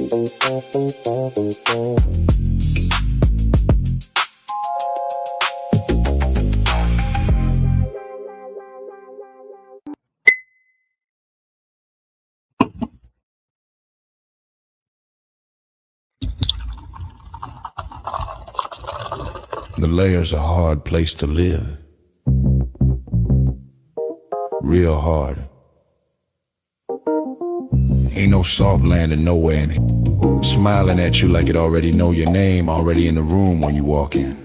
The Layer's a hard place to live. Real hard. Ain't no soft landing nowhere in it. Smiling at you like it already know your name, already in the room when you walk in.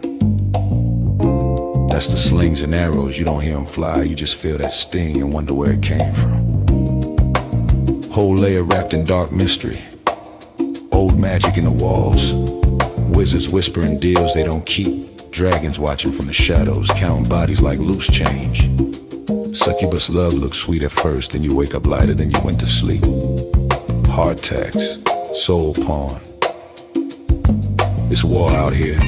That's the slings and arrows, you don't hear them fly, you just feel that sting and wonder where it came from. Whole layer wrapped in dark mystery. Old magic in the walls. Wizards whispering deals they don't keep. Dragons watching from the shadows, counting bodies like loose change. Succubus love looks sweet at first, then you wake up lighter than you went to sleep. Heart tax, soul pawn. It's war out here.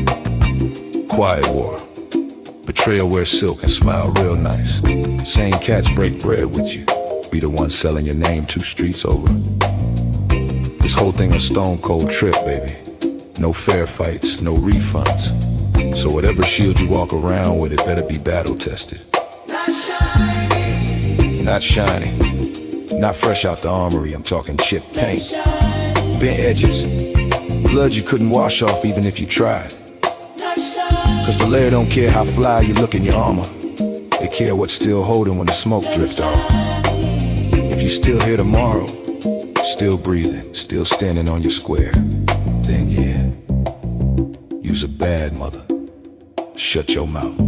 Quiet war. Betrayal wears silk and smile real nice. Same cats break bread with you. Be the one selling your name 2 streets over. This whole thing a stone cold trip, baby. No fair fights, no refunds. So whatever shield you walk around with, it better be battle tested. Not shiny. Not shiny. Not fresh out the armory, I'm talking chipped paint. Bent edges. Blood you couldn't wash off even if you tried. Cause the Layer don't care how fly you look in your armor. They care what's still holding when the smoke drifts off. If you still here tomorrow, still breathing, still standing on your square, then yeah, you's a bad mother. Shut your mouth.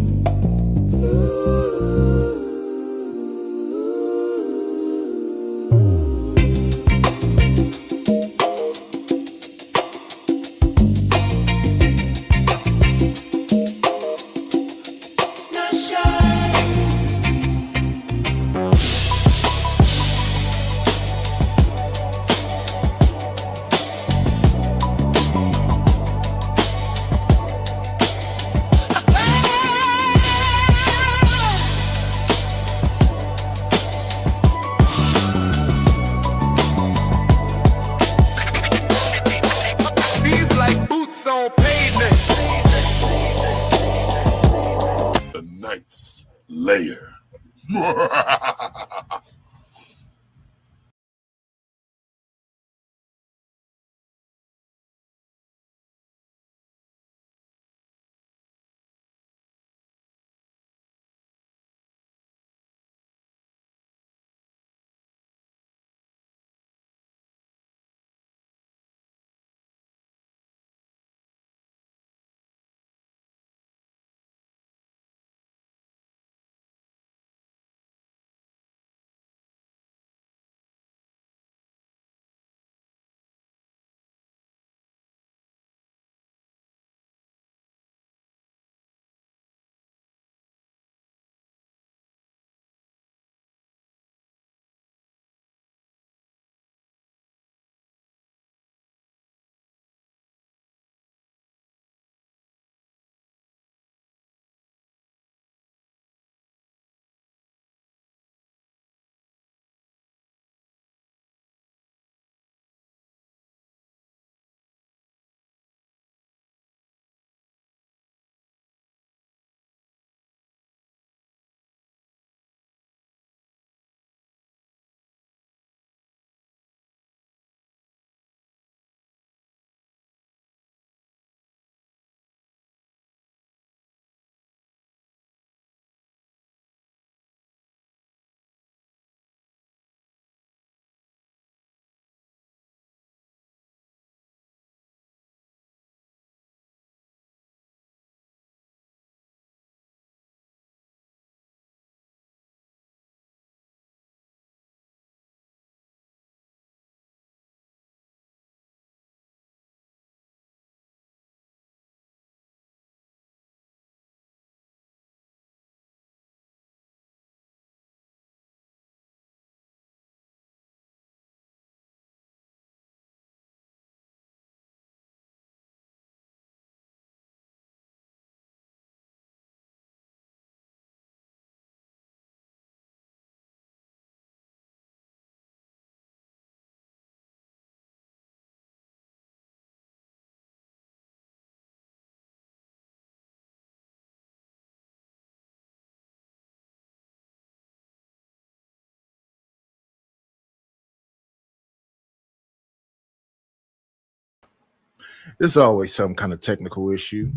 There's always some kind of technical issue.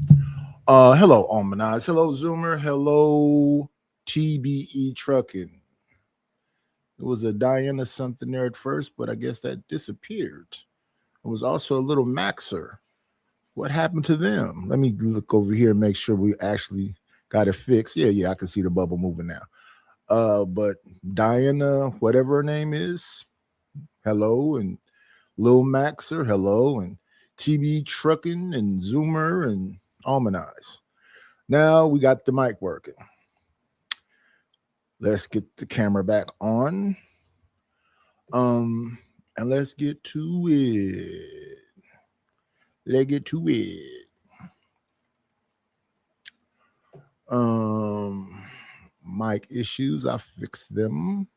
Hello, Almanize. Hello, Zoomer. Hello, TBE Trucking. It was a Diana something there at first, but I guess that disappeared. It was also a little Maxer. What happened to them? Let me look over here and make sure we actually got it fixed. Yeah, I can see the bubble moving now. But Diana, whatever her name is, hello, and Lil Maxer, hello, and TB Trucking and Zoomer and Almanize. Now we got the mic working. Let's get the camera back on. And let's get to it. Let's get to it. Mic issues, I fixed them.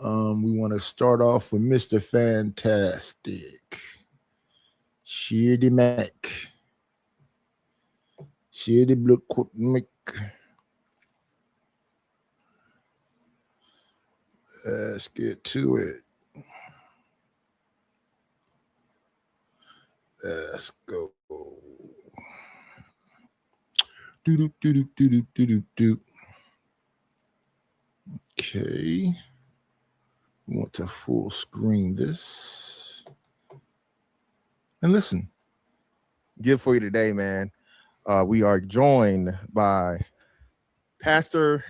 We want to start off with Mr. Fantastic. Shirdy Mac. Shirdy Blood Mick. Let's get to it. Let's go. Do. Okay. We want to full screen this. And listen. Gift for you today, man. We are joined by Pastor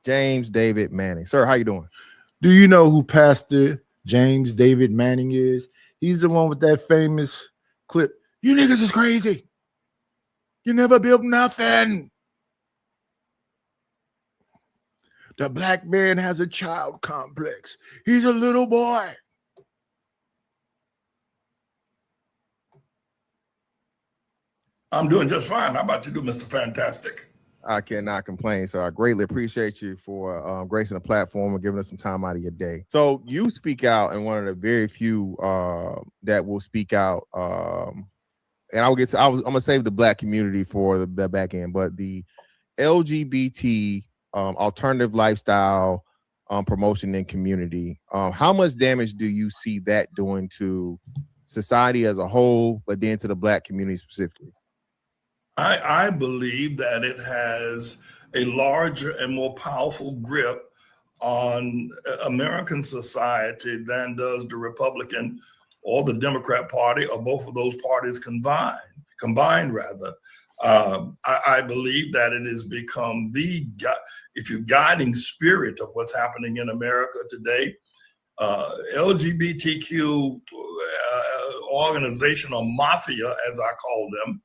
James David Manning. Sir, how you doing? Do you know who Pastor James David Manning is? He's the one with that famous clip. You niggas is crazy. You never built nothing. The black man has a child complex. He's a little boy. I'm doing just fine. How about you do, Mr. Fantastic? I cannot complain. So I greatly appreciate you for gracing the platform and giving us some time out of your day. So you speak out, and one of the very few that will speak out. And I will get to. I'm gonna save the black community for the back end, but the LGBT alternative lifestyle promotion and community. How much damage do you see that doing to society as a whole, but then to the black community specifically? I believe that it has a larger and more powerful grip on American society than does the Republican or the Democrat Party, or both of those parties combined rather. I believe that it has become guiding spirit of what's happening in America today. LGBTQ organizational mafia, as I call them,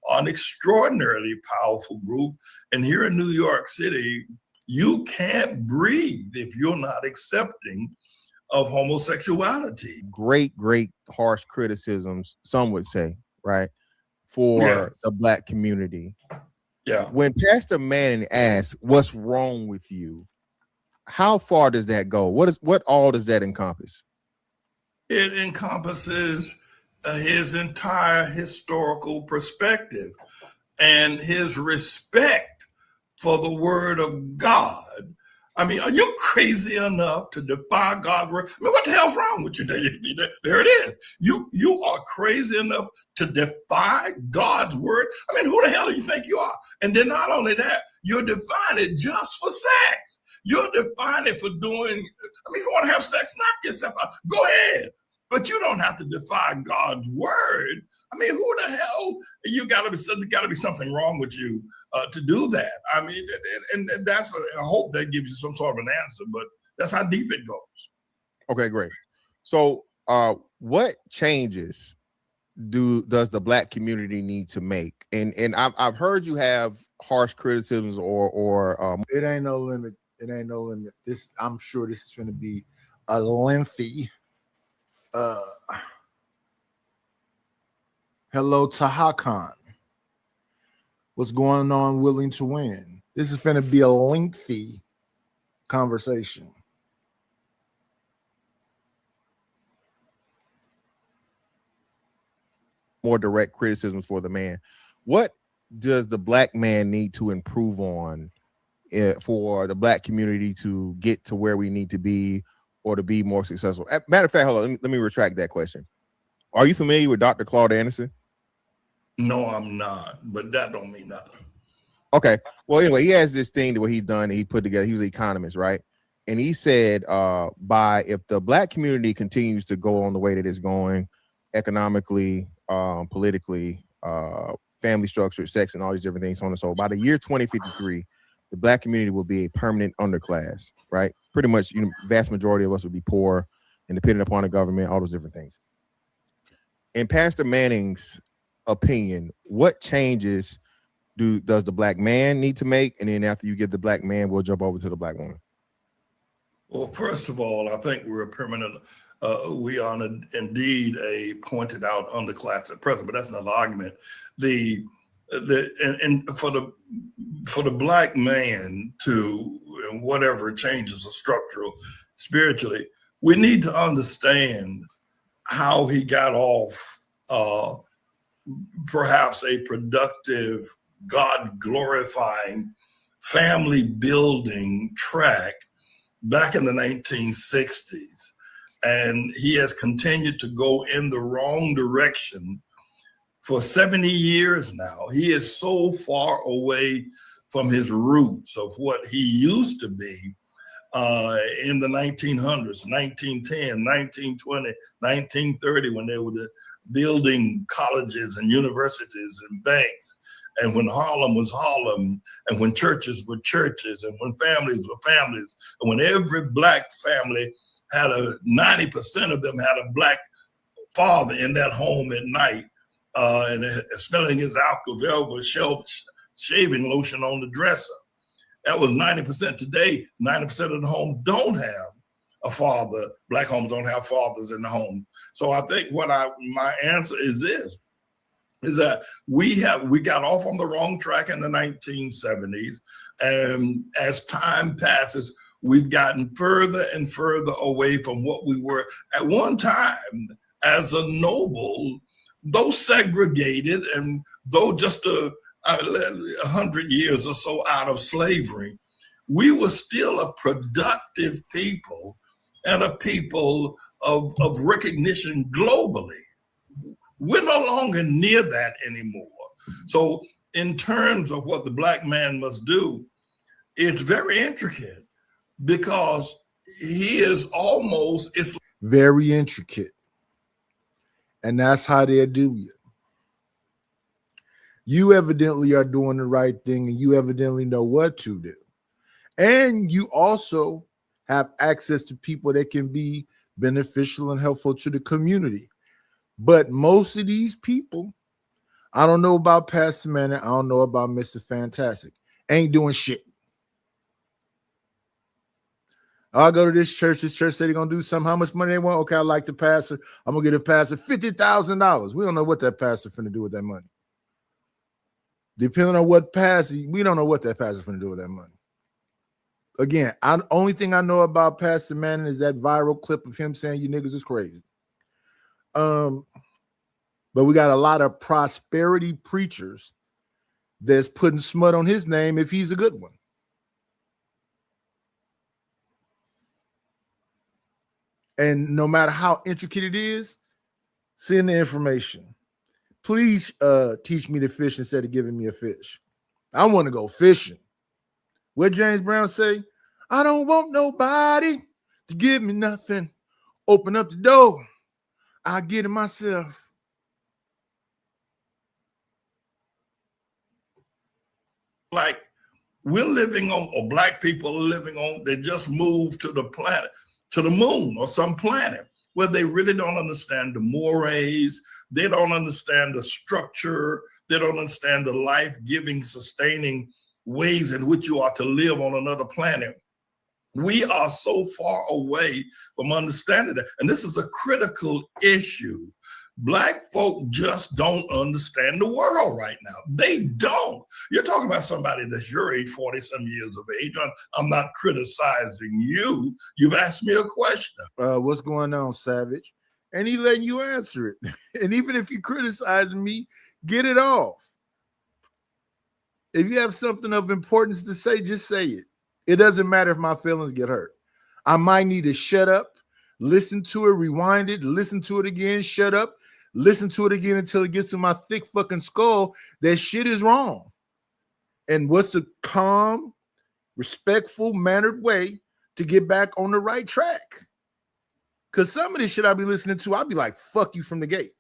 are an extraordinarily powerful group. And here in New York City, you can't breathe if you're not accepting of homosexuality. Great harsh criticisms, some would say, right, for the black community. Yeah. When Pastor Manning asks, "What's wrong with you?" how far does that go? What all does that encompass? It encompasses his entire historical perspective and his respect for the word of God. I mean, are you crazy enough to defy God's word? I mean, what the hell's wrong with you? There it is. You are crazy enough to defy God's word. I mean, who the hell do you think you are? And then not only that, you're defying it just for sex. You're defying it for doing, if you want to have sex, knock yourself out. Go ahead. But you don't have to defy God's word. I mean, who the hell? There got to be something wrong with you to do that. I mean, and that's I hope that gives you some sort of an answer. But that's how deep it goes. Okay, great. So, what changes does the black community need to make? And I've heard you have harsh criticisms or it ain't no limit. It ain't no limit. I'm sure this is going to be a lengthy. Hello, Tahakan. What's going on, Willing to Win? This is going to be a lengthy conversation. More direct criticisms for the man. What does the black man need to improve on for the black community to get to where we need to be or to be more successful? Matter of fact, hold on, let me retract that question. Are you familiar with Dr. Claude Anderson? No, I'm not, but that don't mean nothing. Okay. Well, anyway, he has this thing that what he done, he put together. He was an economist, right? And he said, if the black community continues to go on the way that it's going, economically, politically, family structure, sex, and all these different things, so on and so, by the year 2053, the black community will be a permanent underclass, right? Pretty much, vast majority of us would be poor and dependent upon the government, all those different things. In Pastor Manning's opinion, what changes does the black man need to make? And then after you get the black man, we'll jump over to the black woman. Well, first of all, I think we're a permanent, we are indeed a pointed out underclass at present, but that's another argument. For the black man to whatever changes are structural, spiritually, we need to understand how he got off perhaps a productive, God glorifying, family building track back in the 1960s. And he has continued to go in the wrong direction for 70 years now. He is so far away from his roots of what he used to be in the 1900s, 1910, 1920, 1930, when they were building colleges and universities and banks, and when Harlem was Harlem, and when churches were churches, and when families were families, and when every black family had 90% of them had a black father in that home at night, and smelling his alcohol shaving lotion on the dresser. That was 90%. Today, 90% of the homes don't have a father. Black homes don't have fathers in the home. So I think my answer is this, is that we got off on the wrong track in the 1970s. And as time passes, we've gotten further and further away from what we were at one time as a noble, though segregated and though just 100 years or so out of slavery, we were still a productive people and a people of recognition globally. We're no longer near that anymore. So in terms of what the black man must do, it's very intricate because he is it's very intricate. And that's how they do you. You evidently are doing the right thing, and you evidently know what to do. And you also have access to people that can be beneficial and helpful to the community. But most of these people, I don't know about Pastor Manning, I don't know about Mr. Fantastic, ain't doing shit. I'll go to this church said they're going to do something. How much money they want? Okay, I like the pastor. I'm going to get a pastor $50,000. We don't know what that pastor finna do with that money. Depending on what pastor, we don't know what that pastor's going to do with that money. Again, only thing I know about Pastor Manning is that viral clip of him saying you niggas is crazy. But we got a lot of prosperity preachers that's putting smut on his name if he's a good one. And no matter how intricate it is, send the information. Please teach me to fish instead of giving me a fish. I want to go fishing. What James Brown say? I don't want nobody to give me nothing. Open up the door. I'll get it myself. Like we're living on, or black people are living on, they just moved to the planet, to the moon or some planet where they really don't understand the mores. They don't understand the structure. They don't understand the life-giving, sustaining ways in which you are to live on another planet. We are so far away from understanding that. And this is a critical issue. Black folk just don't understand the world right now. They don't. You're talking about somebody that's your age, 40-some years of age. I'm not criticizing you. You've asked me a question. What's going on, Savage? And he letting you answer it. And even if you criticizing me, get it off. If you have something of importance to say, just say it. It doesn't matter if my feelings get hurt. I might need to shut up, listen to it, rewind it, listen to it again, shut up, listen to it again until it gets to my thick fucking skull that shit is wrong. And what's the calm, respectful, mannered way to get back on the right track? Because some of this shit I be listening to, I'll be like, fuck you from the gate.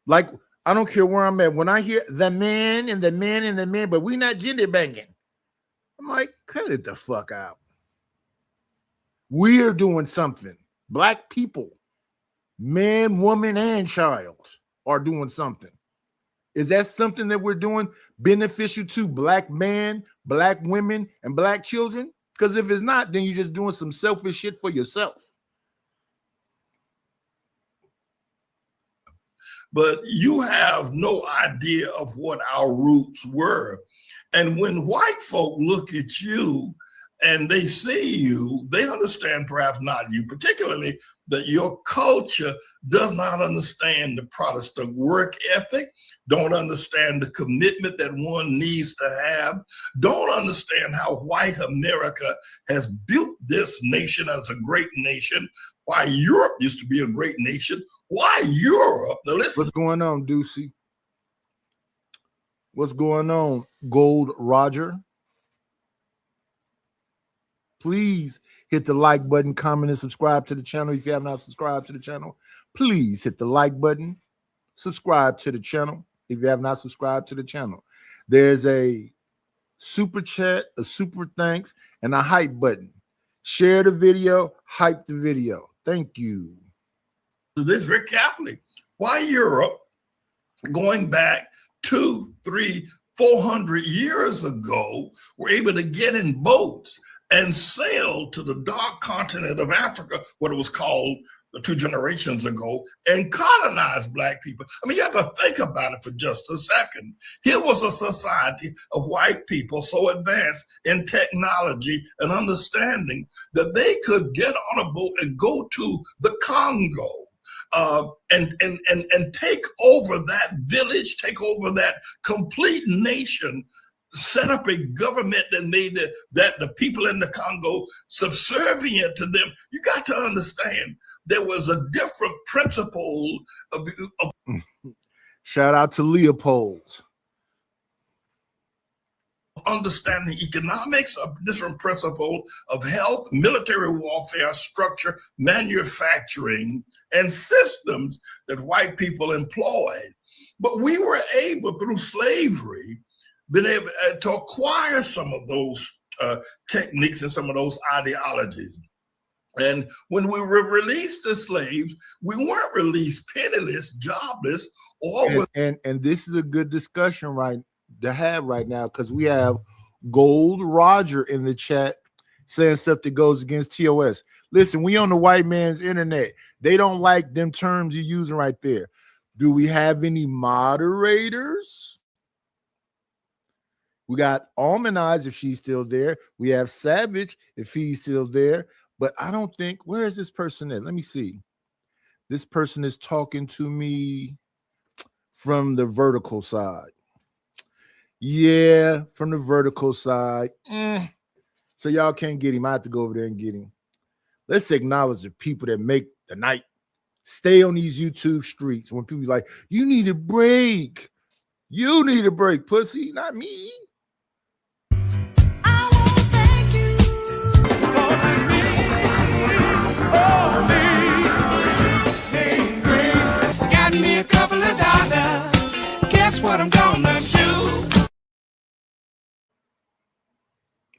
Like, I don't care where I'm at. When I hear the man and the man and the man, but we not gender banging, I'm like, cut it the fuck out. We're doing something. Black people, man, woman, and child are doing something. Is that something that we're doing beneficial to black men, black women, and black children? Because if it's not, then you're just doing some selfish shit for yourself. But you have no idea of what our roots were. And when white folk look at you and they see you, they understand, perhaps not you particularly, that your culture does not understand the Protestant work ethic, don't understand the commitment that one needs to have, don't understand how white America has built this nation as a great nation, why Europe used to be a great nation, why Europe. Now listen. What's going on, Deucey? What's going on, Gold Roger? Please hit the like button, comment, and subscribe to the channel. If you have not subscribed to the channel, please hit the like button, subscribe to the channel. If you have not subscribed to the channel, there's a super chat, a super thanks, and a hype button. Share the video, hype the video. Thank you. This very carefully. Why Europe, going back 200, 300, 400 years ago, were able to get in boats and sail to the dark continent of Africa, what it was called 2 generations ago, and colonize black people. I mean, you have to think about it for just a second. Here was a society of white people so advanced in technology and understanding that they could get on a boat and go to the Congo and take over that village, take over that complete nation, set up a government that made the people in the Congo subservient to them. You got to understand there was a different principle of shout out to Leopold. Understanding economics, a different principle of health, military warfare, structure, manufacturing, and systems that white people employed. But we were able, through slavery, been able to acquire some of those techniques and some of those ideologies. And when we were released as slaves, we weren't released penniless, jobless, or and this is a good discussion to have right now, because we have Gold Roger in the chat saying stuff that goes against TOS. Listen, we on the white man's internet. They don't like them terms you're using right there. Do we have any moderators? We got Almanize if she's still there. We have Savage if he's still there. But I don't think, where is this person at? Let me see. This person is talking to me from the vertical side. Yeah, from the vertical side. So y'all can't get him. I have to go over there and get him. Let's acknowledge the people that make the night. Stay on these YouTube streets when people are like, you need a break. You need a break, pussy, not me. Got me a couple of dollars. Guess what I'm gonna do?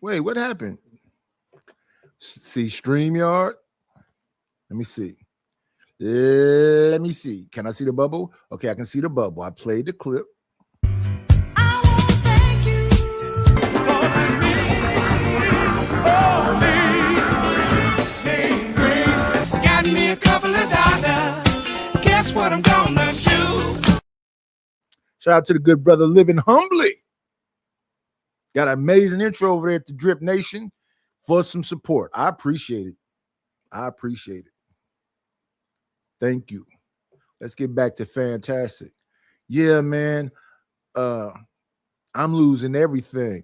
Wait, what happened? See, StreamYard. Let me see. Let me see. Can I see the bubble? Okay, I can see the bubble. I played the clip. Got me a couple of dollars. Guess what I'm gonna do? Shout out to the good brother Living Humbly. Got an amazing intro over there at the Drip Nation for some support. I appreciate it. I appreciate it. Thank you. Let's get back to fantastic. Yeah, man. I'm losing everything.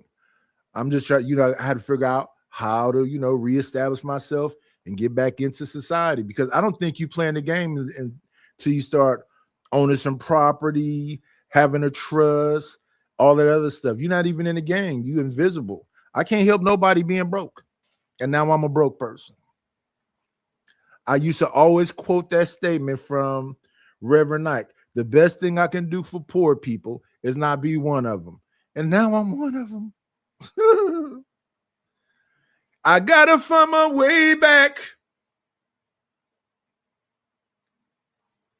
I'm just trying, I had to figure out how to, reestablish myself and get back into society, because I don't think you playing the game and till you start owning some property, having a trust, all that other stuff. You're not even in the game. You invisible. I can't help nobody being broke. And now I'm a broke person. I used to always quote that statement from Reverend Knight. The best thing I can do for poor people is not be one of them. And now I'm one of them. I gotta find my way back.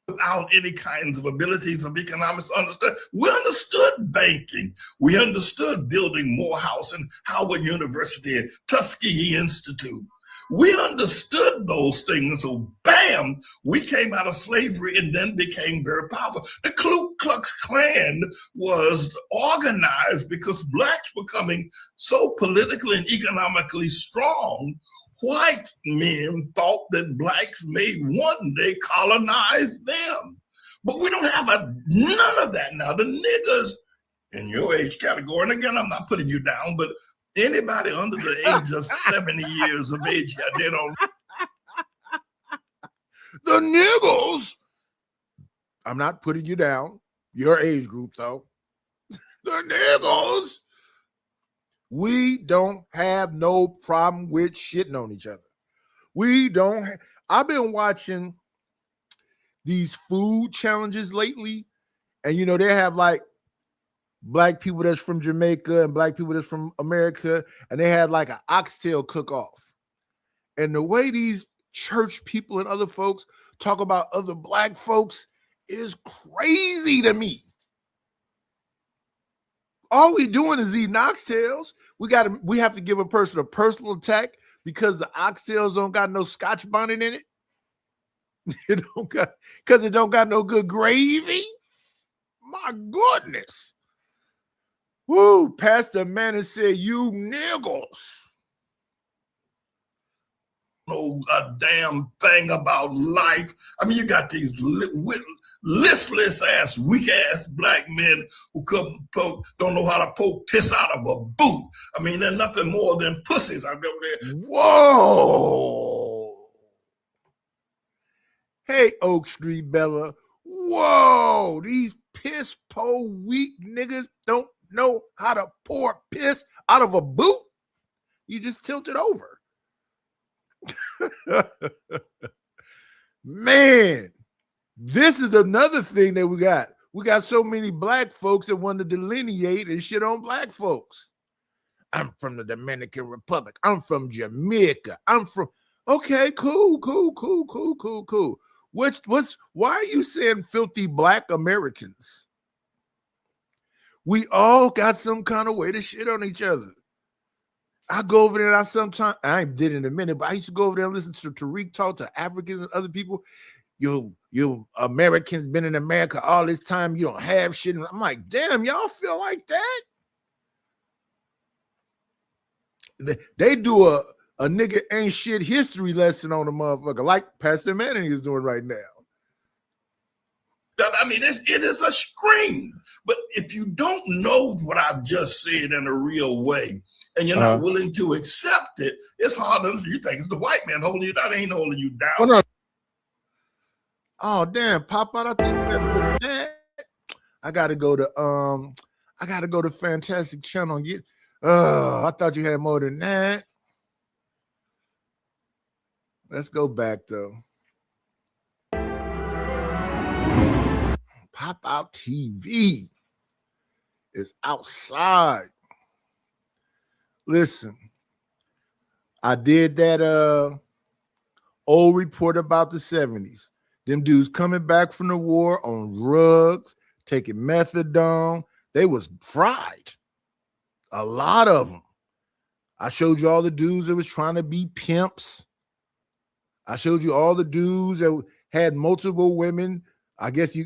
Without any kinds of abilities of economics, we understood banking. We understood building Morehouse and Howard University and Tuskegee Institute. We understood those things. So bam, we came out of slavery and then became very powerful. The Ku Klux Klan was organized because blacks were coming so politically and economically strong. White men thought that blacks may one day colonize them. But we don't have none of that now. The niggas in your age category, and again, I'm not putting you down, but anybody under the age of 70 years of age, they don't. The niggles. I'm not putting you down. Your age group, though. The niggles. We don't have no problem with shitting on each other. We don't. I've been watching these food challenges lately, and they have like black people that's from Jamaica and black people that's from America, and they had like an oxtail cook-off. And the way these church people and other folks talk about other black folks is crazy to me. All we doing is eating oxtails. We have to give a person a personal attack because the oxtails don't got no Scotch bonnet in it. It don't got because it don't got no good gravy. My goodness. Woo, Pastor Manning said, you niggles. Know a damn thing about life. I mean, you got these listless ass, weak ass black men who don't know how to poke piss out of a boot. I mean, they're nothing more than pussies out there. Whoa. Hey, Oak Street Bella. Whoa, these piss po weak niggas don't know how to pour piss out of a boot. You just tilt it over. Man, this is another thing that we got. We got so many black folks that want to delineate and shit on black folks. I'm from the Dominican Republic. I'm from Jamaica. Okay, cool. Why are you saying filthy black Americans? We all got some kind of way to shit on each other. I go over there and I ain't did it in a minute, but I used to go over there and listen to Tariq talk to Africans and other people. You Americans been in America all this time. You don't have shit. And I'm like, damn, y'all feel like that? They do a nigga ain't shit history lesson on a motherfucker like Pastor Manning is doing right now. I mean, it is a scream. But if you don't know what I've just said in a real way, and you're not willing to accept it, it's harder. You think it's the white man holding you down. They ain't holding you down. Oh, no. Oh damn, Pop out. I think you got that. I gotta go to Fantastic Channel and get. I thought you had more than that. Let's go back though. Pop Out TV is outside. Listen, I did that old report about the 70s. Them dudes coming back from the war on drugs, taking methadone. They was fried. A lot of them. I showed you all the dudes that was trying to be pimps. I showed you all the dudes that had multiple women. I guess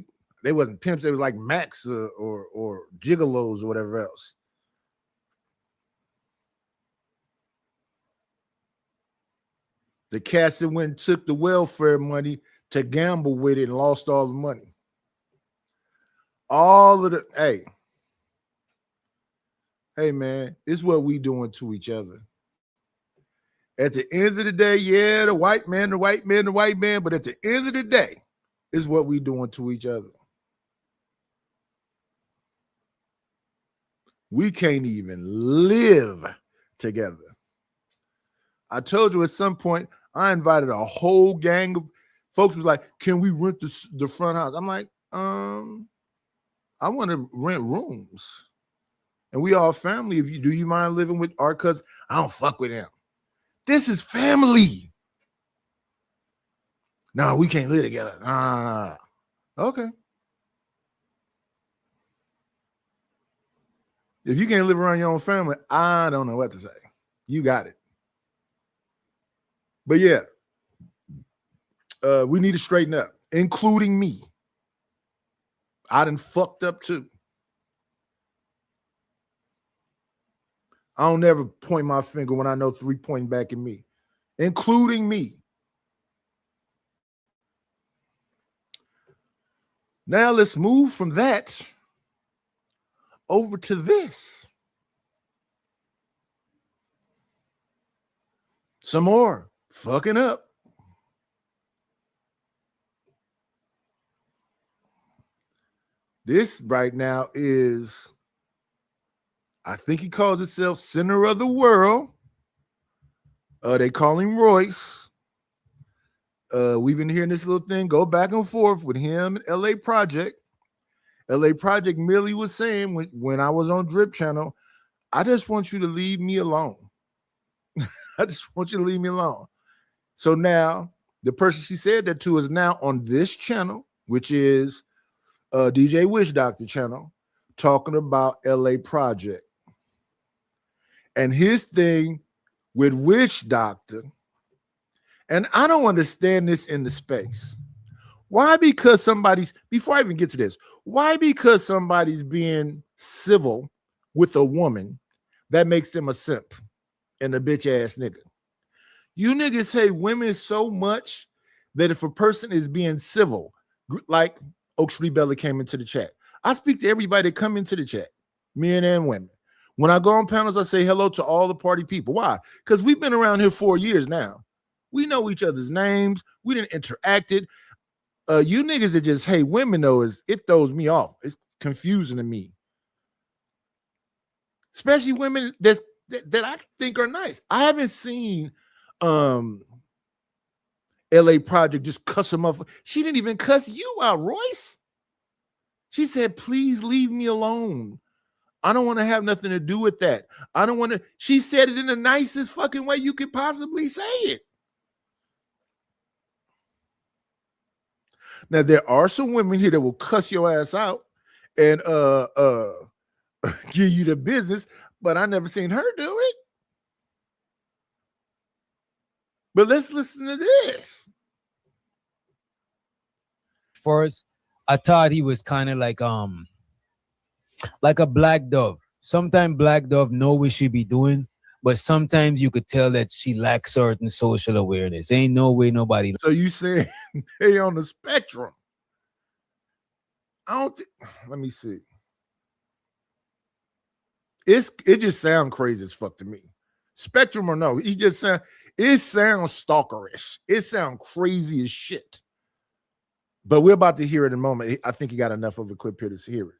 they wasn't pimps. They was like Max or gigolos or whatever else. The cats that went and took the welfare money to gamble with it and lost all the money. Hey man, it's what we doing to each other. At the end of the day, yeah, the white man, but at the end of the day, is what we doing to each other. We can't even live together. I told you at some point, I invited a whole gang of folks was like, can we rent the front house? I'm like, I want to rent rooms. And we all family. Do you mind living with our cousin? I don't fuck with him. This is family. No, we can't live together. Nah. Okay. If you can't live around your own family, I don't know what to say. You got it. But yeah, we need to straighten up, including me. I done fucked up too. I don't ever point my finger when I know 3 pointing back at me, including me. Now let's move from that over to this. Some more fucking up. This right now is, I think he calls himself Center of the World. They call him Royce. We've been hearing this little thing go back and forth with him and LA Project. LA Project merely was saying when I was on Drip Channel, I just want you to leave me alone. I just want you to leave me alone. So now the person she said that to is now on this channel, which is DJ Witch Doctor channel, talking about LA Project. And his thing with Witch Doctor, and I don't understand this in the space. Why? Because before I even get to this, why? Because somebody's being civil with a woman, that makes them a simp and a bitch ass nigga. You niggas hate women so much that if a person is being civil, like Oak Street Bella came into the chat. I speak to everybody that come into the chat, men and women. When I go on panels, I say hello to all the party people. Why? Because we've been around here 4 years now. We know each other's names. We didn't interact it. You niggas that just hate women, though, it throws me off. It's confusing to me. Especially women that I think are nice. I haven't seen LA Project just cuss him up. She didn't even cuss you out, Royce. She said, please leave me alone. I don't want to have nothing to do with that. I don't want to. She said it in the nicest fucking way you could possibly say it. Now, there are some women here that will cuss your ass out and give you the business, but I never seen her do it. But let's listen to this. First, I thought he was kind of like a black dove. Sometimes black dove know what she be doing, but sometimes you could tell that she lacks certain social awareness. Ain't no way nobody. So you saying they on the spectrum? I don't think. Let me see. It just sounds crazy as fuck to me. Spectrum or no, it sounds stalkerish. It sounds crazy as shit. But we're about to hear it in a moment. I think you got enough of a clip here to hear it.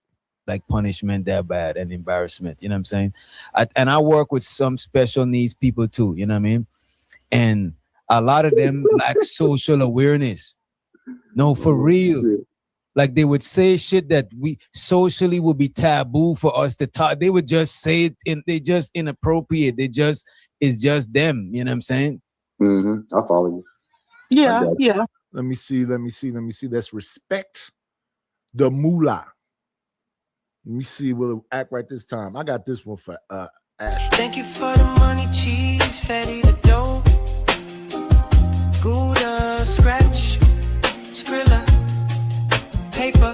Like punishment that bad and embarrassment, you know what I'm saying? I work with some special needs people too, you know what I mean? And a lot of them lack social awareness. No, for real. Like they would say shit that we socially would be taboo for us to talk. They would just say it and they just inappropriate. It's just them, you know what I'm saying? Mm-hmm. I follow you. Yeah, yeah. Let me see. That's respect the moolah. Let me see. Will it act right this time? I got this one for Ash. Thank you for the money, cheese, fatty the dough. Gouda, scratch, Skrilla, paper.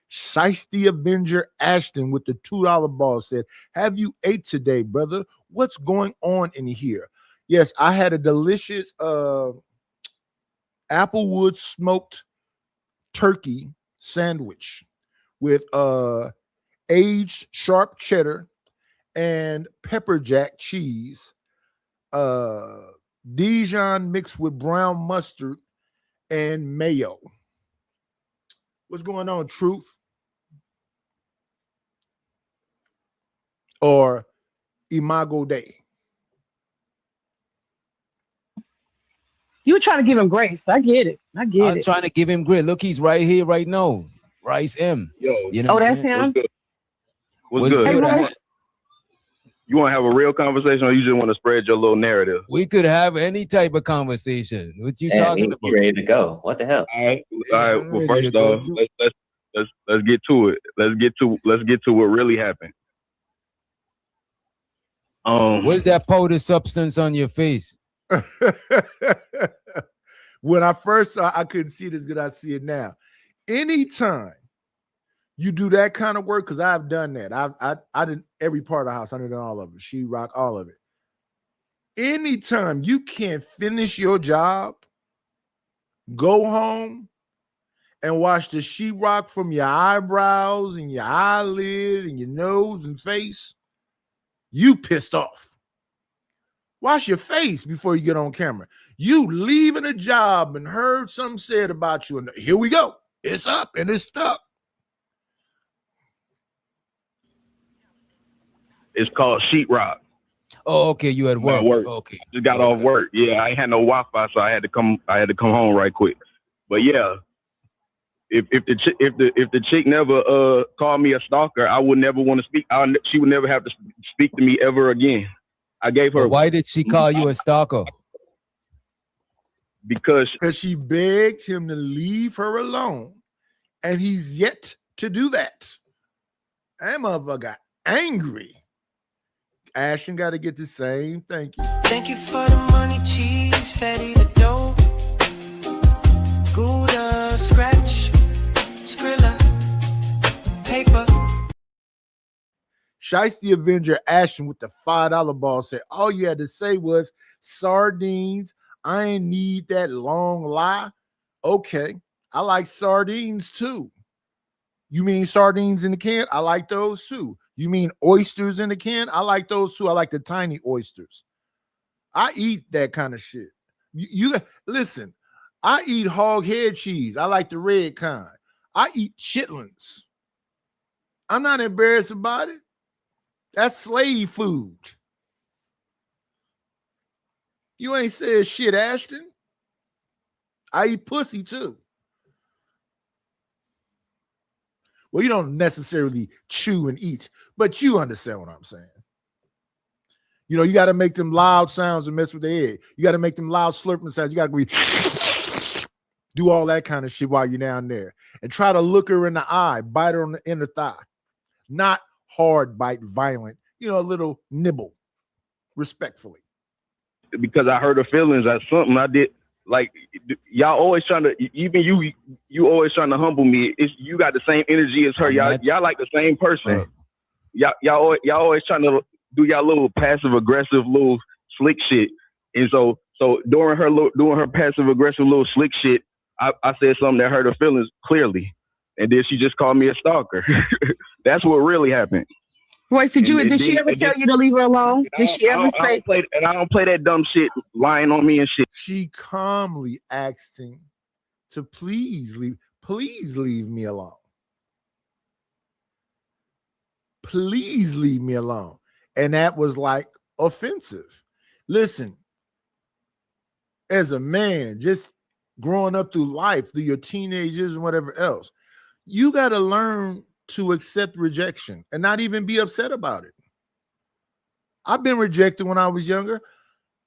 Shiesty Avenger Ashton with the $2 ball said, have you ate today, brother? What's going on in here? Yes, I had a delicious Applewood smoked turkey sandwich with aged sharp cheddar and pepper jack cheese, Dijon mixed with brown mustard and Mayo. What's going on, Truth? Or Imago Dei? You were trying to give him grace. I get it. I I get was it. trying to give him grit. Look, he's right here, right now. Rice M. Yo, You know Oh, what I'm that's saying? him. what's good? What's What's good? Hey, good? Rice. You want to have a real conversation, or you just want to spread your little narrative? We could have any type of conversation. What you Damn, talking he about? ready to go. What the hell? All right. Yeah, Well, ready first to go off, too. let's get to it. Let's get to what really happened. What is that powder substance on your face? When I first saw, I couldn't see it as good as I see it now. Anytime you do that kind of work, because I've done that. I did every part of the house. I did all of it. Sheetrock, all of it. Anytime you can't finish your job, go home and wash the sheetrock from your eyebrows and your eyelid and your nose and face, you pissed off. Wash your face before you get on camera. You leaving a job and heard something said about you, and here we go. It's up and it's stuck. It's called sheetrock. Oh, okay. You at I'm work. at work. Okay. Just got off Okay. work. Yeah, I ain't had no Wi-Fi, so I had to come home right quick. But yeah, if the chick never called me a stalker, I would never want to speak. She would never have to speak to me ever again. I gave her But why did she call you a stalker? because She begged him to leave her alone, and he's yet to do that. That motherfucker got angry. Ashton got to get the same thank you. Thank you for the money, cheese, fatty the dough. Gouda, scratch, Skrilla, paper. Shiesty Avenger Ashton with the $5 ball said, all you had to say was sardines. I ain't need that long lie. Okay, I like sardines too. You mean sardines in the can? I like those too. You mean oysters in the can? I like those too. I like the tiny oysters. I eat that kind of shit. You listen, I eat hog head cheese. I like the red kind. I eat chitlins. I'm not embarrassed about it. That's slave food. You ain't said shit, Ashton. I eat pussy too. Well, you don't necessarily chew and eat, but you understand what I'm saying. You know, you got to make them loud sounds and mess with the head. You got to make them loud slurping sounds. You got to do all that kind of shit while you're down there. And try to look her in the eye, bite her on the inner thigh. Not hard bite, violent. You know, a little nibble, respectfully. because I hurt her feelings at something I did. Like y'all always trying to, even you always trying to humble me. It's you got the same energy as her. Y'all like the same person. Y'all always trying to do y'all little passive aggressive little slick shit. And so during her passive aggressive little slick shit, I said something that hurt her feelings clearly, and then she just called me a stalker. That's what really happened. Royce, did she ever tell you to leave her alone? Did she ever say? I don't play that dumb shit, lying on me and shit. She calmly asked him to please leave me alone. Please leave me alone. And that was like offensive. Listen, as a man, just growing up through life, through your teenage years and whatever else, you got to learn to accept rejection and not even be upset about it. I've been rejected when I was younger.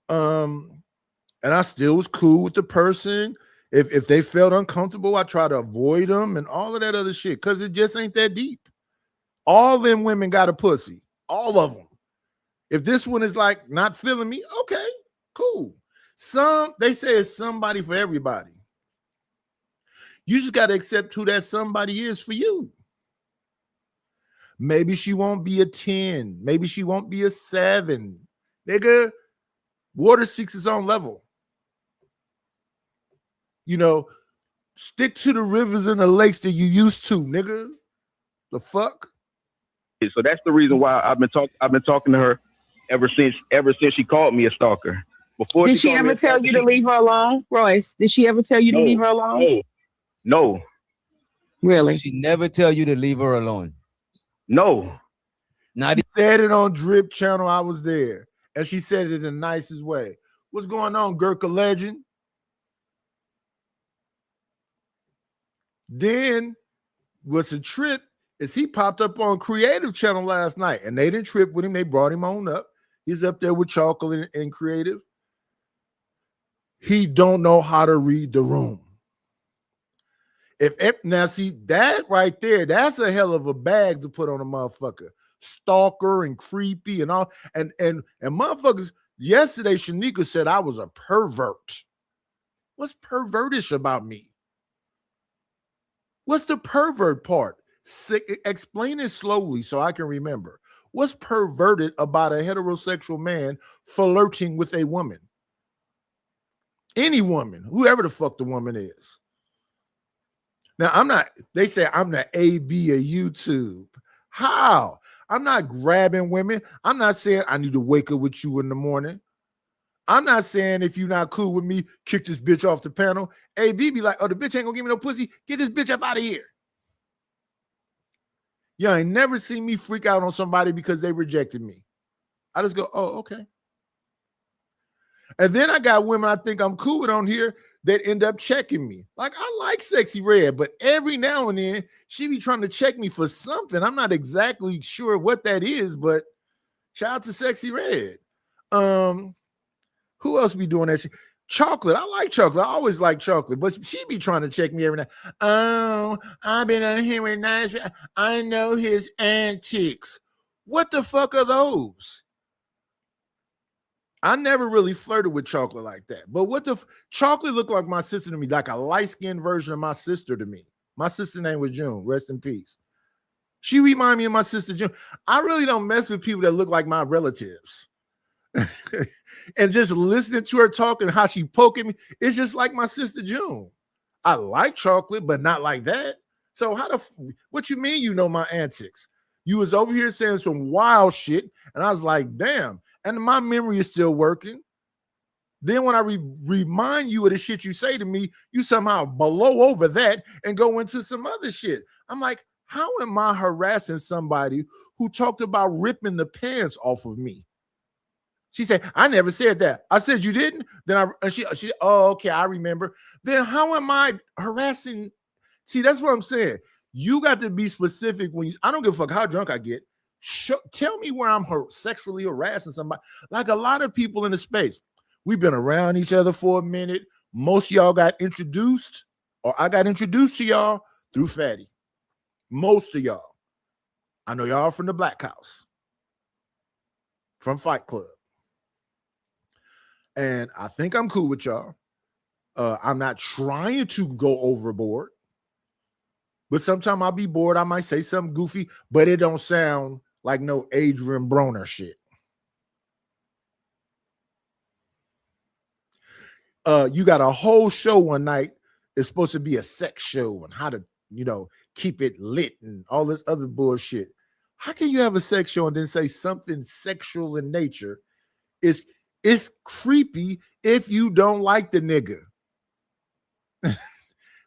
And I still was cool with the person. If they felt uncomfortable, I try to avoid them and all of that other shit because it just ain't that deep. All them women got a pussy. All of them. If this one is like not feeling me, okay, cool. They say it's somebody for everybody. You just got to accept who that somebody is for you. Maybe she won't be a 10. Maybe she won't be a 7. Nigga, water seeks its own level. You know, stick to the rivers and the lakes that you used to, nigga. The fuck? So that's the reason why I've been talking to her ever since she called me a stalker. Before Did she told me ever tell you to leave her alone, Royce? Did she ever tell you to leave her alone? No. Really? She never tell you to leave her alone. No. Not She said it on Drip Channel. I was there, and she said it in the nicest way. What's going on, Gurkha Legend? Then what's a trip is he popped up on Creative Channel last night, and they didn't trip with him. They brought him on up. He's up there with Chocolate and Creative. He don't know how to read the room. If now see that right there, that's a hell of a bag to put on a motherfucker. Stalker and creepy and all, and motherfuckers. Yesterday, Shanika said I was a pervert. What's pervertish about me? What's the pervert part? Explain it slowly so I can remember. What's perverted about a heterosexual man flirting with a woman? Any woman, whoever the fuck the woman is. Now, I'm not, they say I'm the AB of YouTube. How? I'm not grabbing women. I'm not saying I need to wake up with you in the morning. I'm not saying if you're not cool with me, kick this bitch off the panel. AB be like, oh, the bitch ain't gonna give me no pussy. Get this bitch up out of here. Y'all ain't never seen me freak out on somebody because they rejected me. I just go, oh, okay. And then I got women I think I'm cool with on here that end up checking me. Like, I like Sexy Red, but every now and then she be trying to check me for something. I'm not exactly sure what that is, but shout out to Sexy Red. Who else be doing that shit? Chocolate. I like Chocolate. I always like Chocolate, but she be trying to check me every night. Oh, I've been on here with nice. I know his antics. What the fuck are those? I never really flirted with Chocolate like that. But what the Chocolate looked like my sister to me, like a light-skinned version of my sister to me. My sister's name was June. Rest in peace. She reminded me of my sister June. I really don't mess with people that look like my relatives. And just listening to her talk and how she poking me, it's just like my sister June. I like Chocolate, but not like that. So what you mean you know my antics? You was over here saying some wild shit, and I was like, damn. And my memory is still working. Then when I remind you of the shit you say to me, you somehow blow over that and go into some other shit. I'm like, how am I harassing somebody who talked about ripping the pants off of me? She said, I never said that. I said, you didn't? Then she oh, okay, I remember. Then how am I harassing? See, that's what I'm saying. You got to be specific when I don't give a fuck how drunk I get. Tell me where I'm sexually harassing somebody. Like a lot of people in the space, we've been around each other for a minute. Most of y'all got introduced, or I got introduced to y'all through Fatty. Most of y'all. I know y'all from the Black House, from Fight Club. And I think I'm cool with y'all. I'm not trying to go overboard. But sometimes I'll be bored. I might say something goofy, but it don't sound like no Adrian Broner shit. You got a whole show one night. It's supposed to be a sex show and how to, keep it lit and all this other bullshit. How can you have a sex show and then say something sexual in nature? It's creepy if you don't like the nigga.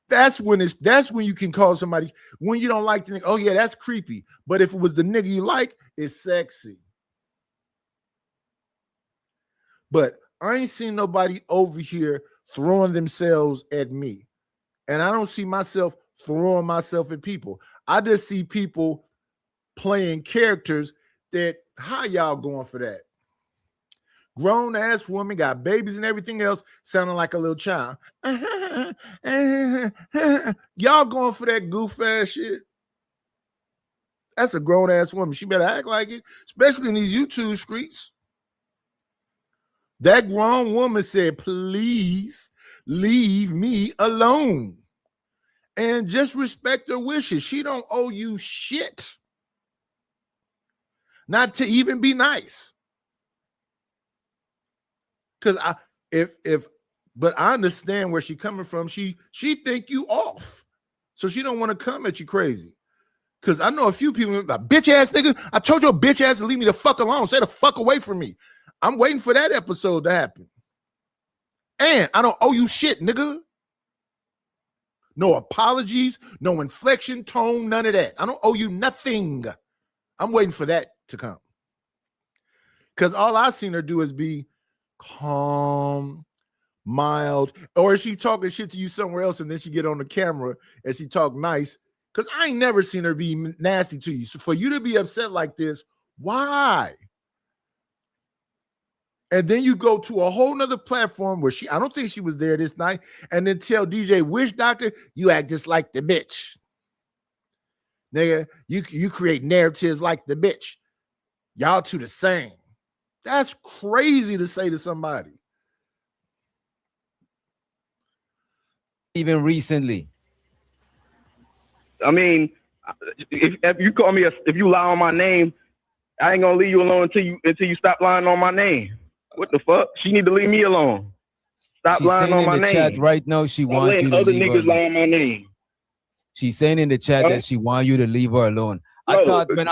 That's when you can call somebody when you don't like the nigga. Oh yeah, that's creepy. But if it was the nigga you like, it's sexy. But I ain't seen nobody over here throwing themselves at me. And I don't see myself throwing myself at people. I just see people playing characters that, how y'all going for that? Grown ass woman, got babies and everything else, sounding like a little child. Y'all going for that goof ass shit? That's a grown ass woman. She better act like it, especially in these YouTube streets. That grown woman said, please leave me alone and just respect her wishes. She don't owe you shit. Not to even be nice. Because but I understand where she's coming from. She think you off. So she don't want to come at you crazy. Because I know a few people, like, bitch ass nigga, I told your bitch ass to leave me the fuck alone. Stay the fuck away from me. I'm waiting for that episode to happen. And I don't owe you shit, nigga. No apologies, no inflection, tone, none of that. I don't owe you nothing. I'm waiting for that to come. Because all I've seen her do is be calm, mild, or is she talking shit to you somewhere else and then she get on the camera and she talk nice? Because I ain't never seen her be nasty to you. So for you to be upset like this, why? And then you go to a whole nother platform where I don't think she was there this night, and then tell DJ Wish Doctor, you act just like the bitch. Nigga, you create narratives like the bitch. Y'all two the same. That's crazy to say to somebody. Even recently. I mean, if you call me if you lie on my name, I ain't gonna leave you alone until you stop lying on my name. What the fuck? She need to leave me alone. Stop She's lying saying on my in the name. chat right now she wants you to other leave her niggas alone. lie on my name. She's saying in the chat that she wants you to leave her alone. I No, thought when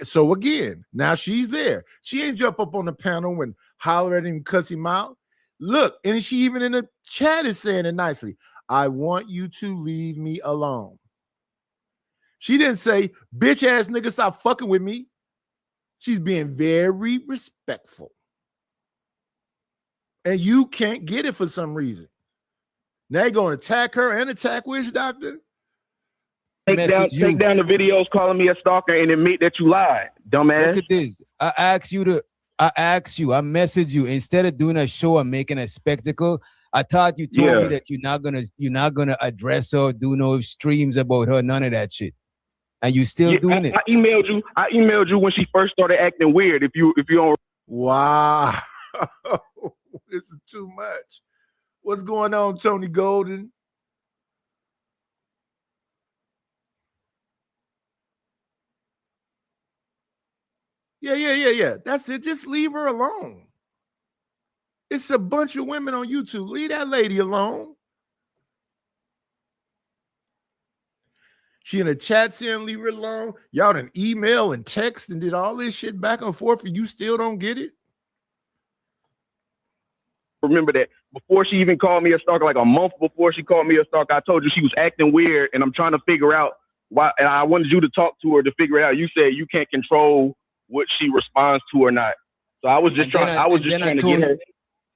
So again, now she's there. She ain't jump up on the panel and holler at him and cuss him out. Look, and she even in the chat is saying it nicely. I want you to leave me alone. She didn't say, bitch ass nigga, stop fucking with me. She's being very respectful. And you can't get it for some reason. Now you're going to attack her and attack Wish Doctor? Take down the videos calling me a stalker and admit that you lied, dumbass. Look at this. I messaged you. Instead of doing a show and making a spectacle, I thought you told me that you're not gonna address her, do no streams about her, none of that shit. And you still doing it. I emailed you when she first started acting weird. If you don't. Wow. This is too much. What's going on, Tony Golden? Yeah. That's it. Just leave her alone. It's a bunch of women on YouTube. Leave that lady alone. She in a chat saying leave her alone. Y'all done email and text and did all this shit back and forth and you still don't get it? Remember that before she even called me a stalker, like a month before she called me a stalker, I told you she was acting weird and I'm trying to figure out why. And I wanted you to talk to her to figure it out. You said you can't control what she responds to or not. So I was just trying to get her.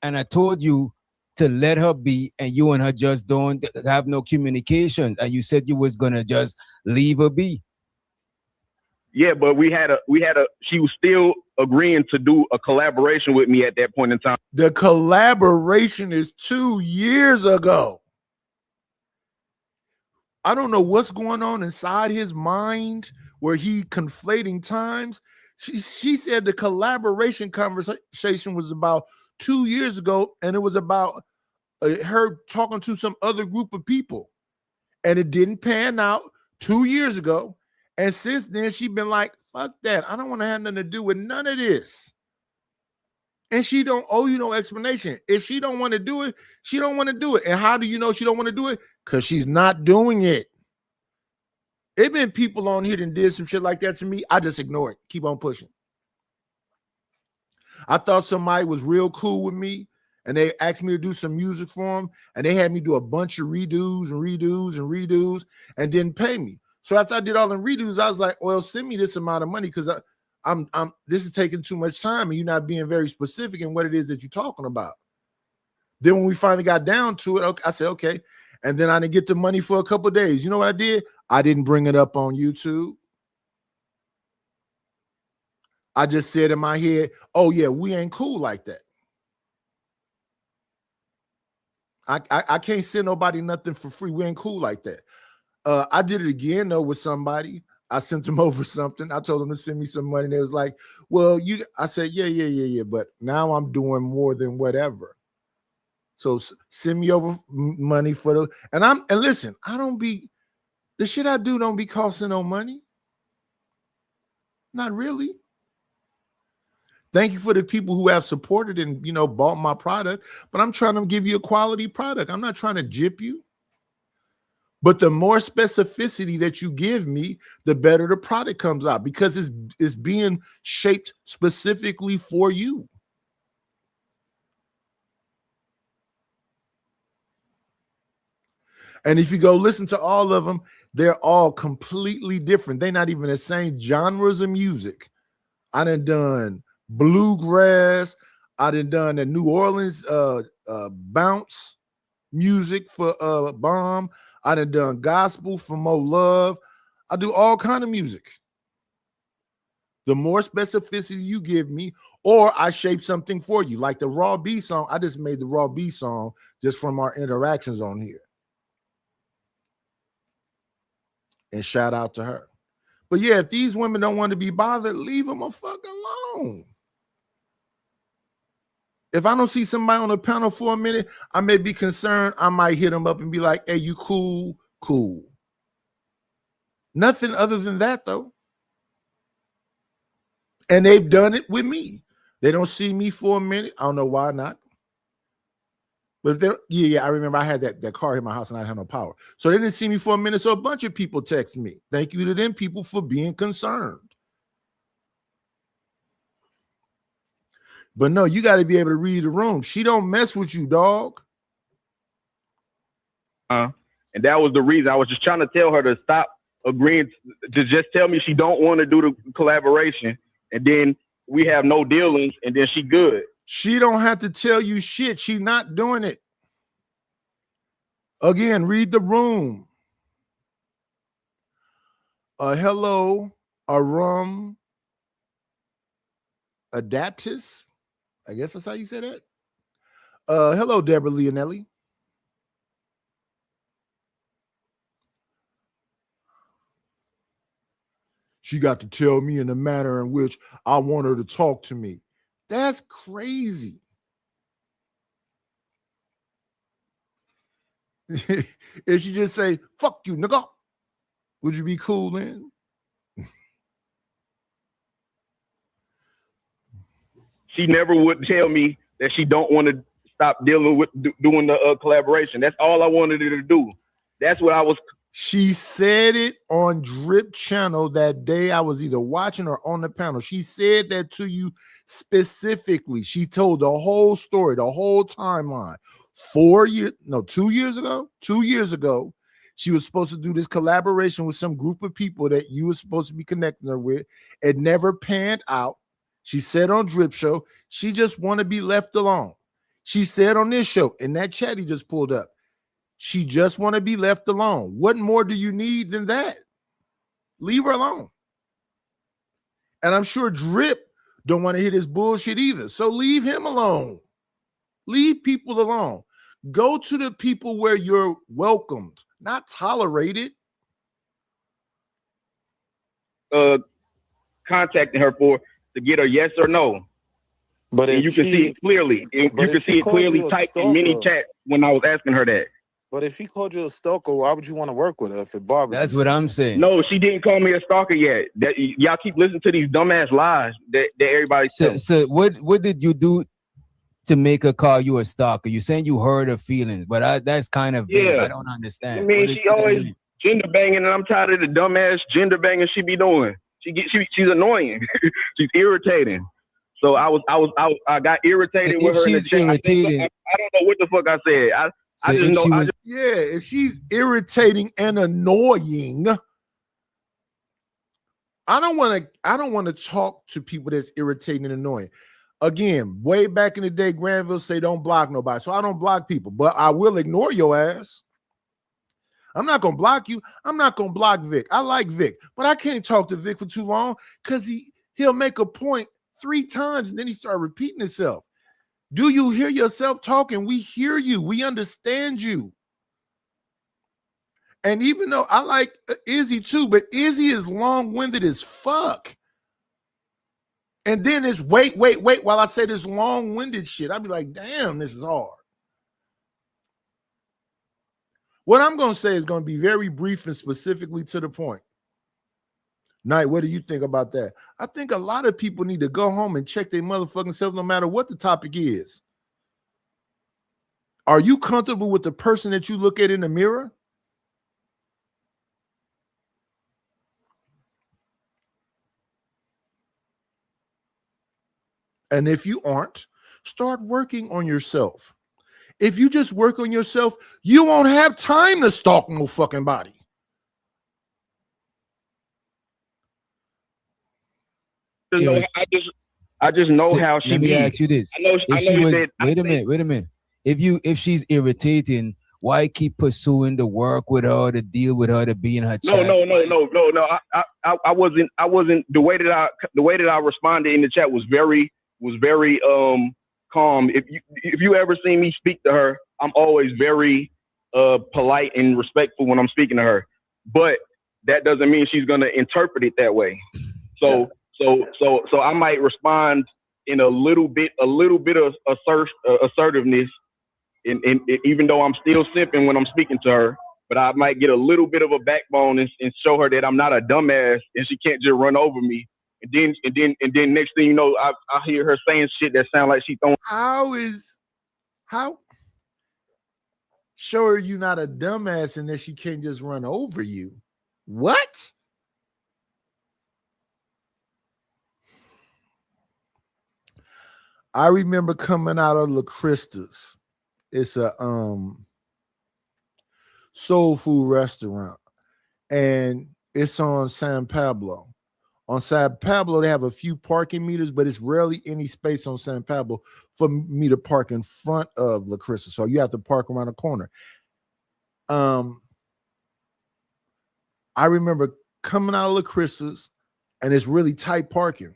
And I told you to let her be, and you and her just don't have no communication. And you said you was gonna just leave her be. Yeah, but she was still agreeing to do a collaboration with me at that point in time. The collaboration is 2 years ago. I don't know what's going on inside his mind where he conflating times. She said the collaboration conversation was about 2 years ago, and it was about her talking to some other group of people, and it didn't pan out 2 years ago. And since then, she's been like, fuck that. I don't want to have nothing to do with none of this. And she don't owe you no explanation. If she don't want to do it, she don't want to do it. And how do you know she don't want to do it? Because she's not doing it. There been people on here that did some shit like that to me. I just ignore it. Keep on pushing. I thought somebody was real cool with me, and they asked me to do some music for them, and they had me do a bunch of redos and didn't pay me. So after I did all them redos, I was like, well, send me this amount of money because this is taking too much time and you're not being very specific in what it is that you're talking about. Then when we finally got down to it, I said, okay. And then I didn't get the money for a couple of days. You know what I did? I didn't bring it up on YouTube. I just said in my head, oh yeah, we ain't cool like that. I can't send nobody nothing for free. We ain't cool like that. I did it again though with somebody. I sent them over something. I told them to send me some money. They was like, well, I said, yeah. But now I'm doing more than whatever. So send me over money for and listen, the shit I do don't be costing no money. Not really. Thank you for the people who have supported and, bought my product, but I'm trying to give you a quality product. I'm not trying to gyp you. But the more specificity that you give me, the better the product comes out because it's being shaped specifically for you. And if you go listen to all of them, they're all completely different. They're not even the same genres of music. I done bluegrass. I done the New Orleans bounce music for Bomb. I done gospel for Mo Love. I do all kind of music. The more specificity you give me, or I shape something for you, like the Raw B song. I just made the Raw B song just from our interactions on here. And shout out to her. But yeah, if these women don't want to be bothered, leave them a fuck alone. If I don't see somebody on the panel for a minute, I may be concerned. I might hit them up and be like, hey, you cool? Cool. Nothing other than that, though. And they've done it with me. They don't see me for a minute. I don't know why not. But if they're, yeah, I remember I had that car in my house and I had no power. So they didn't see me for a minute. So a bunch of people text me. Thank you to them people for being concerned. But no, you got to be able to read the room. She don't mess with you, dog. And that was the reason. I was just trying to tell her to stop agreeing to just tell me she don't want to do the collaboration. And then we have no dealings and then she good. She don't have to tell you shit. She not doing it. Again, read the room. Hello, Arum Adaptus. I guess that's how you say that. Hello, Deborah Leonelli. She got to tell me in the manner in which I want her to talk to me. That's crazy. If she just say, fuck you, nigga, would you be cool then? She never would tell me that she don't want to stop dealing with doing the collaboration. That's all I wanted her to do. That's what I was. She said it on Drip Channel that day. I was either watching or on the panel. She said that to you specifically. She told the whole story, the whole timeline. 2 years ago, she was supposed to do this collaboration with some group of people that you were supposed to be connecting her with. It never panned out. She said on Drip Show, she just want to be left alone. She said on this show, in that chat he just pulled up, she just want to be left alone. What more do you need than that? Leave her alone. And I'm sure Drip don't want to hear this bullshit either. So leave him alone. Leave people alone. Go to the people where you're welcomed, not tolerated. Contacting her to get her yes or no. But and you can see it clearly. You can see it clearly typed in many chats when I was asking her that. But if he called you a stalker, why would you want to work with her if it bothers you? That's what I'm saying. No, she didn't call me a stalker yet. That y'all keep listening to these dumbass lies that everybody says. So what did you do to make her call you a stalker? You're saying you hurt her feelings, but that's kind of vague. I don't understand. I mean, she always gender banging, and I'm tired of the dumbass gender banging she be doing. She's annoying. She's irritating. So I got irritated so with her. She's irritating. I don't know what the fuck I said. I just know. Yeah, if she's irritating and annoying, I don't want to talk to people that's irritating and annoying. Again, way back in the day, Granville say don't block nobody. So I don't block people, but I will ignore your ass. I'm not going to block you. I'm not going to block Vic. I like Vic, but I can't talk to Vic for too long because he'll make a point 3 times and then he start repeating himself. Do you hear yourself talking? We hear you. We understand you. And even though I like Izzy too, but Izzy is long-winded as fuck. And then it's wait while I say this long-winded shit. I'll be like, damn, this is hard. What I'm going to say is going to be very brief and specifically to the point. Knight, what do you think about that? I think a lot of people need to go home and check their motherfucking self no matter what the topic is. Are you comfortable with the person that you look at in the mirror? And if you aren't, start working on yourself. If you just work on yourself, you won't have time to stalk no fucking body. I just know So, how she let me be. ask you this. I know If she was, that. wait a minute. If she's irritating, why keep pursuing the work with her, to deal with her, to be in her chat? No. I wasn't the way that I responded in the chat was very calm. If you ever see me speak to her, I'm always very polite and respectful when I'm speaking to her. But that doesn't mean she's gonna interpret it that way. So I might respond in a little bit of assertiveness, and even though I'm still simping when I'm speaking to her, but I might get a little bit of a backbone and show her that I'm not a dumbass and she can't just run over me. And then next thing you know, I hear her saying shit that sound like she throwing. How show her you not a dumbass and that she can't just run over you? What? I remember coming out of La Crista's. It's a soul food restaurant, and it's on San Pablo. On San Pablo, they have a few parking meters, but it's rarely any space on San Pablo for me to park in front of La Crista. So you have to park around the corner. I remember coming out of La Crista's, and it's really tight parking.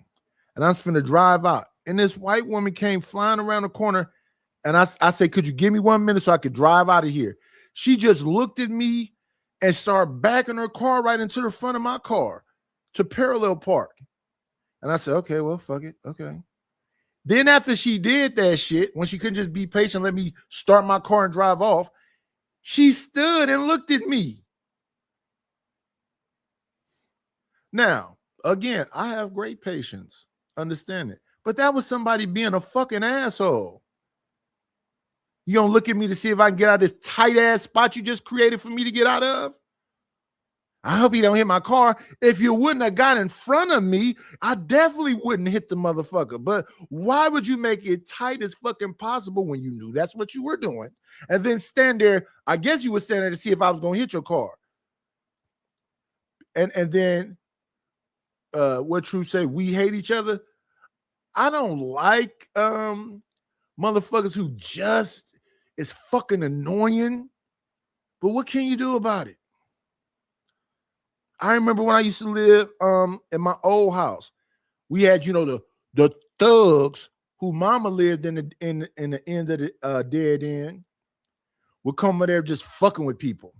And I was finna drive out. And this white woman came flying around the corner. And I said, could you give me 1 minute so I could drive out of here? She just looked at me and started backing her car right into the front of my car to parallel park. And I said, okay, well, fuck it. Okay. Then after she did that shit, when she couldn't just be patient, let me start my car and drive off, she stood and looked at me. Now, again, I have great patience. Understand it. But that was somebody being a fucking asshole. You gonna look at me to see if I can get out of this tight ass spot you just created for me to get out of? I hope you don't hit my car. If you wouldn't have got in front of me, I definitely wouldn't hit the motherfucker. But why would you make it tight as fucking possible when you knew that's what you were doing? And then stand there. I guess you would stand there to see if I was gonna hit your car. And then what Truth say, we hate each other. I don't like motherfuckers who just is fucking annoying. But what can you do about it? I remember when I used to live in my old house, we had, the thugs who mama lived in the end of the dead end would come over there just fucking with people.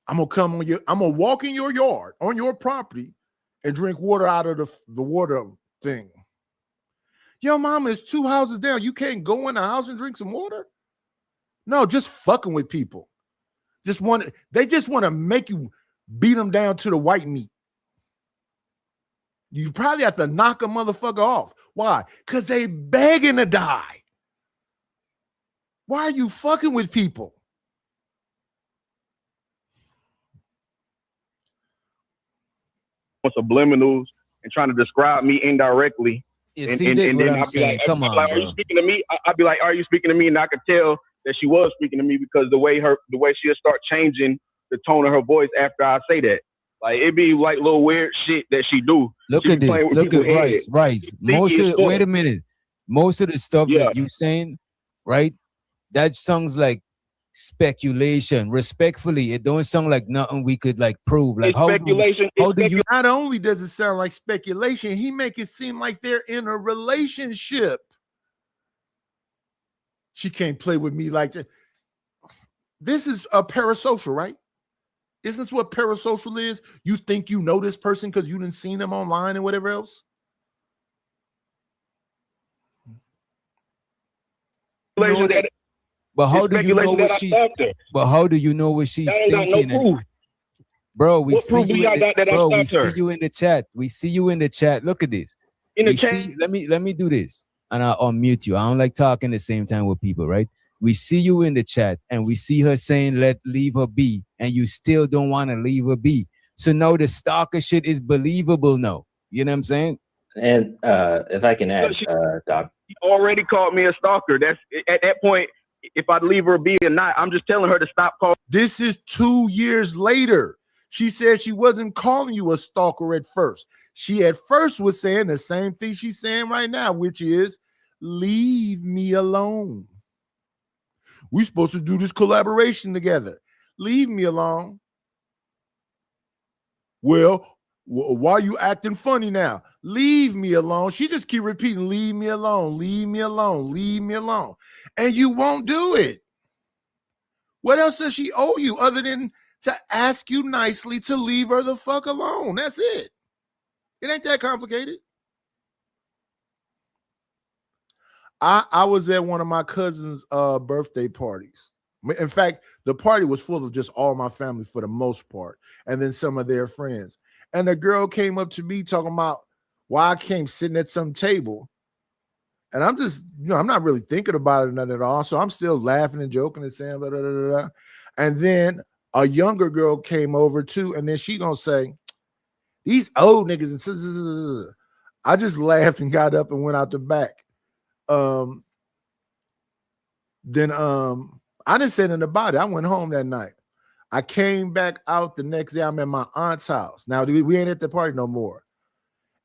I'm gonna walk in your yard on your property and drink water out of the water thing. Yo, mama is 2 houses down. You can't go in the house and drink some water? No, just fucking with people. They just want to make you beat them down to the white meat. You probably have to knock a motherfucker off. Why? Because they begging to die. Why are you fucking with people? Subliminals and trying to describe me indirectly. You see, this what I'm saying. Come on, are you speaking to me? I'd be like, are you speaking to me? And I could tell that she was speaking to me because the way she'll start changing the tone of her voice after I say that. Like, it'd be like little weird shit that she do. Look at this. Look at Rice. Wait a minute. Most of the stuff that you saying, right? That sounds like speculation. Respectfully, it don't sound like nothing we could like prove. Like, how do you? Not only does it sound like speculation, he make it seem like they're in a relationship. She can't play with me like that. This is a parasocial, right? Isn't this what parasocial is? You think you know this person because you didn't seen them online and whatever else? But how do you know what she's? But how do you know what she's thinking? No bro, we see you in the chat. We see you in the chat. Look at this. Let me do this, and I'll unmute you. I don't like talking the same time with people, right? We see you in the chat, and we see her saying, leave her be, and you still don't want to leave her be. So now the stalker shit is believable now. You know what I'm saying? And if I can add, Doc. already called me a stalker. That's at that point. If I leave her be or not, I'm just telling her to stop calling. This is 2 years later. She said she wasn't calling you a stalker at first. She at first was saying the same thing she's saying right now, which is leave me alone. We're supposed to do this collaboration together. Leave me alone. Well, why are you acting funny now? Leave me alone. She just keep repeating, leave me alone, leave me alone, leave me alone. And you won't do it. What else does she owe you other than to ask you nicely to leave her the fuck alone? That's it. It ain't that complicated. I was at one of my cousin's birthday parties. In fact, the party was full of just all my family for the most part, and then some of their friends. And the girl came up to me talking about why I came sitting at some table. And I'm just, I'm not really thinking about it none at all. So I'm still laughing and joking and saying, blah, blah, blah, blah. And then a younger girl came over too, and then she gonna say, these old niggas. And I just laughed and got up and went out the back. Then I didn't say nothing about it. I went home that night. I came back out the next day. I'm at my aunt's house. Now we ain't at the party no more.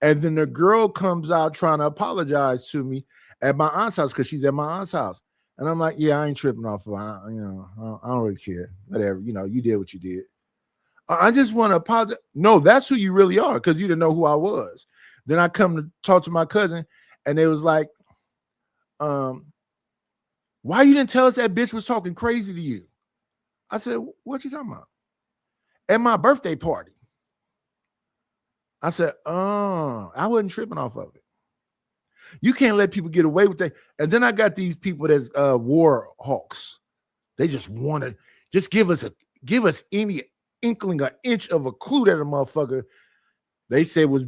And then the girl comes out trying to apologize to me at my aunt's house because she's at my aunt's house. And I'm like, yeah, I ain't tripping off of her. I don't really care. Whatever. You did what you did. I just want to apologize. No, that's who you really are because you didn't know who I was. Then I come to talk to my cousin and it was like, why you didn't tell us that bitch was talking crazy to you? I said, what you talking about? At my birthday party. I said, I wasn't tripping off of it. You can't let people get away with that. And then I got these people that's war hawks. They just want to just give us any inkling, an inch of a clue that a motherfucker they said was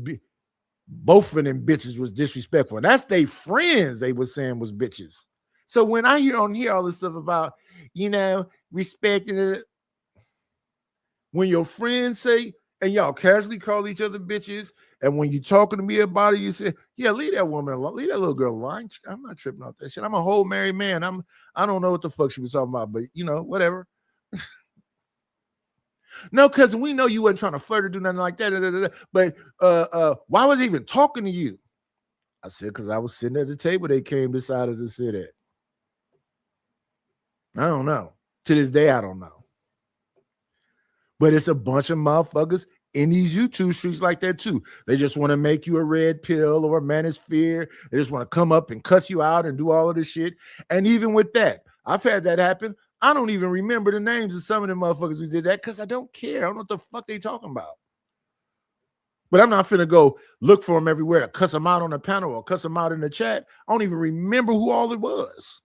both of them bitches was disrespectful. And that's they friends they were saying was bitches. So when I hear all this stuff about, respecting it, when your friends say, and y'all casually call each other bitches, and when you're talking to me about it, you say, yeah, leave that woman alone, leave that little girl alone. I'm not tripping off that shit. I'm a whole married man. I don't know what the fuck she was talking about, but whatever. No, because we know you wasn't trying to flirt or do nothing like that. But why was he even talking to you? I said, because I was sitting at the table they decided to sit at. I don't know. To this day, I don't know. But it's a bunch of motherfuckers in these YouTube streets like that too. They just want to make you a red pill or a manosphere. They just want to come up and cuss you out and do all of this shit. And even with that, I've had that happen. I don't even remember the names of some of them motherfuckers who did that because I don't care. I don't know what the fuck they talking about. But I'm not finna go look for them everywhere to cuss them out on the panel or cuss them out in the chat. I don't even remember who all it was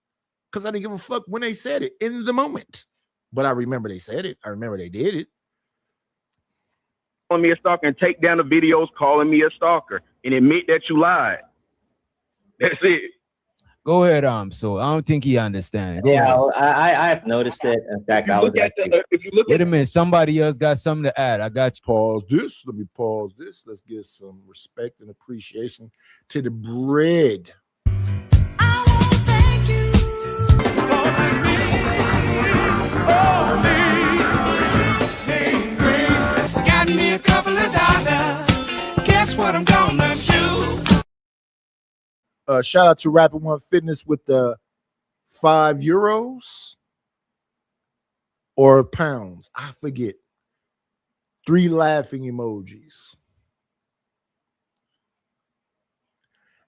because I didn't give a fuck when they said it in the moment. But I remember they said it. I remember they did it. Calling me a stalker and take down the videos calling me a stalker and admit that you lied. That's it. Go ahead, so I don't think he understands. Yeah, I've noticed it. In fact, I was wait a minute, somebody else got something to add. I got you. Pause this. Let me pause this. Let's give some respect and appreciation to the bread. Got me a couple of dollars. Guess what I'm gonna do? Shout out to Rapid One Fitness with the €5 or pounds. I forget. 3 laughing emojis.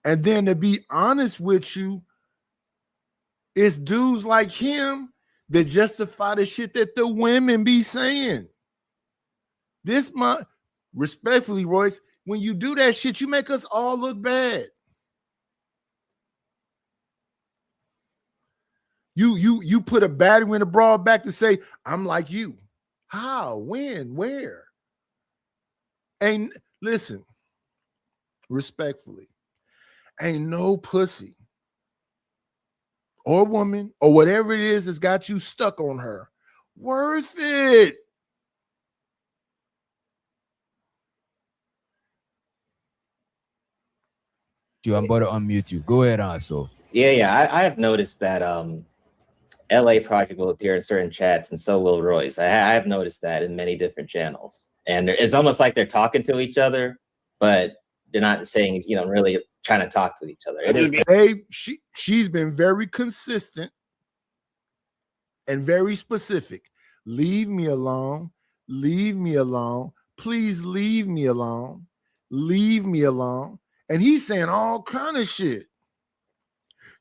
And then to be honest with you, it's dudes like him that justify the shit that the women be saying. This month, respectfully, Royce, when you do that shit, you make us all look bad. You put a battery in a broad back to say, I'm like you. How? When? Where? And listen, respectfully, ain't no pussy or woman or whatever it is that's got you stuck on her worth it. I'm about to unmute you. Go ahead, also. Yeah. I have noticed that LA Project will appear in certain chats, and so will Royce. I have noticed that in many different channels, and it's almost like they're talking to each other, but they're not saying, really trying to talk to each other. It is. She's been very consistent and very specific. Leave me alone. Leave me alone. Please leave me alone. Leave me alone. And he's saying all kind of shit.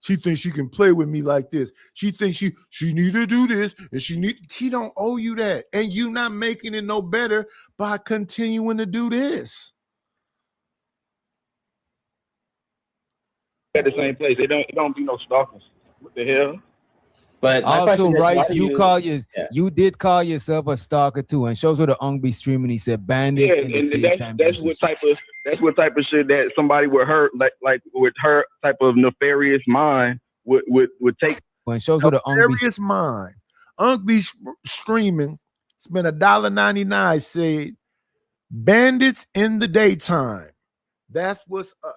She thinks she can play with me like this. She thinks she need to do this, and she don't owe you that. And you not making it no better by continuing to do this. At the same place, they don't be no stalkers. What the hell? But also, Rice, you did call yourself a stalker too, and shows what the Ung be streaming. He said bandits. Yeah, and that's what type of shit that somebody with her like with her type of nefarious mind would take. When shows what the nefarious mind, Ung be streaming. Spent $1.99. Said bandits in the daytime. That's what's up.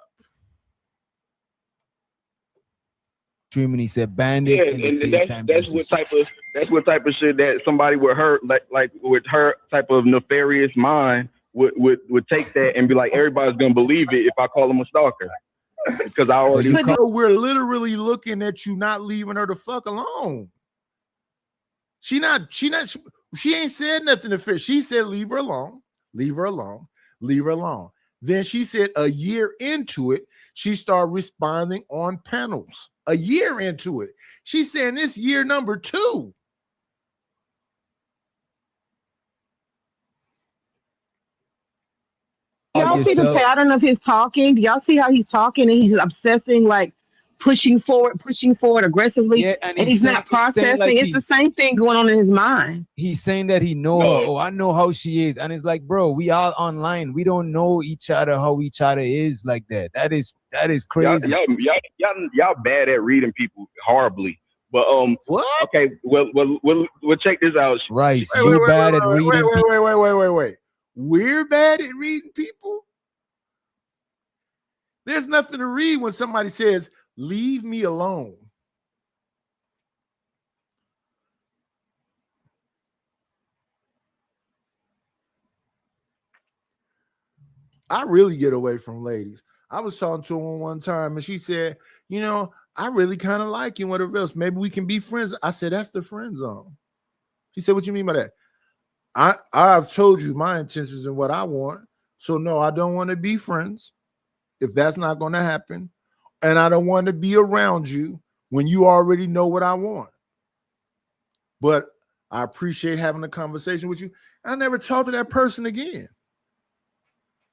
Streaming, he said bandits. Yeah, and that's what type of shit that somebody with her like with her type of nefarious mind would take that and be like, everybody's gonna believe it if I call him a stalker. Because I already we're literally looking at you not leaving her the fuck alone. She ain't said nothing to Fish. She said leave her alone, leave her alone, leave her alone. Then she said a year into it, she started responding on panels. A year into it. She's saying this year number 2. Y'all see the pattern of his talking? Do y'all see how he's talking and he's obsessing, like pushing forward aggressively, and he's not processing? Like it's the same thing going on in his mind. He's saying that he know her. Oh, I know how she is. And it's like, bro, we all online. We don't know each other, how each other is like that. That is crazy. Y'all bad at reading people horribly. But what? Okay, we'll check this out. Right. You're bad at reading people. Wait. We're bad at reading people? There's nothing to read when somebody says, leave me alone. I really get away from ladies. I was talking to her one time and she said, I really kind of like you, whatever else. Maybe we can be friends. I said, that's the friend zone. She said, what you mean by that? I've told you my intentions and what I want. So no, I don't want to be friends if that's not going to happen. And I don't want to be around you when you already know what I want. But I appreciate having a conversation with you. I never talk to that person again.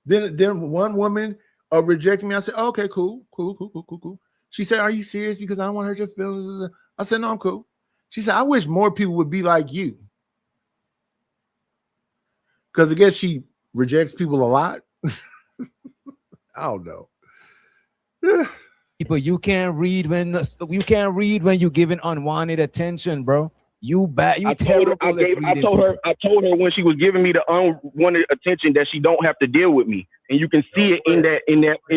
Then one woman rejected me. I said, okay, cool. She said, are you serious? Because I don't want to hurt your feelings. I said, no, I'm cool. She said, I wish more people would be like you. Because I guess she rejects people a lot. I don't know. People, you can't read when you're giving unwanted attention, bro. I told her when she was giving me the unwanted attention that she don't have to deal with me, and you can see it in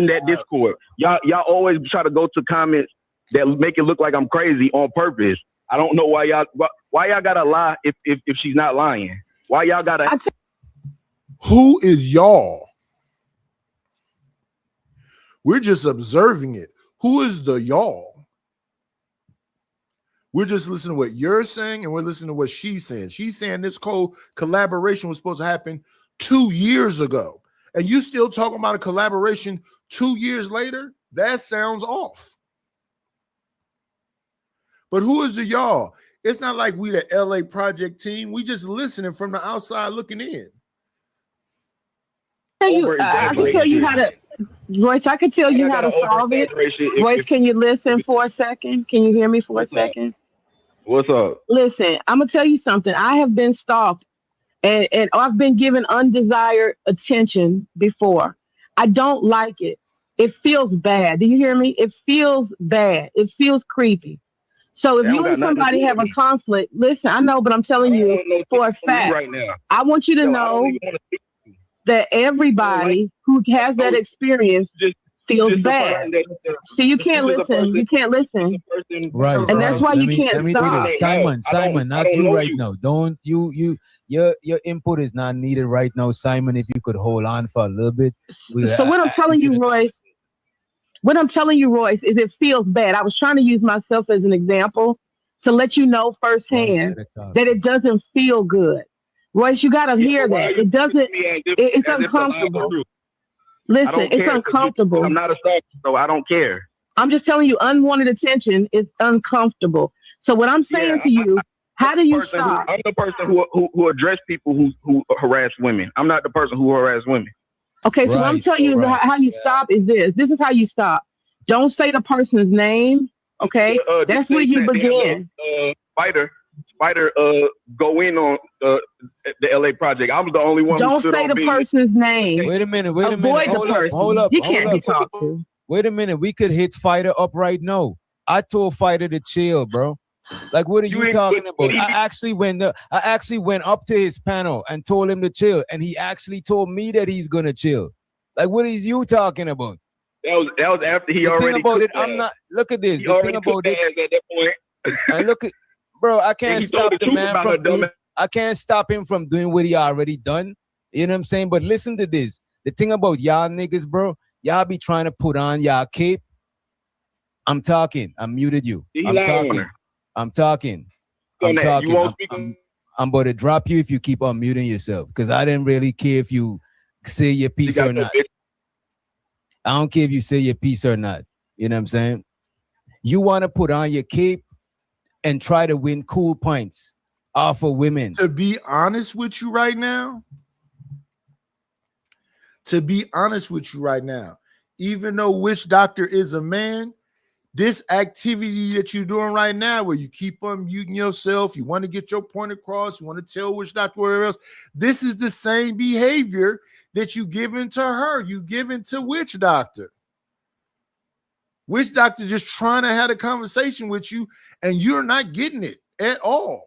that Discord. Y'all always try to go to comments that make it look like I'm crazy on purpose. I don't know why y'all gotta lie if she's not lying. Why y'all gotta? Who is y'all? We're just observing it. Who is the y'all? We're just listening to what you're saying, and we're listening to what she's saying. She's saying this collaboration was supposed to happen 2 years ago. And you still talking about a collaboration 2 years later? That sounds off. But who is the y'all? It's not like we the LA Project team. We just listening from the outside looking in. I can tell you how to, Royce, I can tell you how to solve it. Royce, can you listen for a second? Can you hear me for a second? What's up? Listen, I'm going to tell you something. I have been stalked and I've been given undesired attention before. I don't like it. It feels bad. Do you hear me? It feels bad. It feels creepy. So if you and somebody have a conflict, listen, I know, but I'm telling you for a fact, right now. I want you to know that everybody who has that experience feels Just the bad. person that- See, you this can't is the listen. person- You can't listen. the person- Right. And that's why Let you me- can't let me do stop. this. I Simon, don't not you know right you. now. Don't your input is not needed right now, Simon. If you could hold on for a little bit. So what I'm telling you, Royce, is it feels bad. I was trying to use myself as an example to let you know firsthand that it doesn't feel good. Royce, you got to hear that. It doesn't, it's uncomfortable. Listen, it's uncomfortable. I'm not a stalker, so I don't care. I'm just telling you, unwanted attention is uncomfortable. So what I'm saying to you, how do you stop? I'm the person who address people who harass women. I'm not the person who harass women. Okay, so what I'm telling you how you stop is this. This is how you stop. Don't say the person's name. Okay, that's where you begin. Spider, go in on the LA project. I was the only one. Don't say the person's name. Wait a minute. Avoid the person. Hold up. He can't be talked to. Wait a minute. We could hit Fighter up right now. I told Fighter to chill, bro. Like, what are you talking about? I actually went up to his panel and told him to chill, and he actually told me that he's gonna chill. Like, what is you talking about? That was after he the already. Thing about it, I'm not. Look at this. The thing about it. At that point. And look at, bro. I can't stop the man from doing. I can't stop him from doing what he already done. You know what I'm saying? But listen to this. The thing about y'all niggas, bro. Y'all be trying to put on y'all cape. I'm talking. I muted you. I'm talking. I'm about to drop you if you keep unmuting yourself, because I didn't really care if you say your piece or not. I don't care if you say your piece or not. You know what I'm saying? You want to put on your cape and try to win cool points off of women. To be honest with you right now, even though Witch Doctor is a man, this activity that you're doing right now, where you keep unmuting yourself, you want to get your point across, you want to tell Witch Doctor whatever else, this is the same behavior that you given to her, you given to Witch Doctor. Witch Doctor just trying to have a conversation with you, and you're not getting it at all.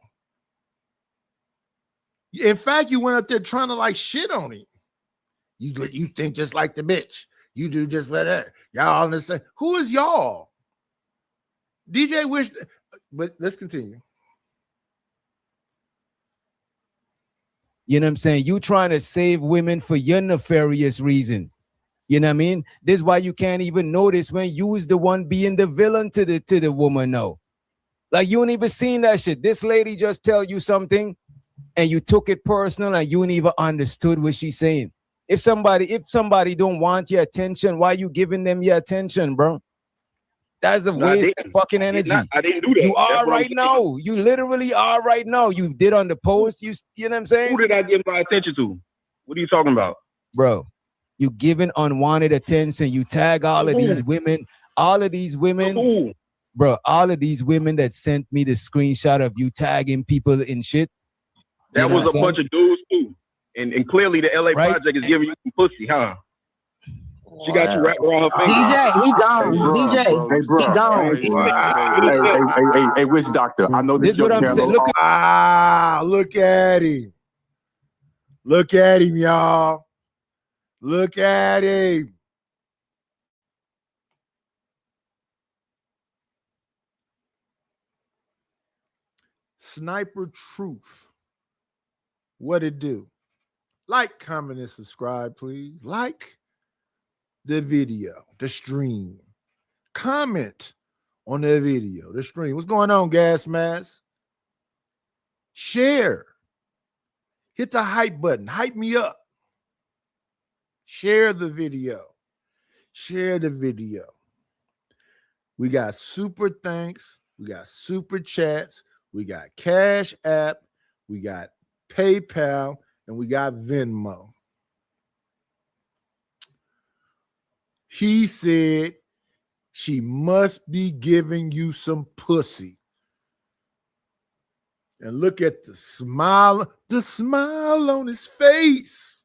In fact, you went up there trying to like shit on him. You think just like the bitch. You do just like that. Y'all on the same. Who is y'all? DJ Wish, but let's continue. You know what I'm saying? You trying to save women for your nefarious reasons. You know what I mean? This is why you can't even notice when you was the one being the villain to the woman. No, like you ain't even seen that shit. This lady just tell you something, and you took it personal, and you ain't even understood what she's saying. If somebody don't want your attention, why you giving them your attention, bro? That's a waste of fucking energy. I didn't do that. You are right now. You literally are right now. You did on the post. You know what I'm saying? Who did I give my attention to? What are you talking about? Bro, you giving unwanted attention. You tag all of these women. All of these women. Bro, all of these women that sent me the screenshot of you tagging people in shit. That was a bunch of dudes too. And clearly the LA project is giving you some pussy, huh? She got you wrapped around her finger. DJ, he gone. DJ, he gone. Hey, Witch Doctor. I know this is your channel. Look at him. Look at him, y'all. Look at him. Sniper Truth. What it do? Like, comment, and subscribe, please. Like the video, the stream. Comment on the video, the stream. What's going on, Gas Mask? Share. Hit the hype button. Hype me up. Share the video. Share the video. We got super thanks. We got super chats. We got Cash App. We got PayPal. And we got Venmo. He said she must be giving you some pussy. And look at the smile on his face.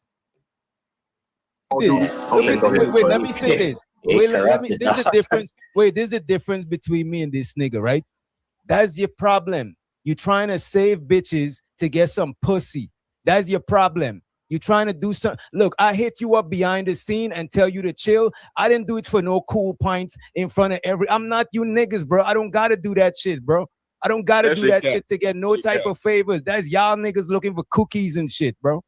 Wait, let me say this. There's a difference. Wait, there's a difference between me and this nigga, right? That's your problem. You trying to save bitches to get some pussy. That's your problem. You trying to do something. Look, I hit you up behind the scene and tell you to chill. I didn't do it for no cool pints in front of I'm not you niggas, bro. I don't gotta do that shit, bro. I don't gotta do that shit to get no type of favors. That's y'all niggas looking for cookies and shit, bro.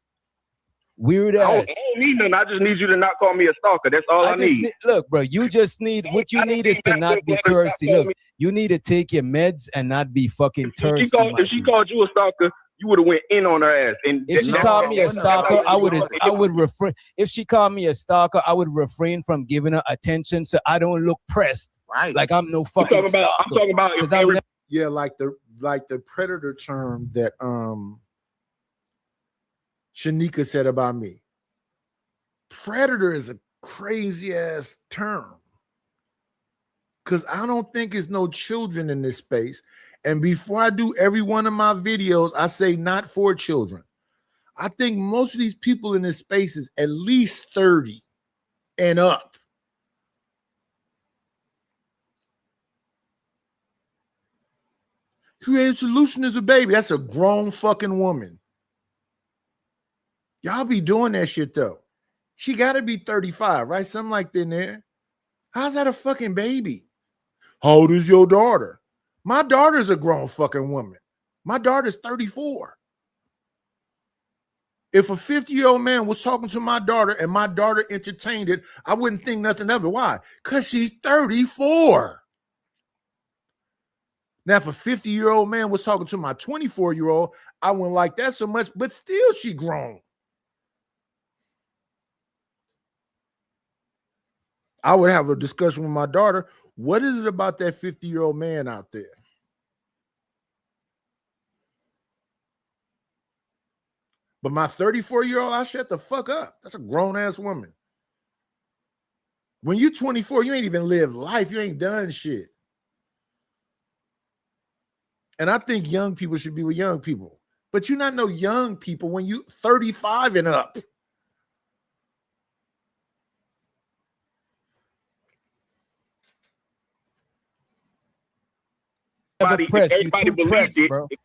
Weird ass. I don't need nothing. I just need you to not call me a stalker. That's all I need. Look, bro, you just need what you need is to not be thirsty. Look, you need to take your meds and not be fucking thirsty. If she called you a stalker, you would have went in on her ass. And if she called me a stalker, I would refrain. If she called me a stalker, I would refrain from giving her attention so I don't look pressed. Right. Like I'm no fucking stalker. I'm talking about yeah, like the predator term that Shanika said about me. Predator is a crazy ass term. Cause I don't think it's no children in this space. And before I do every one of my videos, I say not for children. I think most of these people in this space is at least 30 and up. Creative Solution is a baby. That's a grown fucking woman. Y'all be doing that shit though. She got to be 35, right? Something like that in there. How's that a fucking baby? How old is your daughter? My daughter's a grown fucking woman. My daughter's 34. If a 50-year-old man was talking to my daughter and my daughter entertained it, I wouldn't think nothing of it. Why? Because she's 34. Now, if a 50-year-old man was talking to my 24-year-old, I wouldn't like that so much, but still she grown. I would have a discussion with my daughter. What is it about that 50-year-old man out there? But my 34-year-old, I shut the fuck up. That's a grown-ass woman. When you're 24, you ain't even lived life. You ain't done shit. And I think young people should be with young people. But you're not no young people when you 35 and up. If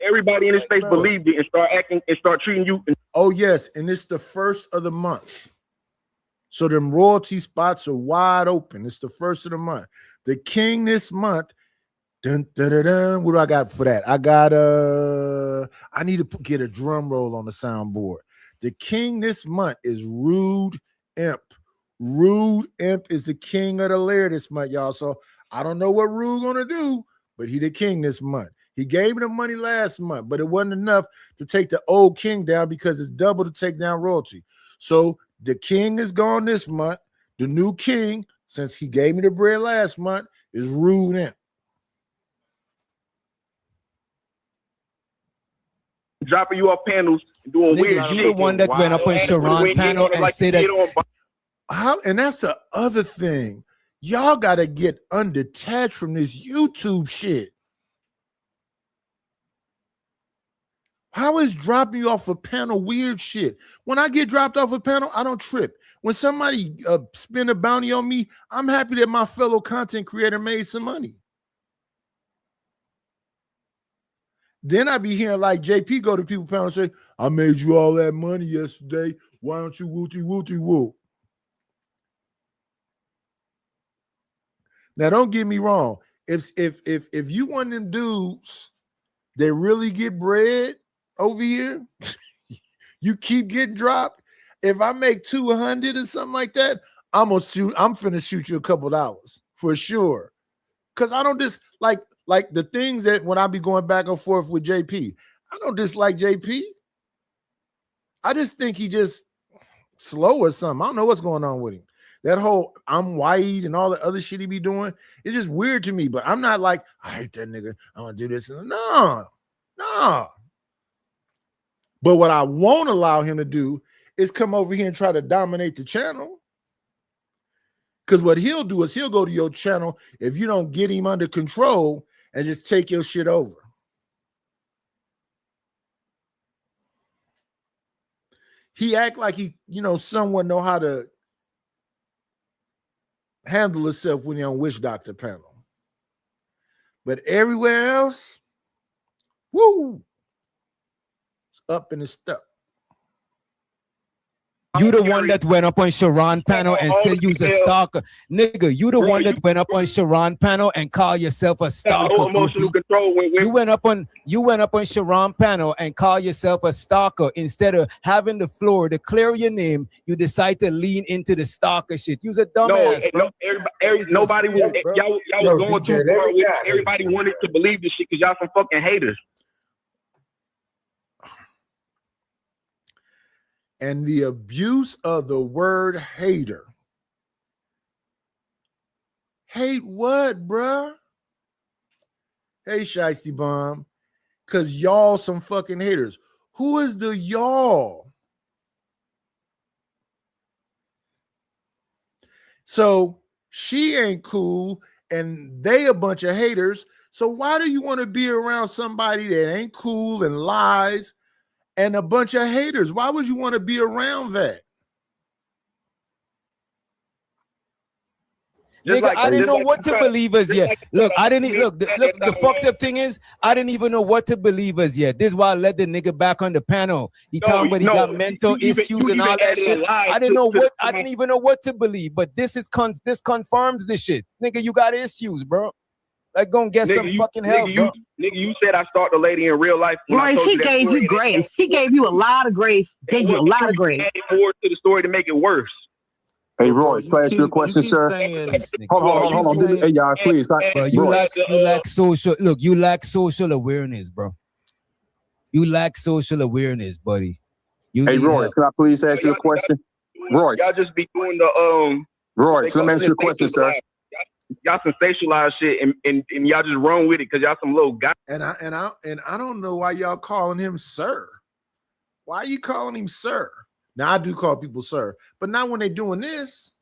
everybody in this space believed it and start acting and start treating you. Oh, yes. And it's the first of the month. So them royalty spots are wide open. It's the first of the month. The king this month. Dun, dun, dun, dun. What do I got for that? I got I need to get a drum roll on the soundboard. The king this month is Rude Imp. Rude Imp is the king of the lair this month, y'all. So I don't know what Rude gonna do. But he the king this month. He gave me the money last month, but it wasn't enough to take the old king down because it's double to take down royalty. So the king is gone this month. The new king, since he gave me the bread last month, is Rude Imp. Dropping you off panels and doing weird shit. You the one that went up on Sharon panel and said that. How, and that's the other thing. Y'all got to get undetached from this YouTube shit. How is dropping you off a panel weird shit? When I get dropped off a panel, I don't trip. When somebody spend a bounty on me, I'm happy that my fellow content creator made some money. Then I be hearing like JP go to people panel and say, I made you all that money yesterday. Why don't you woo-woo? Now, don't get me wrong. If you one of them dudes that really get bread over here, you keep getting dropped. If I make 200 or something like that, I'm finna shoot you a couple dollars for sure. Cause I don't just like the things that when I be going back and forth with JP, I don't dislike JP. I just think he just slow or something. I don't know what's going on with him. That whole I'm white and all the other shit he be doing, it's just weird to me. But I'm not like, I hate that nigga. I want to do this. No. But what I won't allow him to do is come over here and try to dominate the channel. Because what he'll do is he'll go to your channel if you don't get him under control and just take your shit over. He act like he, someone know how to handle himself when you're on Witch Doctor panel. But everywhere else, woo, it's up and it's stuck. You the one that went up on Sharon panel and said you's a stalker. Nigga, you the one that went up on Sharon panel and call yourself a stalker. No emotional control when you went up on Sharon panel and call yourself a stalker. Instead of having the floor to clear your name, you decide to lean into the stalker shit. You's a dumbass, bro. Nobody was y'all was going too far with everybody wanted to believe this shit because y'all some fucking haters. And the abuse of the word hater. Hate what, bruh? Hey, Shiesty Bomb. Because y'all some fucking haters. Who is the y'all? So she ain't cool and they a bunch of haters. So why do you want to be around somebody that ain't cool and lies and a bunch of haters? Why would you want to be around that? Nigga, I didn't know what to believe as yet. Look, I didn't look. The fucked up thing is, I didn't even know what to believe as yet. This is why I let the nigga back on the panel. He talking about he got mental issues and all that shit. I didn't know what. I didn't even know what to believe. But this confirms this shit. Nigga, you got issues, bro. Like, gonna get some fucking help, bro. Nigga, you said I stalked a lady in real life. Royce, he gave you grace. He gave you a lot of grace. Gave you a lot of grace. Added more to the story to make it worse. Hey, Royce, can I ask you a question, sir? Hold on. Hey, y'all, please. Bro, you lack social. Look, you lack social awareness, bro. You lack social awareness, buddy. Hey, Royce, can I please ask you a question? Royce, y'all just be doing the Royce, let me ask you a question, sir. Y'all sensationalize shit and y'all just run with it because y'all some little guy. And I don't know why y'all calling him sir. Why are you calling him sir? Now I do call people sir, but not when they're doing this.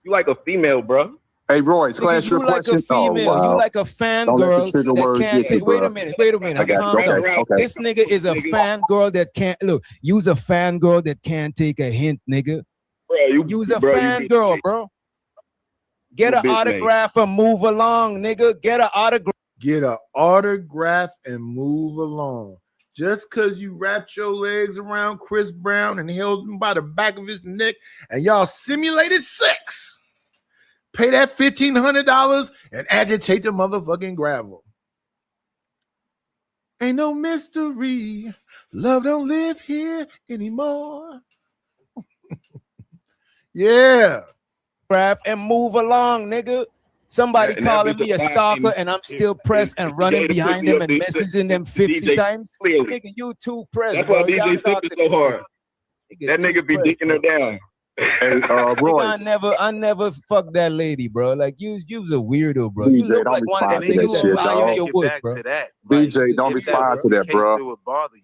You like a female, bro. Hey, Royce, can I ask you a question? You like a fangirl that can't take. Wait a minute. Okay. This nigga is a fangirl that can't look. You's a fangirl that can't take a hint, nigga. You's a fangirl, bro. Get an autograph and move along, nigga. Get an autograph. Get an autograph and move along. Just because you wrapped your legs around Chris Brown and held him by the back of his neck and y'all simulated sex, pay that $1,500 and agitate the motherfucking gravel. Ain't no mystery. Love don't live here anymore. Yeah. And move along, nigga. Somebody calling me a stalker and I'm still pressed and running behind them and messaging them 50 times. Nigga, you too pressed. That's why DJ Sip is so hard. That nigga be dicking her down. Hey, Royce. I never fucked that lady, bro. Like you's a weirdo, bro. You look like one of them niggas shit, on your wood, bro. DJ, don't respond to that, bro. It would bother you.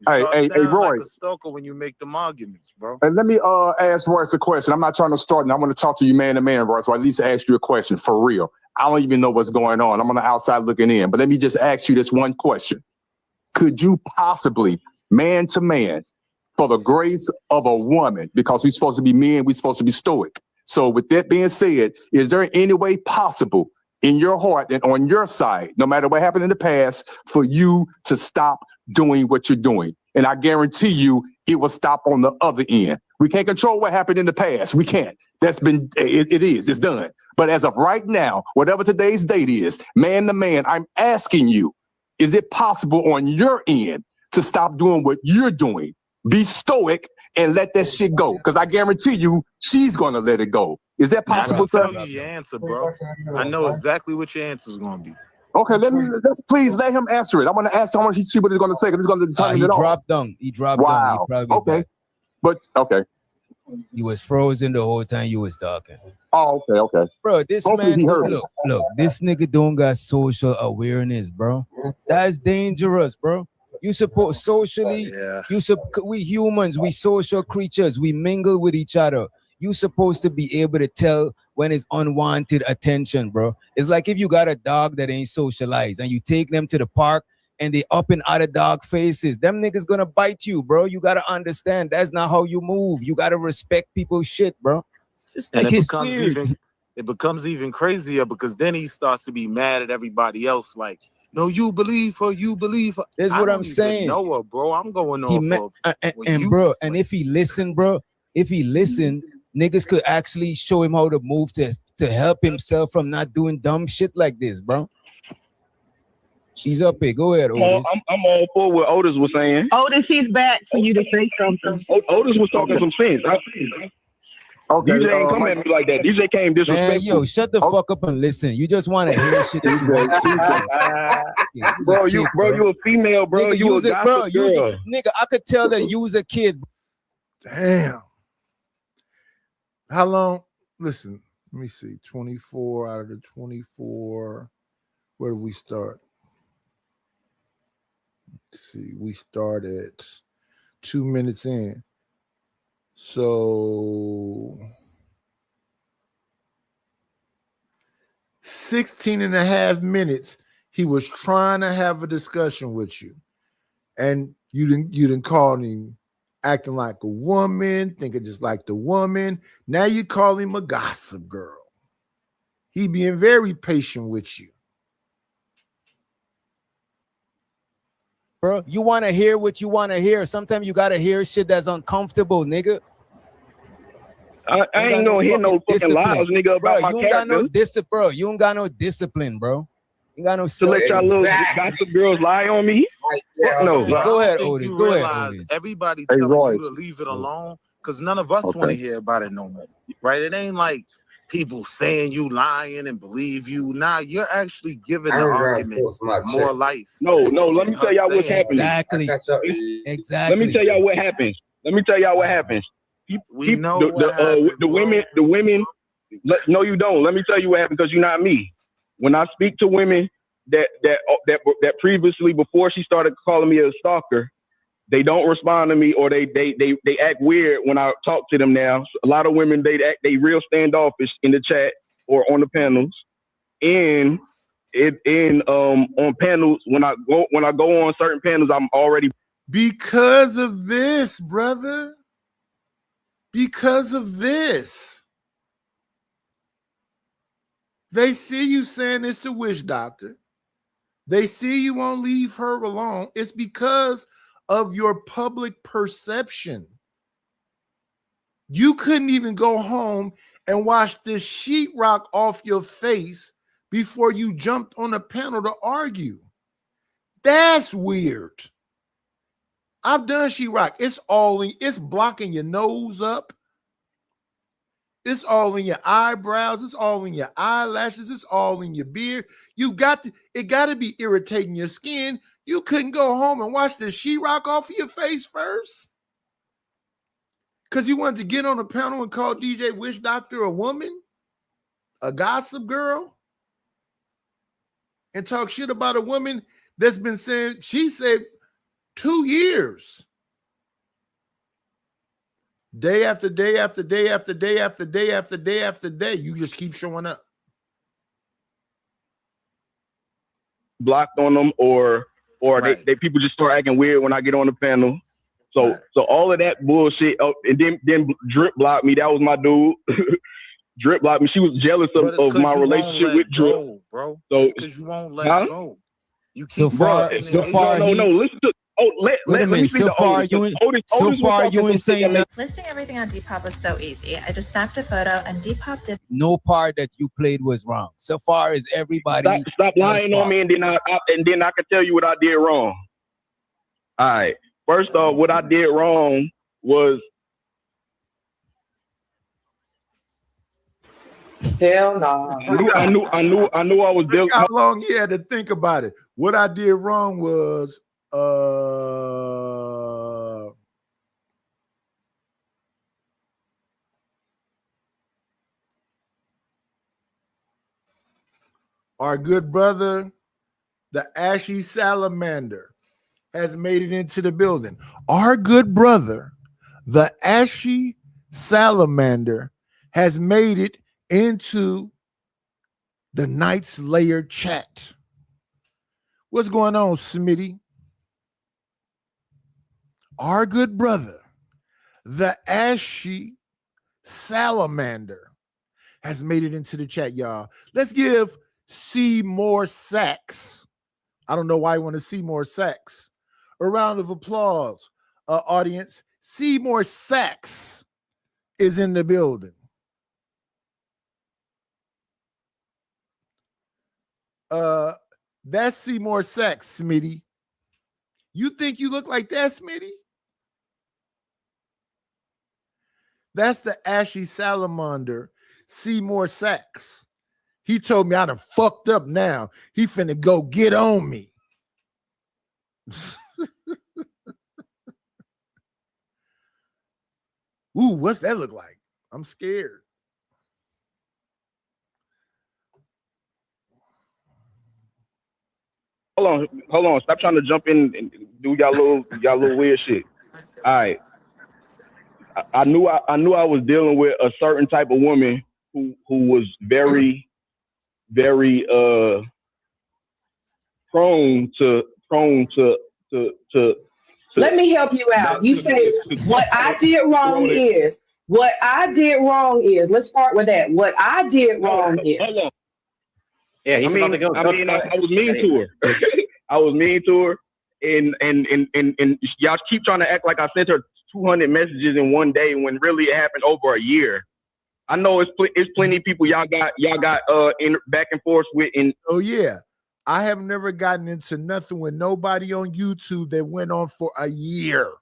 Hey, Royce. Like a stalker when you make them arguments, bro. And let me ask Royce a question. I'm not trying to start, and I want to talk to you man to man, Royce. So at least ask you a question for real. I don't even know what's going on. I'm on the outside looking in, but let me just ask you this one question: could you possibly, man to man, for the grace of a woman, because we're supposed to be men, we're supposed to be stoic. So with that being said, is there any way possible in your heart and on your side, no matter what happened in the past, for you to stop doing what you're doing? And I guarantee you it will stop on the other end. We can't control what happened in the past. We can't. It's done. But as of right now, whatever today's date is, man to man, I'm asking you, is it possible on your end to stop doing what you're doing? Be stoic and let that shit go. Because I guarantee you she's going to let it go. Is that possible, sir? Tell me your answer, bro. I know exactly what your answer is going to be. Okay, let's please let him answer it. I want to ask. I want to see what he's going to say. He's going to determine it all. He dropped down. He probably okay, but okay. He was frozen the whole time you was talking. Oh, okay. Bro, this man, look, this nigga don't got social awareness, bro. That's dangerous, bro. You suppose socially, we humans, we social creatures, we mingle with each other. You supposed to be able to tell when it's unwanted attention, bro. It's like if you got a dog that ain't socialized and you take them to the park and they up and out of dog faces, them niggas gonna bite you, bro. You gotta understand that's not how you move. You gotta respect people's shit, bro. It's like it becomes even crazier because then he starts to be mad at everybody else. Like No, you believe her. You believe her. That's I what don't I'm even saying. know her, bro. I'm going He off met, of what and you bro, and if he listened, bro, if he listened, niggas could actually show him how to move to help himself from not doing dumb shit like this, bro. He's up here. Go ahead, Otis. I'm all for what Otis was saying. Otis, he's back for you to say something. Otis was talking some sense. Okay. DJ ain't come at me like that. DJ came Man, disrespectful. yo, shut the fuck up and listen. You just want to hear shit that you want. Bro, you a female, bro. Nigga, You use a it, bro. gossip Use girl. it. Nigga, I could tell that you was a kid. Damn. How long? Listen, let me see. 24 out of the 24. Where do we start? Let's see. We start at 2 minutes in. So 16 and a half minutes, he was trying to have a discussion with you. And you didn't call him acting like a woman, thinking just like the woman. Now you call him a gossip girl. He being very patient with you. Bro, you want to hear what you want to hear. Sometimes you got to hear shit that's uncomfortable, nigga. I ain't gonna hear no fucking lies, nigga, bro, about my you ain't got no character. discipline, bro. You ain't got no discipline, bro. You got no To let y'all little gossip girls lie on me? Fuck no. Go ahead, think Otis. you Go ahead, realize Otis. Everybody Hey, telling Royce. you to leave it alone because none of us Okay. want to hear about it no more, right? It ain't like people saying you lying and believe you. Nah, you're actually giving the argument more life. No, let me tell y'all what's happening. Exactly. Let me tell y'all what happens. We know what happened, the women. No, you don't. Let me tell you what happened because you're not me. When I speak to women that previously, before she started calling me a stalker, they don't respond to me, or they act weird when I talk to them now. A lot of women, they real standoffish in the chat or on the panels, and on panels when I go on certain panels, I'm already Because of this, brother. Because of this. They see you saying it's the witch doctor. They see you won't leave her alone. It's because of your public perception. You couldn't even go home and wash the sheetrock off your face before you jumped on a panel to argue. That's weird. I've done sheetrock. It's blocking your nose up. It's all in your eyebrows. It's all in your eyelashes. It's all in your beard. It got to be irritating your skin. You couldn't go home and wash the sheetrock off of your face first because you wanted to get on a panel and call DJ Witch Doctor a woman, a gossip girl, and talk shit about a woman that's been saying, she said 2 years. Day after day after day after day after day after day after day, you just keep showing up. blocked on them, or Right. they people just start acting weird when I get on the panel. So all of that bullshit. Oh, and then Drip blocked me. That was my dude. Drip blocked me. She was jealous But it's of 'cause my you won't relationship let with Drip. go, bro. So Because you won't let Huh? go. You So keep far, running so it. far, no, he- listen to. Oh, Wait a let me minute. see So the far, Otis. you ain't. Otis So was far, talking you some ain't shit saying that that. Listing everything on Depop was so easy. I just snapped a photo and Depop did. No part that you played was wrong. So far as everybody. Stop lying else on me, and then I can tell you what I did wrong. All right. First off, what I did wrong was Hell no. I knew I was dealing. How long he had to think about it. What I did wrong was our good brother, the Ashy Salamander, has made it into the building. Our good brother, the Ashy Salamander, has made it into the Knight's Lair chat. What's going on, Smitty? Our good brother, the Ashy Salamander, has made it into the chat, y'all. Let's give Seymour Sachs I don't know why you want to see more sex. A round of applause, audience. Seymour Sex is in the building. That's Seymour Sex, Smitty. You think you look like that, Smitty? That's the ashy salamander, Seymour Sex. He told me I done fucked up now. He finna go get on me. Ooh, what's that look like? I'm scared. Hold on. Stop trying to jump in and do y'all little weird shit. All right. I knew I was dealing with a certain type of woman who was very, very prone to. Let me help you out. You say what I did wrong is. What I did wrong is. Let's start with that. What I did wrong is. Hold on. Yeah, he's about to go. I was mean to her. I was mean to her, and y'all keep trying to act like I sent her 200 messages in one day when really it happened over a year. I know it's plenty of people y'all got in back and forth with. Oh yeah, I have never gotten into nothing with nobody on YouTube that went on for a year.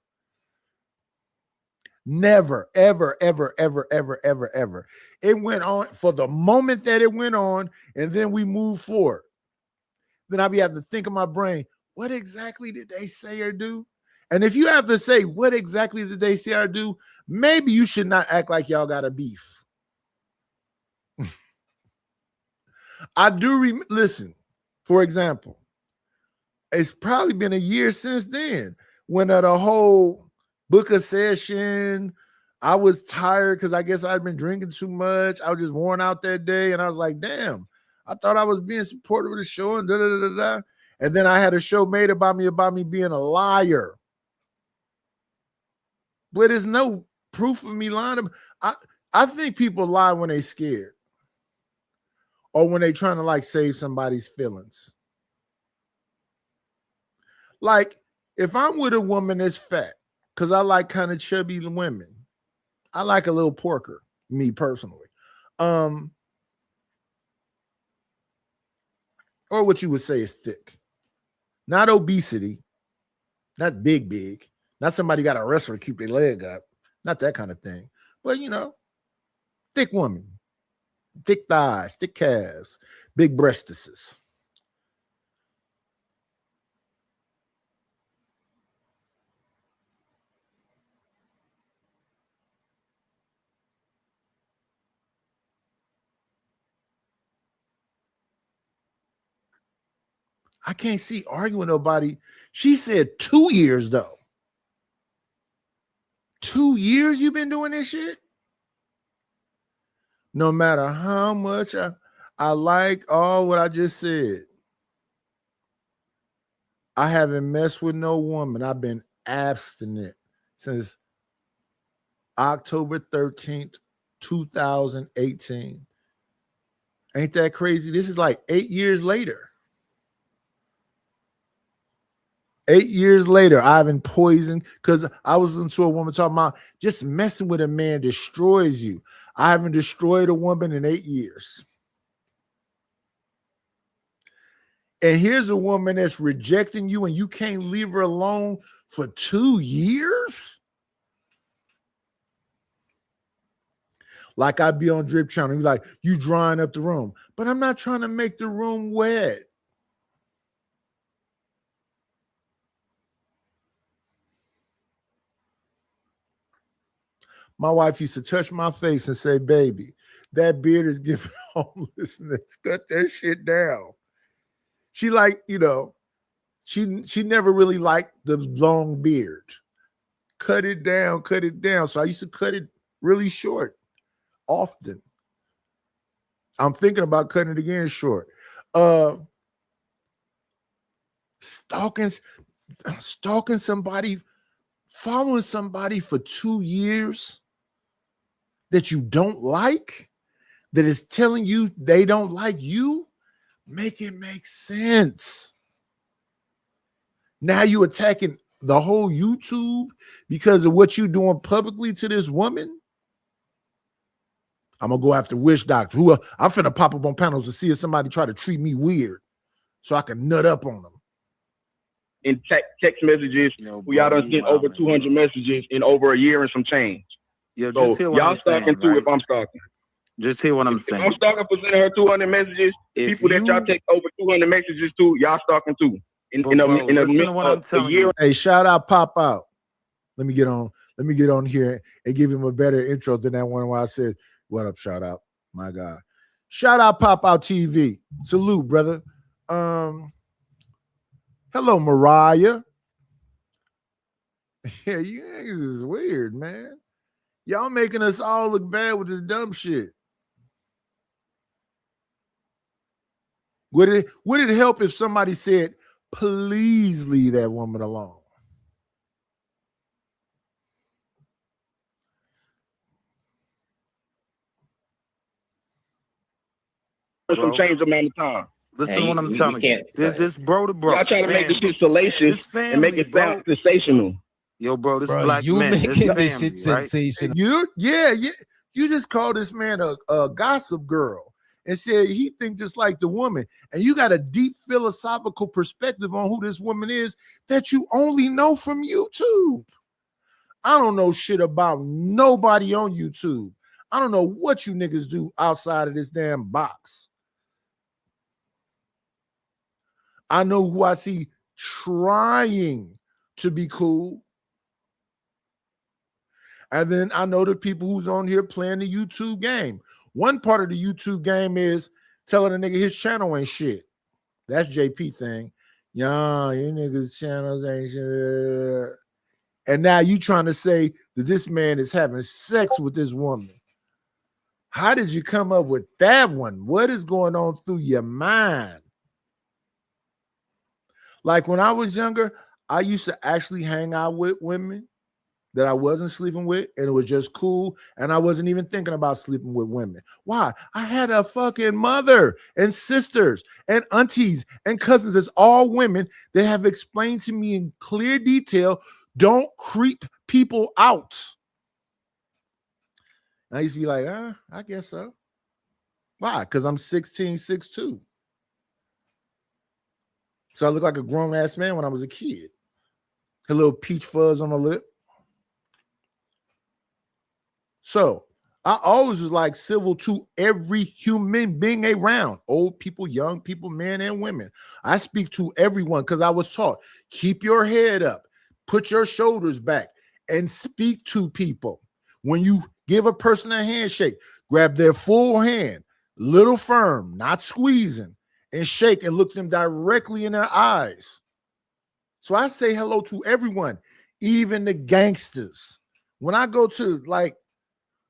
Never, ever, ever, ever, ever, ever, ever. It went on for the moment that it went on, and then we moved forward. Then I'll be having to think in my brain, what exactly did they say or do? And if you have to say, what exactly did they say or do? Maybe you should not act like y'all got a beef. I do listen, for example, it's probably been a year since then when the whole book a session, I was tired because I guess I'd been drinking too much. I was just worn out that day. And I was like, damn, I thought I was being supportive of the show and da-da-da-da-da. And then I had a show made about me being a liar. But there's no proof of me lying. I think people lie when they're scared or when they're trying to like save somebody's feelings. Like if I'm with a woman that's fat, because I like kind of chubby women. I like a little porker, me personally. Or what you would say is thick. Not obesity. Not big. Not somebody got a wrestler keep their leg up. Not that kind of thing. But, you know, thick woman. Thick thighs, thick calves, big breastises. I can't see arguing with nobody. She said 2 years, though. 2 years you've been doing this shit? No matter how much I like all what I just said, I haven't messed with no woman. I've been abstinent since October 13th, 2018. Ain't that crazy? This is like 8 years later. 8 years later, I've been poisoned because I was into a woman talking about just messing with a man destroys you. I haven't destroyed a woman in 8 years. And here's a woman that's rejecting you and you can't leave her alone for 2 years? Like I'd be on Drip Channel, be like, you drying up the room. But I'm not trying to make the room wet. My wife used to touch my face and say, baby, that beard is giving homelessness. Cut that shit down. She like, you know, she never really liked the long beard. Cut it down. So I used to cut it really short often. I'm thinking about cutting it again short. Stalking somebody, following somebody for 2 years that you don't like, that is telling you they don't like you, make it make sense. Now you attacking the whole YouTube because of what you doing publicly to this woman. I'm gonna go after Wish Doctor. Who I'm finna pop up on panels to see if somebody try to treat me weird, so I can nut up on them. In text messages, we y'all done sent over 200 messages in over a year and some change. Yo, So just hear what y'all I'm stalking saying, too right? if I'm stalking. Just hear what I'm If saying. I'm stalking for sending her 200 messages, If people that y'all you- take over 200 messages to, y'all stalking too. In a listen to what I'm telling year. you. Hey, shout out Pop Out. Let me get on here and give him a better intro than that one where I said, "What up, shout out." My God. Shout out Pop Out TV. Salute, brother. Hello, Mariah. Yeah, you niggas is weird, man. Y'all making us all look bad with this dumb shit. Would it help if somebody said, please leave that woman alone? Some change amount of time. Listen to what I'm telling you. This bro to bro. Y'all trying to make this shit salacious and make it sound sensational. Yo, bro, this Bro, black you man, this making family, this shit right? sensational. You just called this man a gossip girl and said he think just like the woman, and you got a deep philosophical perspective on who this woman is that you only know from YouTube. I don't know shit about nobody on YouTube. I don't know what you niggas do outside of this damn box. I know who I see trying to be cool. And then I know the people who's on here playing the YouTube game. One part of the YouTube game is telling a nigga his channel ain't shit. That's JP thing. Yeah, you niggas' channels ain't shit. And now you trying to say that this man is having sex with this woman. How did you come up with that one? What is going on through your mind? Like when I was younger, I used to actually hang out with women that I wasn't sleeping with, and it was just cool. And I wasn't even thinking about sleeping with women. Why? I had a fucking mother and sisters and aunties and cousins. It's all women that have explained to me in clear detail, don't creep people out. And I used to be like, I guess so. Why? Because I'm 6'2". So I look like a grown-ass man when I was a kid. A little peach fuzz on my lip. So I always was like civil to every human being around, old people, young people, men and women. I speak to everyone because I was taught, keep your head up, put your shoulders back, and speak to people. When you give a person a handshake, grab their full hand, little firm, not squeezing, and shake and look them directly in their eyes. So I say hello to everyone, even the gangsters. When I go to like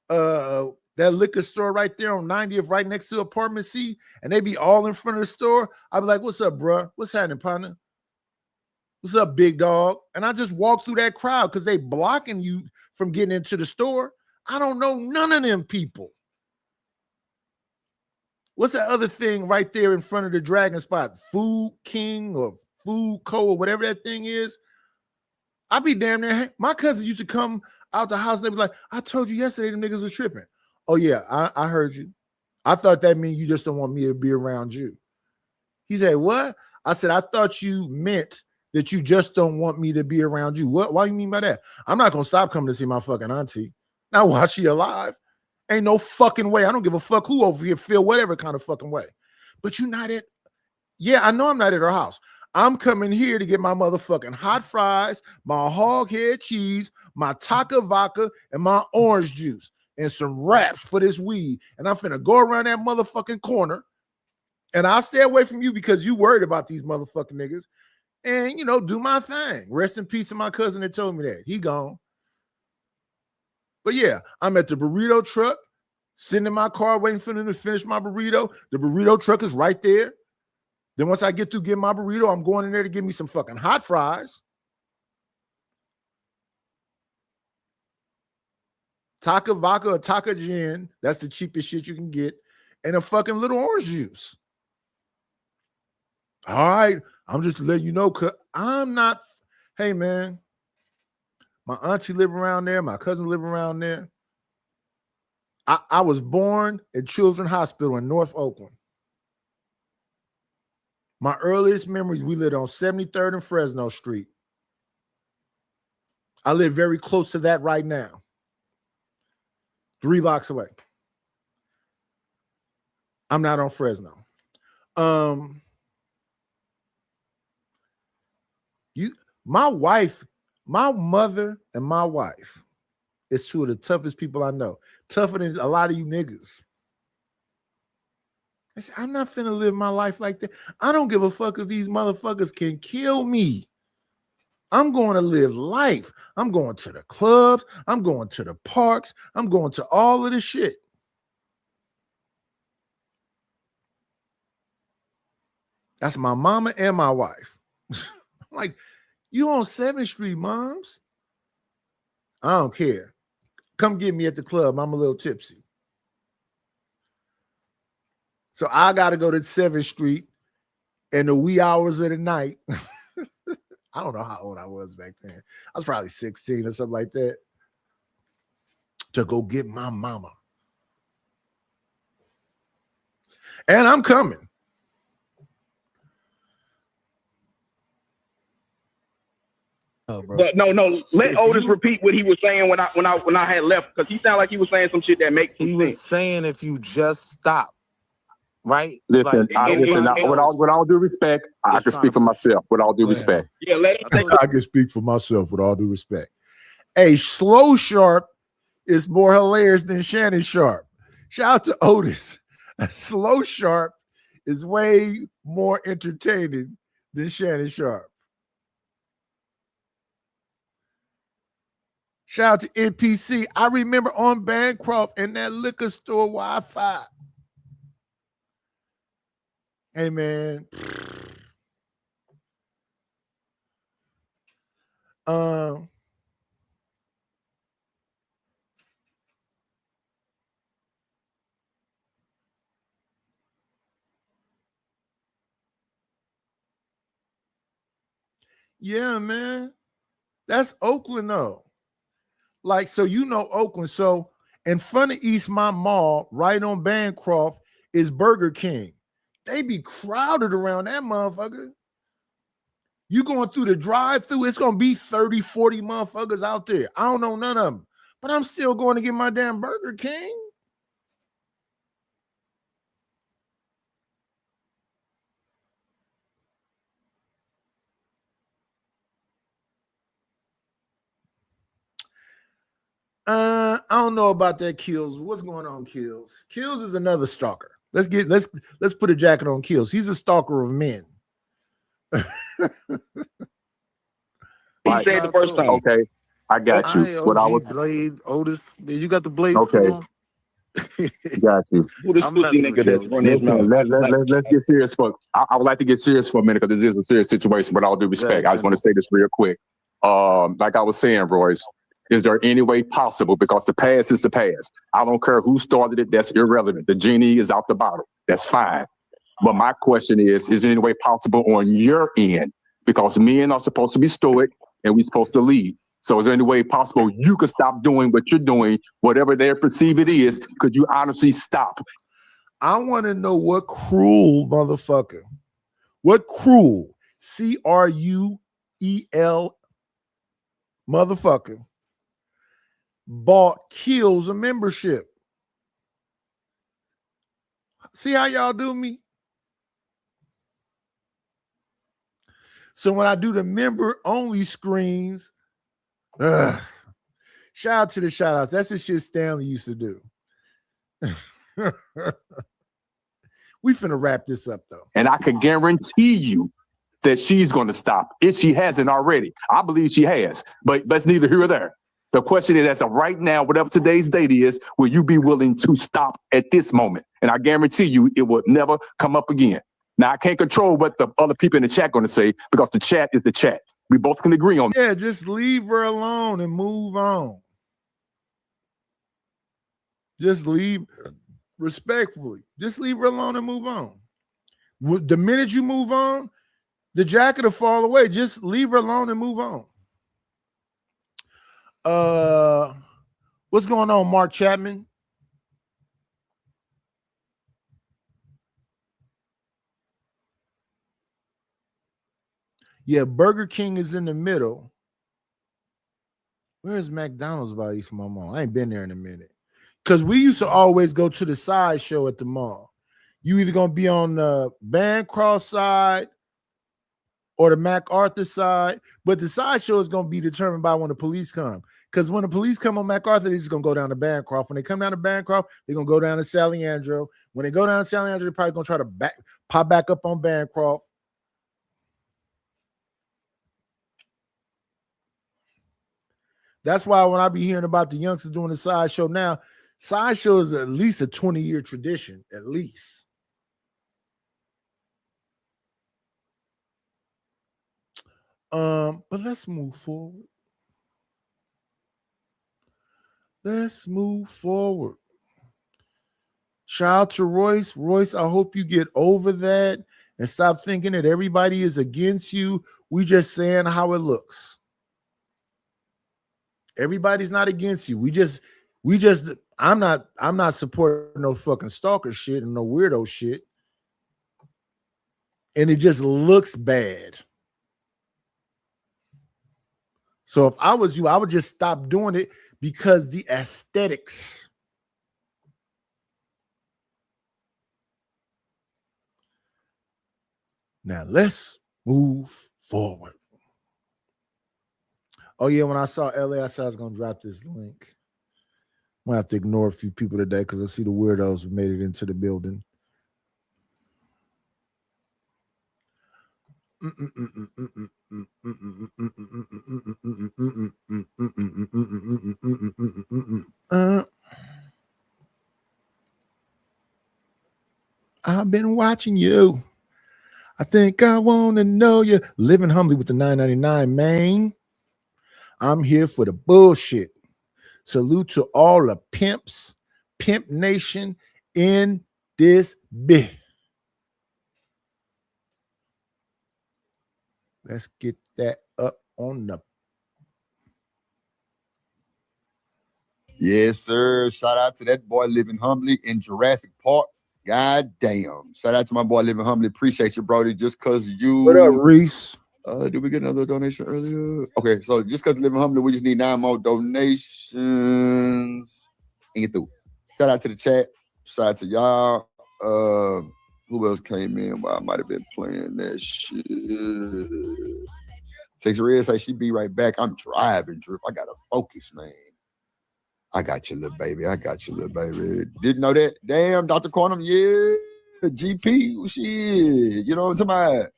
that liquor store right there on 90th, right next to apartment C, and they be all in front of the store, I be like, what's up, bro? What's happening, partner? What's up, big dog? And I just walk through that crowd because they blocking you from getting into the store. I don't know none of them people. What's that other thing right there in front of the Dragon spot? Food King or Food Co or whatever that thing is. I be damn near. My cousin used to come out the house and they be like, I told you yesterday them niggas was tripping. Oh yeah, I heard you. I thought that meant you just don't want me to be around you. He said, what? I said, I thought you meant that you just don't want me to be around you. What? Why you mean by that? I'm not gonna stop coming to see my fucking auntie. Now while she alive. Ain't no fucking way. I don't give a fuck who over here feel whatever kind of fucking way. But you're not at, yeah, I know I'm not at her house. I'm coming here to get my motherfucking hot fries, my hog head cheese, my Taka vodka, and my orange juice, and some wraps for this weed. And I'm finna go around that motherfucking corner, and I'll stay away from you because you worried about these motherfucking niggas. And, you know, do my thing. Rest in peace to my cousin that told me that. He gone. But yeah, I'm at the burrito truck, sitting in my car waiting for them to finish my burrito. The burrito truck is right there. Then once I get through getting my burrito, I'm going in there to get me some fucking hot fries. Taka vodka or Taka gin. That's the cheapest shit you can get. And a fucking little orange juice. All right. I'm just letting you know, I'm not. Hey, man, my auntie live around there. My cousin live around there. I was born at Children's Hospital in North Oakland. My earliest memories, we lived on 73rd and Fresno Street. I live very close to that right now. 3 blocks away. I'm not on Fresno. My wife, my mother and my wife is two of the toughest people I know. Tougher than a lot of you niggas. I said, I'm not finna live my life like that. I don't give a fuck if these motherfuckers can kill me. I'm going to live life. I'm going to the clubs. I'm going to the parks. I'm going to all of the shit. That's my mama and my wife. I'm like, you on 7th Street, moms? I don't care. Come get me at the club. I'm a little tipsy. So I got to go to 7th Street in the wee hours of the night. I don't know how old I was back then. I was probably 16 or something like that. To go get my mama. And I'm coming. Oh, bro. But no, let Otis repeat what he was saying when I had left, because he sounded like he was saying some shit that makes sense. He was saying if you just stop, right? Listen, Like, with all due respect, I can speak for myself. With all due respect, Yeah, let him I can speak for myself with all due respect. Hey, Slow Sharp is more hilarious than Shannon Sharp. Shout out to Otis. Slow Sharp is way more entertaining than Shannon Sharp. Shout out to NPC. I remember on Bancroft in that liquor store Wi-Fi. Hey, man. Yeah, man. That's Oakland, though. Like, so you know Oakland. So in front of Eastmont Mall, right on Bancroft, is Burger King. They be crowded around that motherfucker. You going through the drive-thru, it's going to be 30, 40 motherfuckers out there. I don't know none of them. But I'm still going to get my damn Burger King. I don't know about that, Kills. What's going on, Kills? Kills is another stalker. Let's put a jacket on Kills. He's a stalker of men. He said the first time. Okay, I got you. Right, What I OG was Blade, Otis. You got the blades. okay. Got you. Who this pussy nigga that's running his mouth? Let's get serious for. I would like to get serious for a minute because this is a serious situation. But all due respect, I just want to say this real quick. Like I was saying, Royce, is there any way possible? Because the past is the past. I don't care who started it. That's irrelevant. The genie is out the bottle. That's fine. But my question is there any way possible on your end? Because men are supposed to be stoic and we're supposed to lead. So is there any way possible you could stop doing what you're doing, whatever they perceive it is? Could you honestly stop? I want to know what cruel motherfucker, what cruel, CRUEL motherfucker bought Kills a membership. See how y'all do me? So when I do the member only screens, shout out to the shout outs. That's the shit Stanley used to do. We finna wrap this up though. And I could guarantee you that she's going to stop if she hasn't already. I believe she has, but that's neither here or there. The question is, as of right now, whatever today's date is, will you be willing to stop at this moment? And I guarantee you it will never come up again. Now, I can't control what the other people in the chat going to say because the chat is the chat. We both can agree on that. Yeah, just leave her alone and move on. Just leave respectfully. Just leave her alone and move on. The minute you move on, The jacket will fall away. Just leave her alone and move on. What's going on, Mark Chapman? Yeah, Burger King is in the middle. Where's McDonald's by East Mall? I ain't been there in a minute. Because we used to always go to the side show at the mall. You either gonna be on the Bancroft side or the MacArthur side, but the side show is gonna be determined by when the police come. Because when the police come on MacArthur, they're just gonna go down to Bancroft. When they come down to Bancroft, they're gonna go down to Saliandro. When they go down to Saliandro, they're probably gonna try to pop back up on Bancroft. That's why when I be hearing about the youngsters doing the side show now, side show is at least a 20-year tradition, at least. But let's move forward. Let's move forward. Shout out to Royce. Royce, I hope you get over that and stop thinking that everybody is against you. We just saying how it looks. Everybody's not against you. I'm not supporting no fucking stalker shit and no weirdo shit. And it just looks bad. So if I was you, I would just stop doing it because the aesthetics. Now let's move forward. Oh, yeah, when I saw LA, I said I was going to drop this link. I'm going to have to ignore a few people today because I see the weirdos who made it into the building. I've been watching you. I think I want to know you. Living humbly with the $9.99, man. I'm here for the bullshit. Salute to all the pimps, Pimp Nation in this bit. Let's get that up on the. Yes, sir. Shout out to that boy living humbly in Jurassic Park. God damn. Shout out to my boy living humbly. Appreciate you, Brody. Just because you. What up, Reese? Did we get another donation earlier? Okay, so just because living humbly, we just need 9 more donations and get through. Shout out to the chat. Shout out to y'all. Who else came in? Well, I might have been playing that shit. Texaria say she be right back. I'm driving, Drip. I gotta focus, man. I got you, little baby. I got you, little baby. Didn't know that. Damn, Dr. Quantum. Yeah, GP. Shit. You know what I'm talking about?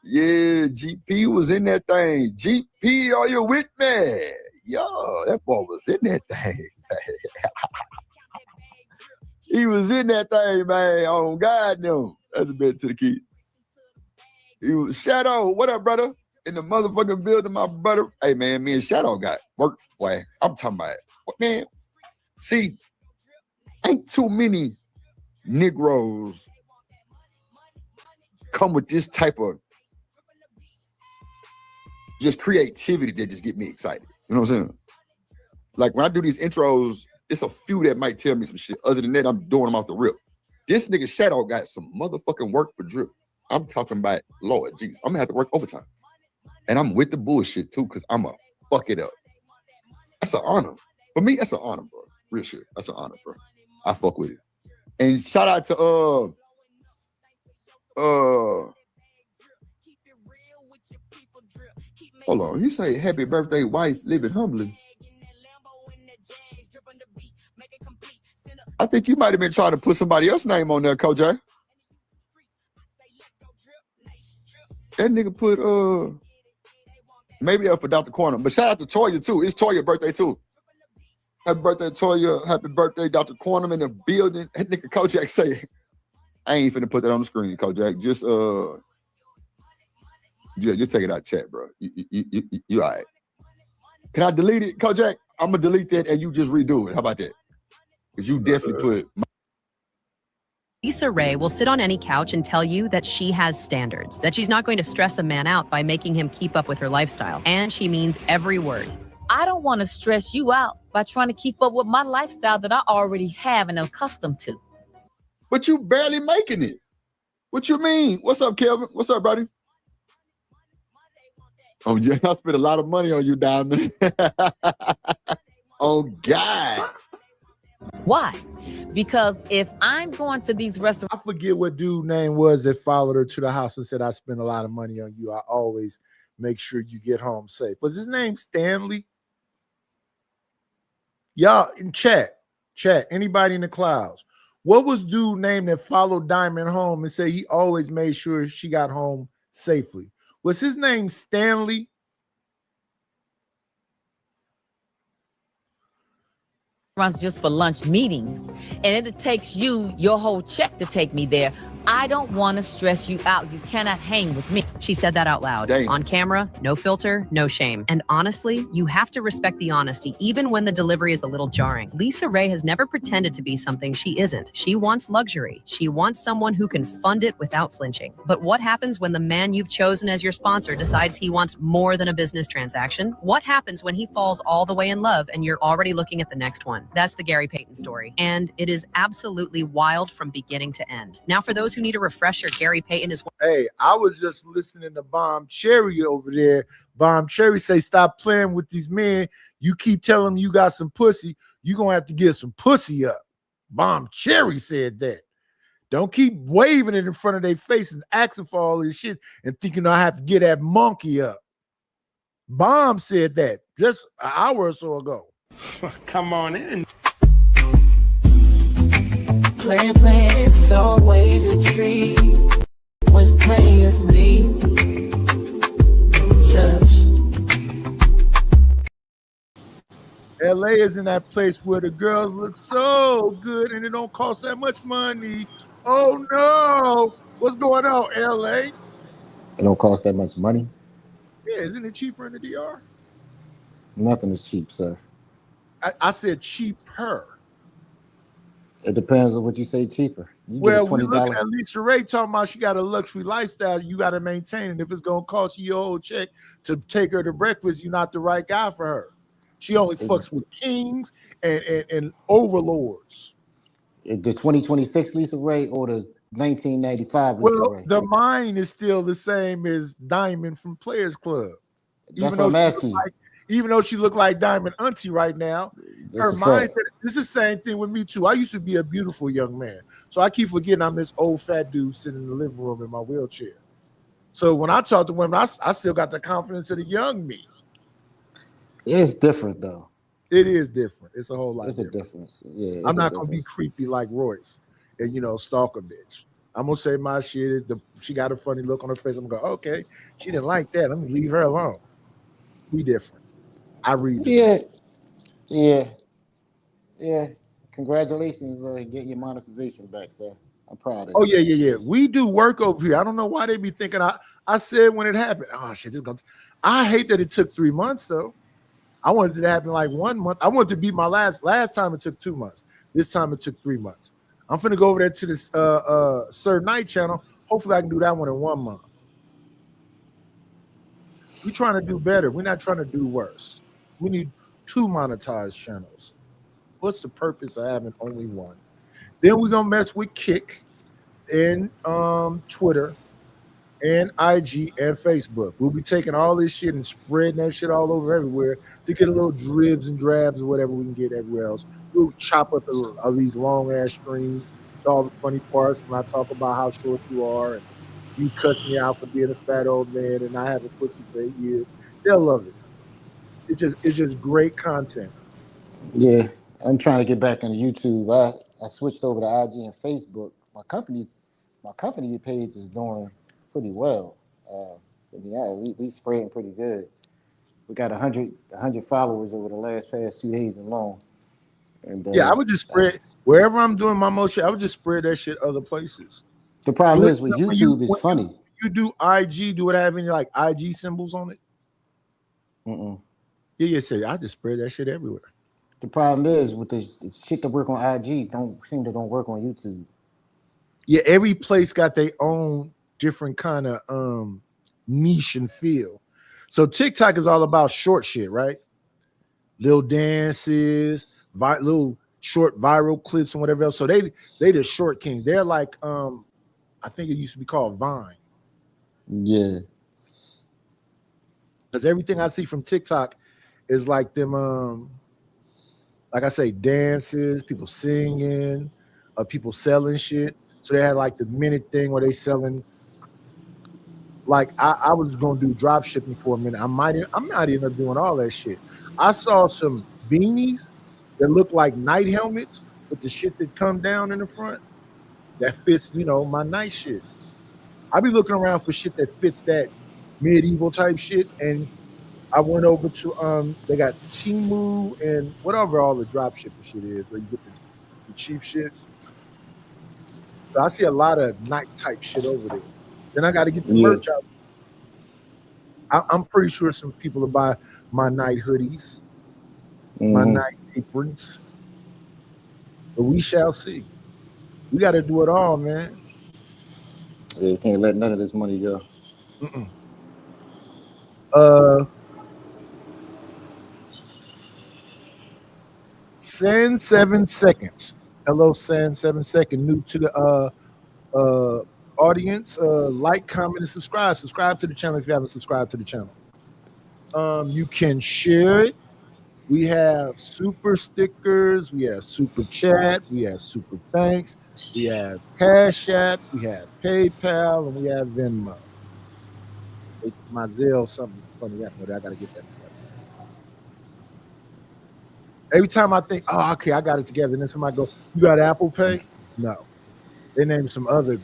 Yeah, GP was in that thing. GP, are you with me? Yo, that boy was in that thing. He was in that thing, man. Oh, God, no. That's a bit to the kid. He was Shadow. What up, brother? In the motherfucking building, my brother. Hey, man, me and Shadow got work. Boy, I'm talking about what, man? See, ain't too many Negroes come with this type of just creativity that just get me excited. You know what I'm saying? Like when I do these intros, it's a few that might tell me some shit. Other than that, I'm doing them off the rip. This nigga Shadow got some motherfucking work for Drip. I'm talking about, Lord Jesus, I'm gonna have to work overtime. And I'm with the bullshit too, because I'm gonna fuck it up. That's an honor. For me, that's an honor, bro. Real shit. That's an honor, bro. I fuck with it. And shout out to hold on, you say happy birthday, wife, living humbly. I think you might have been trying to put somebody else's name on there, Kojak. That nigga put maybe up for Dr. Corner. But shout out to Toya too. It's Toya's birthday too. Happy birthday, Toya. Happy birthday, Dr. Cornum in the building. That nigga Kojak say, I ain't finna put that on the screen, Kojak. Just just take it out chat, bro. You all right. Can I delete it, Kojak? I'm gonna delete that and you just redo it. How about that? Because you definitely put Lisa Ray will sit on any couch and tell you that she has standards, that she's not going to stress a man out by making him keep up with her lifestyle. And she means every word. I don't want to stress you out by trying to keep up with my lifestyle that I already have and am accustomed to. But you barely making it. What you mean? What's up, Kelvin? What's up, buddy? Oh, yeah, I spent a lot of money on you, Diamond. Oh, God. Why? Because if I'm going to these restaurants, I forget what dude name was that followed her to the house and said, I spent a lot of money on you. I always make sure you get home safe. Was his name Stanley? Y'all in chat, anybody in the clouds. What was dude name that followed Diamond home and said he always made sure she got home safely? Was his name Stanley? just for lunch meetings, and it takes you your whole check to take me there. I don't want to stress you out. You cannot hang with me. She said that out loud. Damn. On camera, no filter, no shame. And honestly, you have to respect the honesty, even when the delivery is a little jarring. Lisa Ray has never pretended to be something she isn't. She wants luxury. She wants someone who can fund it without flinching. But what happens when the man you've chosen as your sponsor decides he wants more than a business transaction? What happens when he falls all the way in love and you're already looking at the next one? That's the Gary Payton story. And it is absolutely wild from beginning to end. Now, for those who need a refresher, Gary Payton is... Hey, I was just listening to Bomb Cherry over there. Bomb Cherry say, stop playing with these men. You keep telling them you got some pussy. You're going to have to get some pussy up. Bomb Cherry said that. Don't keep waving it in front of their face and asking for all this shit and thinking I have to get that monkey up. Bomb said that just an hour or so ago. Come on in. Playing, it's always a treat when players leave. LA is in that place where the girls look so good and it don't cost that much money. Oh no, what's going on, LA? It don't cost that much money. Yeah, isn't it cheaper in the DR? Nothing is cheap, sir. I said cheaper. It depends on what you say cheaper. You Well, get we're $20. looking at Lisa Ray talking about she got a luxury lifestyle. You got to maintain it. If it's going to cost you your whole check to take her to breakfast, you're not the right guy for her. She only fucks with kings and overlords. The 2026 Lisa Ray or the 1995 Lisa Well, Ray? the mind is still the same as Diamond from Players Club. That's what I'm asking you. Even though she looked like Diamond Auntie right now, her mind said, this is the same thing with me too. I used to be a beautiful young man. So I keep forgetting I'm this old fat dude sitting in the living room in my wheelchair. So when I talk to women, I still got the confidence of the young me. It's different though. It is different. It's a whole lot It's different. a difference. Yeah, I'm not going to be creepy like Royce and, stalk a bitch. I'm going to say my shit. She got a funny look on her face. I'm going to go, okay, she didn't like that. Let me leave her alone. We different. I read. Yeah. Congratulations, getting your monetization back, sir. I'm proud of you. Oh yeah. We do work over here. I don't know why they be thinking. I said when it happened. Oh shit, this gonna. I hate that it took 3 months though. I wanted it to happen like 1 month. I wanted to beat my last time. It took 2 months. This time it took 3 months. I'm finna go over there to this Sir Knight channel. Hopefully I can do that one in 1 month. We're trying to do better. We're not trying to do worse. We need 2 monetized channels. What's the purpose of having only one? Then we're gonna mess with Kick and Twitter and IG and Facebook. We'll be taking all this shit and spreading that shit all over everywhere to get a little dribs and drabs or whatever we can get everywhere else. We'll chop up these long ass streams. It's all the funny parts when I talk about how short you are and you cuss me out for being a fat old man and I haven't pussy for 8 years. They'll love it. It's just great content. Yeah, I'm trying to get back into YouTube. I switched over to IG and Facebook. My company page is doing pretty well. We spreading pretty good. We got 100 followers over the past 2 days alone. And I would just spread wherever I'm doing my most shit. I would just spread that shit other places. The problem is with YouTube, it's funny. You do IG, do it have any like IG symbols on it? Yeah, say I just spread that shit everywhere. The problem is with the shit that work on IG don't work on YouTube. Yeah, every place got their own different kind of niche and feel. So TikTok is all about short shit, right? Little dances, little short viral clips and whatever else. So they the short kings. They're like I think it used to be called Vine. Yeah. Because everything I see from TikTok is like them like I say, dances, people singing, people selling shit. So they had like the minute thing where they selling. Like I was gonna do drop shipping for a minute. I might end up doing all that shit. I saw some beanies that look like night helmets with the shit that come down in the front that fits, my night shit. I be looking around for shit that fits that medieval type shit, and I went over to they got Temu and whatever all the drop shipping shit is where you get the cheap shit. So I see a lot of night type shit over there. Then I got to get the merch out. I'm pretty sure some people will buy my night hoodies, my night aprons. But we shall see. We got to do it all, man. Yeah, you can't let none of this money go. Send 7 seconds. Hello, Send 7 seconds. New to the audience. Like, comment, and subscribe. Subscribe to the channel if you haven't subscribed to the channel. You can share it. We have super stickers. We have super chat. We have super thanks. We have Cash App. We have PayPal, and we have Venmo. My Zelle, something funny happened. I gotta get that. Every time I think, oh, okay, I got it together, and then somebody goes, "You got Apple Pay?" No, they name some other,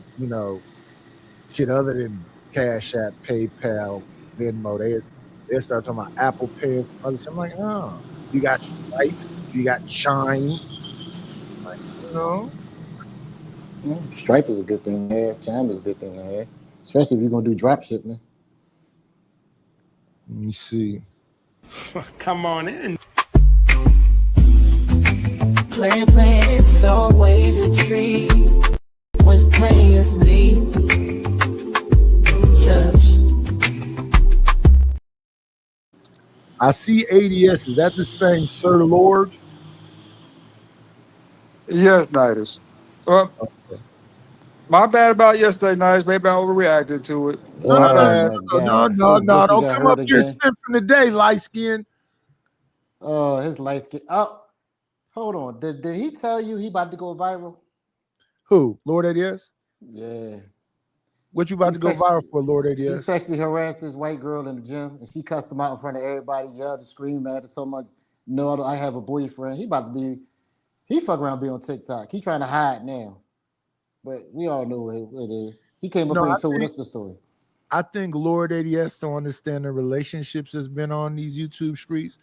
shit other than Cash App, PayPal, Venmo. They start talking about Apple Pay. I'm like, oh, you got Stripe, you got Chime, like, Stripe is a good thing to have. Chime is a good thing to have, especially if you're gonna do drop shipment. Let me see. Come on in. Playing, it's always a treat when players leave. I see ADS. Is that the same Sir Lord? Yes, Nidus. Well, my bad about yesterday, Nidus. Maybe I overreacted to it. My bad. No. Don't come up here simping today, light skin. Oh, his light skin. Oh, hold on. Did he tell you he about to go viral? Who? Lord ADS? Yeah. What you about to go viral for, Lord ADS? He sexually harassed this white girl in the gym, and she cussed him out in front of everybody, yelled and screamed at her, told him, no, I have a boyfriend. He fuck around be on TikTok. He trying to hide now. But we all know what it is. He came up here and told us the story. I think Lord ADS don't understand the relationships that's been on these YouTube streets.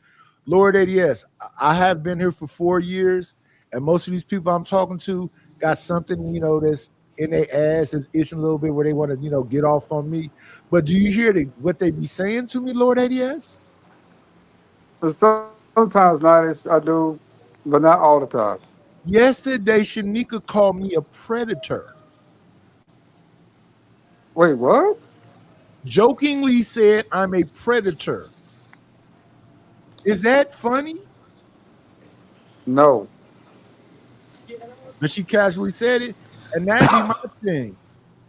Lord ADS, I have been here for 4 years, and most of these people I'm talking to got something, that's in their ass is itching a little bit where they want to, get off on me. But do you hear what they be saying to me, Lord ADS? Sometimes, Nidus, I do, but not all the time. Yesterday, Shanika called me a predator. Wait, what? Jokingly said I'm a predator. Is that funny? No. But she casually said it, and that'd be my thing.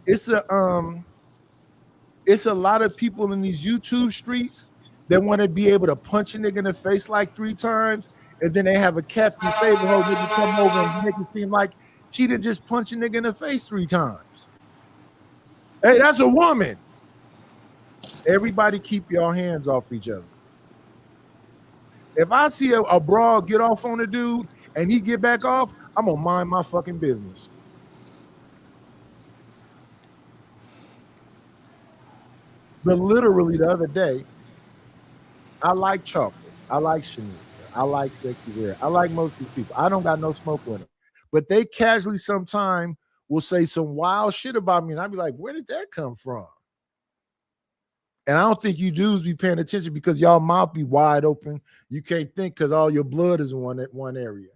It's a lot of people in these YouTube streets that want to be able to punch a nigga in the face like 3 times, and then they have a Captain Saberho nigga come over and make it seem like she did just punch a nigga in the face 3 times. Hey, that's a woman. Everybody keep your hands off each other. If I see a broad get off on a dude and he get back off, I'm gonna mind my fucking business. But literally the other day, I like chocolate. I like Chanel. I like sexy wear. I like most of these people. I don't got no smoke with them. But they casually sometime will say some wild shit about me. And I'll be like, where did that come from? And I don't think you dudes be paying attention because y'all mouth be wide open. You can't think because all your blood is in one area.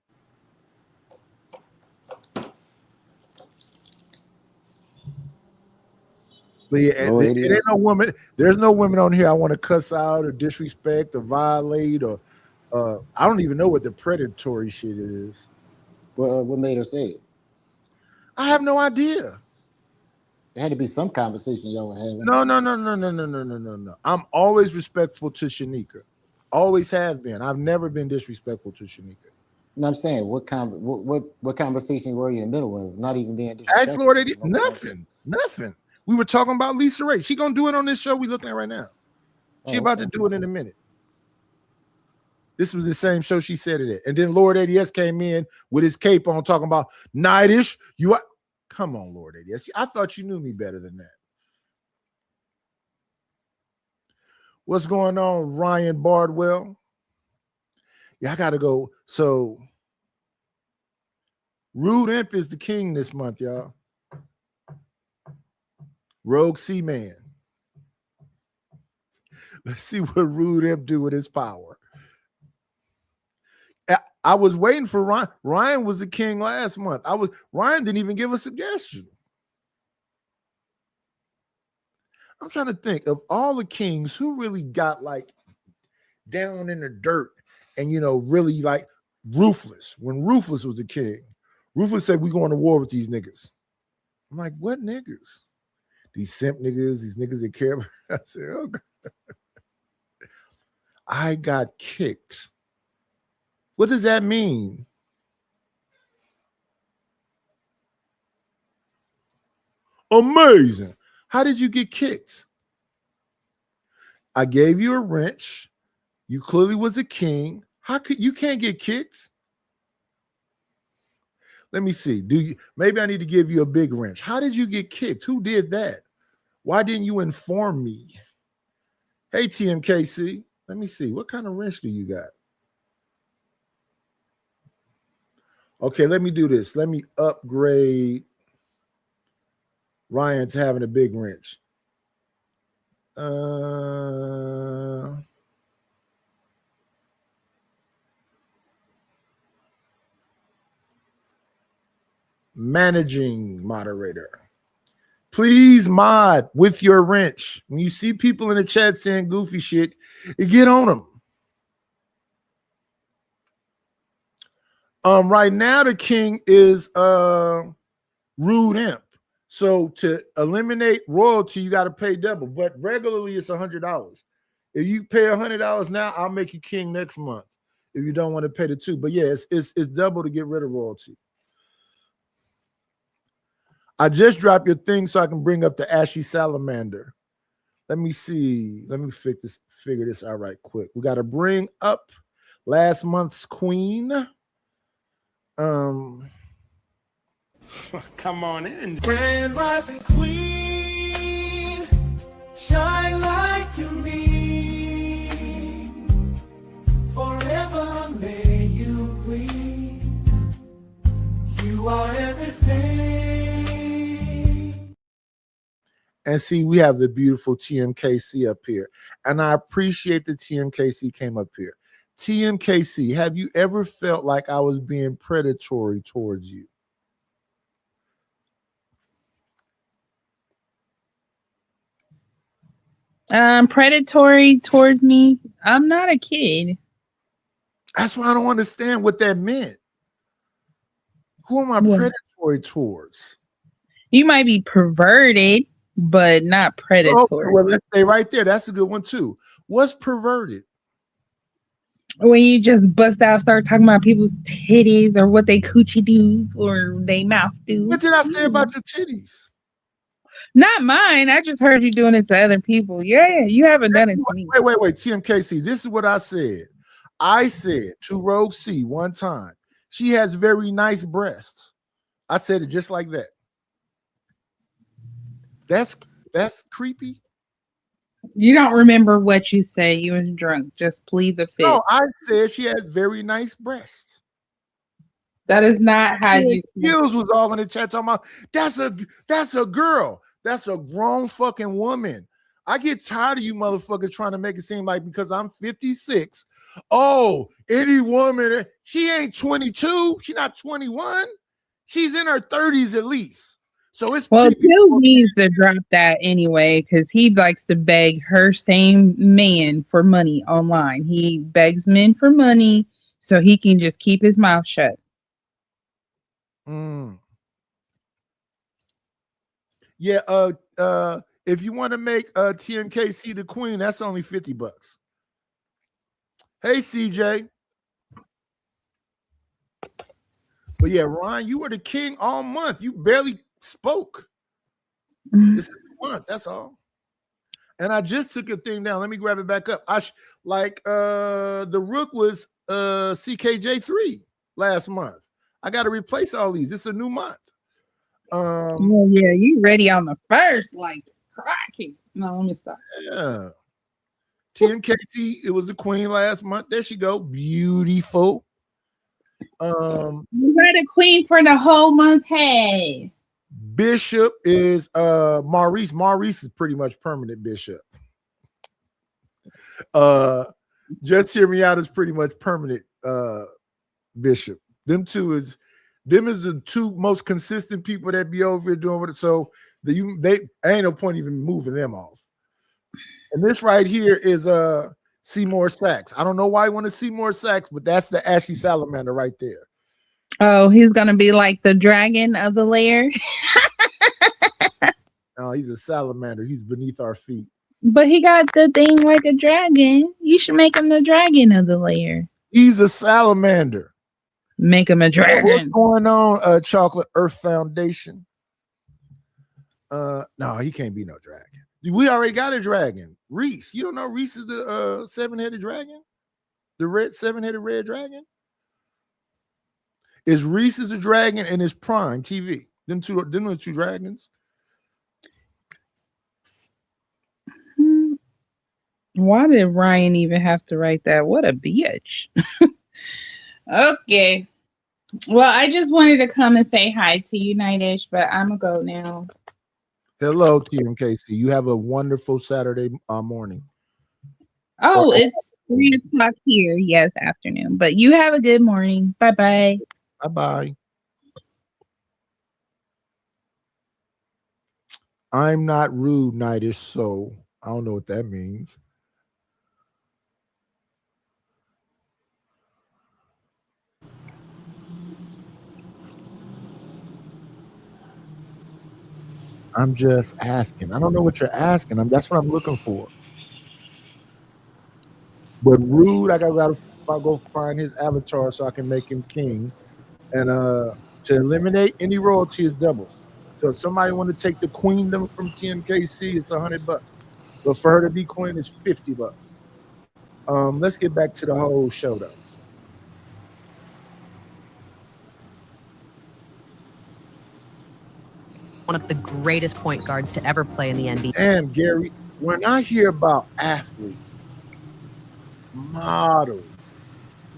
But yeah, Lord, it ain't no woman. There's no women on here I want to cuss out or disrespect or violate or I don't even know what the predatory shit is. What made her say it? I have no idea. There had to be some conversation y'all were having. No. I'm always respectful to Shanika. Always have been. I've never been disrespectful to Shanika. No, I'm saying what conversation were you in the middle of? Not even being disrespectful. Ask Lord, nothing. We were talking about Lisa Ray. She gonna do it on this show we looking at right now. She about to do it in a minute. This was the same show she said it at. And then Lord ADS came in with his cape on talking about Nightish. Come on, Lord ADS. I thought you knew me better than that. What's going on, Ryan Bardwell? Yeah, I gotta go. So Rude Imp is the king this month, y'all. Rogue Seaman. Let's see what Rude Imp do with his power. I was waiting for Ryan. Ryan was the king last month. Ryan didn't even give a suggestion. I'm trying to think of all the kings who really got like down in the dirt and really like Ruthless. When Ruthless was the king, Ruthless said, "We going to war with these niggas." I'm like, what niggas? These simp niggas, these niggas that care about. I said, oh God. I got kicked. What does that mean? Amazing. How did you get kicked? I gave you a wrench. You clearly was a king. How could you can't get kicked? Let me see. Maybe I need to give you a big wrench. How did you get kicked? Who did that? Why didn't you inform me? Hey, TMKC. Let me see. What kind of wrench do you got? Okay, let me do this. Let me upgrade Ryan to having a big wrench. Managing moderator. Please mod with your wrench. When you see people in the chat saying goofy shit, you get on them. Right now the king is Rude Imp. So to eliminate royalty, you got to pay double. But regularly it's $100. If you pay $100 now, I'll make you king next month. If you don't want to pay the $2, but yeah, it's double to get rid of royalty. I just dropped your thing so I can bring up the Ashy Salamander. Let me see. Let me figure this out right quick. We got to bring up last month's queen. Come on in. Grand rising queen, shine like you mean. Forever may you gleam. You are everything. And see, we have the beautiful TMKC up here. And I appreciate that TMKC came up here. TMKC, have you ever felt like I was being predatory towards you? Predatory towards me? I'm not a kid. That's why I don't understand what that meant. Who am I predatory towards? You might be perverted, but not predatory. Okay, well, let's stay right there. That's a good one too. What's perverted? When you just bust out, start talking about people's titties or what they coochie do or they mouth do. What did I say about your titties? Not mine. I just heard you doing it to other people. Yeah, you haven't done it to me. Wait. TMKC, this is what I said. I said to Rogue C one time, she has very nice breasts. I said it just like that. That's creepy. You don't remember what you say. You was drunk. Just plead the fifth. No, I said she had very nice breasts. That is not how you. Skills was all in the chat talking about that's a girl. That's a grown fucking woman. I get tired of you motherfuckers trying to make it seem like because I'm 56. Oh, any woman, she ain't 22. She's not 21. She's in her 30s at least. So it's Well, creepy. Till needs to drop that anyway because he likes to beg her same man for money online. He begs men for money so he can just keep his mouth shut. Yeah, if you want to make TMKC the queen, that's only $50. Hey, CJ. But yeah, Ron, you were the king all month. You barely spoke. This month, that's all. And I just took a thing down. Let me grab it back up. The Rook was CKJ3 last month. I got to replace all these. It's a new month. Oh yeah, you ready on the first, like cracking. No, let me stop. Yeah. TMKC, it was the queen last month. There she go. Beautiful. You got a queen for the whole month. Hey. Bishop is Maurice. Maurice is pretty much permanent bishop. Just Hear Me Out is pretty much permanent bishop. Them is the two most consistent people that be over here doing it. So they ain't no point even moving them off. And this right here is Seymour Sachs. I don't know why you want to see more Sachs, but that's the Ashy Salamander right there. Oh, he's gonna be like the dragon of the lair. No, he's a salamander. He's beneath our feet. But he got the thing like a dragon. You should make him the dragon of the lair. He's a salamander. Make him a dragon. What's going on, Chocolate Earth Foundation? No, he can't be no dragon. We already got a dragon. Reese. You don't know Reese is the seven-headed dragon? The red seven-headed red dragon? Is Reese is a dragon and is Prime TV. Them are two dragons. Why did Ryan even have to write that? What a bitch. Okay. Well, I just wanted to come and say hi to you, Nightish, but I'm going to go now. Hello, TMKC. You have a wonderful Saturday morning. Oh, it's 3 o'clock here. Yes, afternoon. But you have a good morning. Bye-bye. Bye-bye. I'm not rude, Nightish, so I don't know what that means. I'm just asking. I don't know what you're asking. That's what I'm looking for. But rude, I gotta go find his avatar so I can make him king. And to eliminate any royalty is double. So if somebody want to take the queendom from TMKC, it's $100. But for her to be queen is $50. Let's get back to the whole show though. One of the greatest point guards to ever play in the NBA. And Gary, when I hear about athletes, models,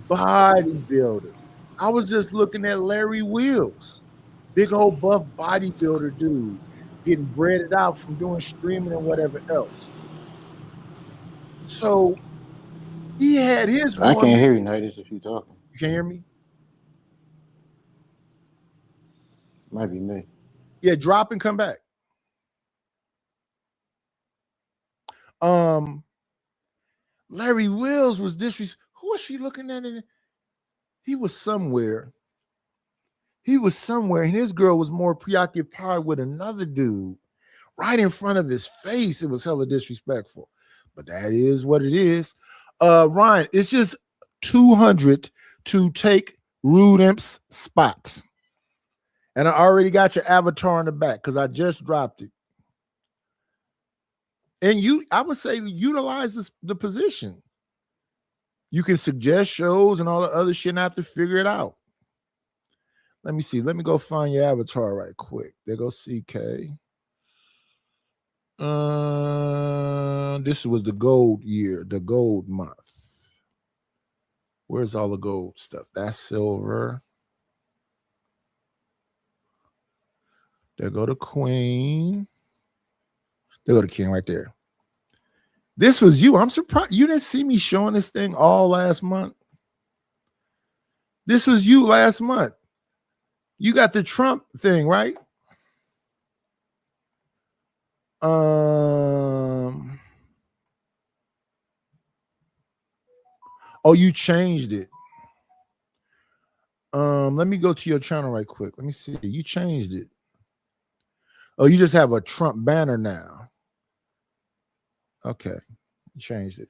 bodybuilders, I was just looking at Larry Wheels, big old buff bodybuilder dude, getting breaded out from doing streaming and whatever else. So he had his. I can't hear you, Nightish, if you're talking. You can't hear me? Might be me. Yeah, drop and come back. Larry Wills was disrespectful. Who was she looking at? He was somewhere. And his girl was more preoccupied with another dude right in front of his face. It was hella disrespectful. But that is what it is. Ryan, it's just 200 to take Rude Imp's spot. And I already got your avatar in the back because I just dropped it. And I would say utilize the position. You can suggest shows and all the other shit and have to figure it out. Let me see. Let me go find your avatar right quick. There goes CK. This was the gold year, the gold month. Where's all the gold stuff? That's silver. There go the queen. There go the king right there. This was you. I'm surprised you didn't see me showing this thing all last month. This was you last month. You got the Trump thing, right? Oh, you changed it. Let me go to your channel right quick. Let me see. You changed it. Oh, you just have a Trump banner now. Okay, you changed it.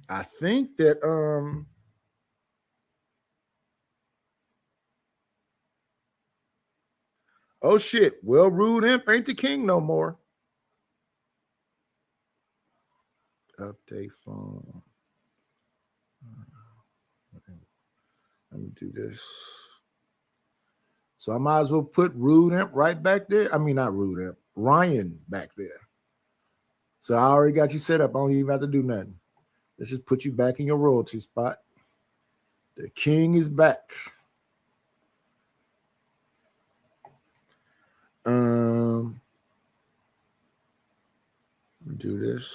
I think that oh shit. Well, Rude Imp ain't the king no more. Update phone. Let me do this. So I might as well put Rude Imp right back there. I mean, not Rude Imp, Ryan back there. So I already got you set up. I don't even have to do nothing. Let's just put you back in your royalty spot. The king is back. Do this.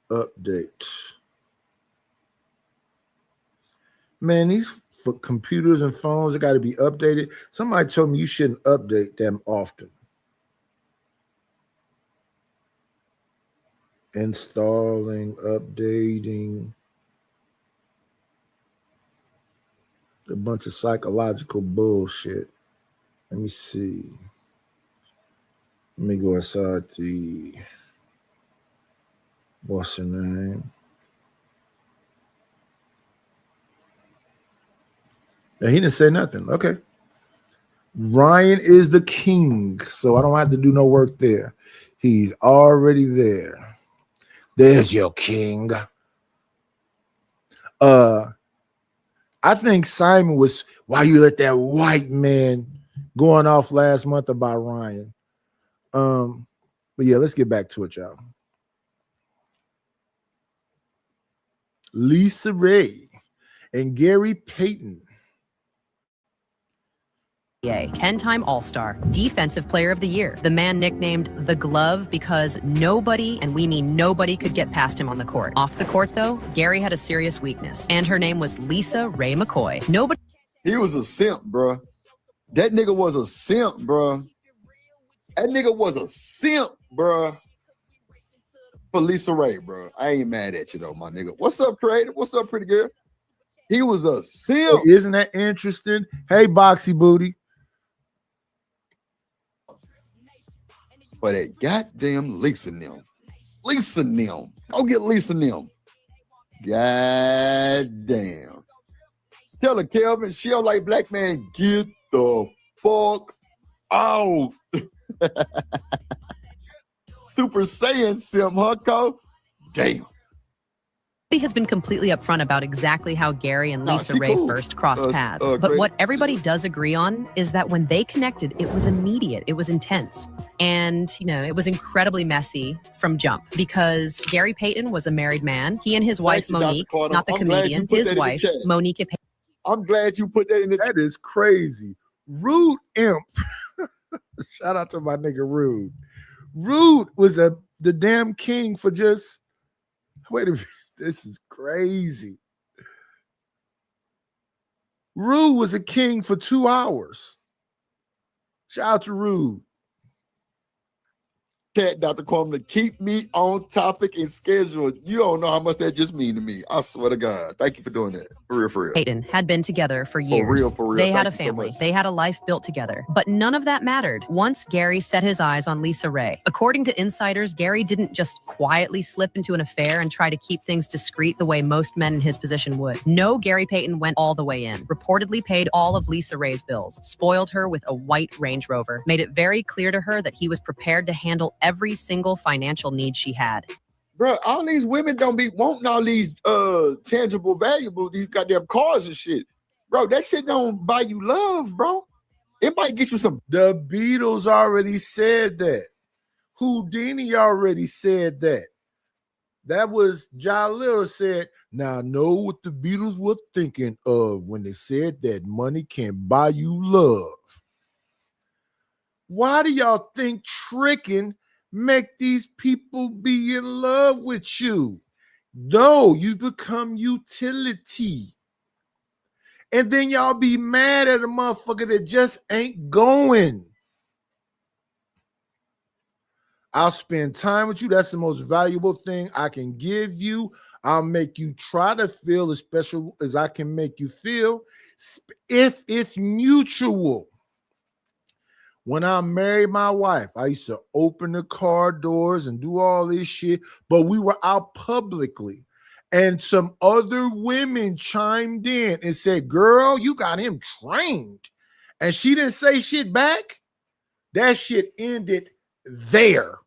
Update. Man, these for computers and phones, they got to be updated. Somebody told me you shouldn't update them often. Installing, updating. A bunch of psychological bullshit. Let me see. Let me go inside the, what's her name? Now, he didn't say nothing. Okay. Ryan is the king, so I don't have to do no work there. He's already there. There's your king. I think Simon was, why you let that white man going off last month about Ryan. But yeah, let's get back to it, y'all. Lisa Ray and Gary Payton. 10-time All-Star, Defensive Player of the Year. The man nicknamed The Glove because nobody, and we mean nobody, could get past him on the court. Off the court, though, Gary had a serious weakness, and her name was Lisa Ray McCoy. Nobody. He was a simp, bro. That nigga was a simp, bro. That nigga was a simp, bro. For Lisa Ray, bro. I ain't mad at you though, my nigga. What's up, creative? What's up, pretty girl? He was a simp. Hey, isn't that interesting? Hey, Boxy Booty. But that goddamn Lisa Nim. Lisa Nim. Go get Lisa Nim. Goddamn. Tell her, Kelvin, she don't like black man. Get the fuck out. Super Saiyan sim, huh, Cole? Damn. has been completely upfront about exactly how Gary and Lisa Ray first crossed paths. But what everybody does agree on is that when they connected, it was immediate. It was intense. And, you know, it was incredibly messy from jump because Gary Payton was a married man. He and his wife, Monique, not the comedian, his wife, Monique. I'm glad you put that in the chat. That is crazy. Rude Imp. Shout out to my nigga Rude. Rude was the damn king for just, wait a minute. This is crazy. Rude was a king for 2 hours. Shout out to Rude. Cat, Dr. Kwame, keep me on topic and schedule. You don't know how much that just mean to me. I swear to God. Thank you for doing that. For real, for real. Payton had been together for years. For real. They had a family. They had a life built together. But none of that mattered once Gary set his eyes on Lisa Ray. According to insiders, Gary didn't just quietly slip into an affair and try to keep things discreet the way most men in his position would. No, Gary Payton went all the way in, reportedly paid all of Lisa Ray's bills, spoiled her with a white Range Rover, made it very clear to her that he was prepared to handle every single financial need she had. Bro, all these women don't be wanting all these tangible valuables, these goddamn cars and shit. Bro, that shit don't buy you love, bro. It might get you some. The Beatles already said that. Houdini already said that. That was John Little said, now I know what the Beatles were thinking of when they said that money can buy you love. Why do y'all think tricking make these people be in love with you? No, you become utility. And then y'all be mad at a motherfucker that just ain't going. I'll spend time with you. That's the most valuable thing I can give you. I'll make you try to feel as special as I can make you feel if it's mutual. When I married my wife, I used to open the car doors and do all this shit, but we were out publicly. And some other women chimed in and said, girl, you got him trained. And she didn't say shit back. That shit ended there.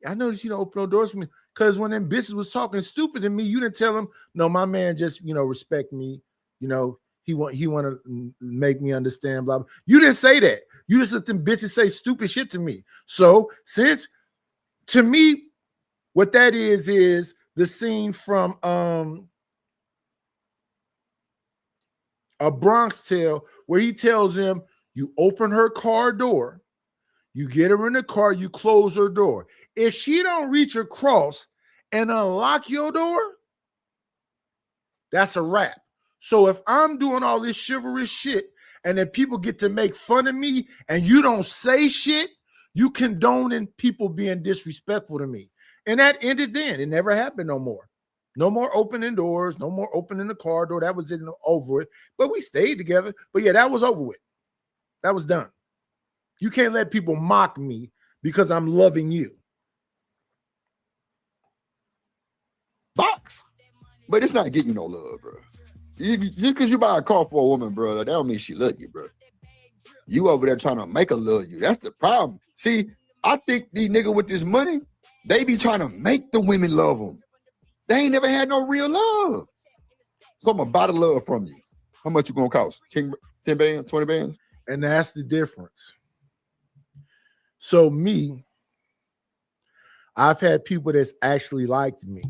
I noticed you don't open no doors for me. Because when them bitches was talking stupid to me, you didn't tell them, no, my man just, respect me. He want to make me understand, blah, blah. You didn't say that. You just let them bitches say stupid shit to me. So since, to me, what that is the scene from A Bronx Tale, where he tells him, you open her car door, you get her in the car, you close her door. If she don't reach across and unlock your door, that's a wrap. So if I'm doing all this chivalrous shit and then people get to make fun of me and you don't say shit, you condoning people being disrespectful to me. And that ended then. It never happened no more. No more opening doors, no more opening the car door. That was it, over it. But we stayed together. But yeah, that was over with. That was done. You can't let people mock me because I'm loving you. Box. But it's not getting you no love, bro. Just because you buy a car for a woman, bro, that don't mean she love you, bro. You over there trying to make her love you. That's the problem. See, I think these niggas with this money, they be trying to make the women love them. They ain't never had no real love. So I'm going to buy the love from you. How much you going to cost? 10 bands, 20 bands? And that's the difference. So me, I've had people that's actually liked me.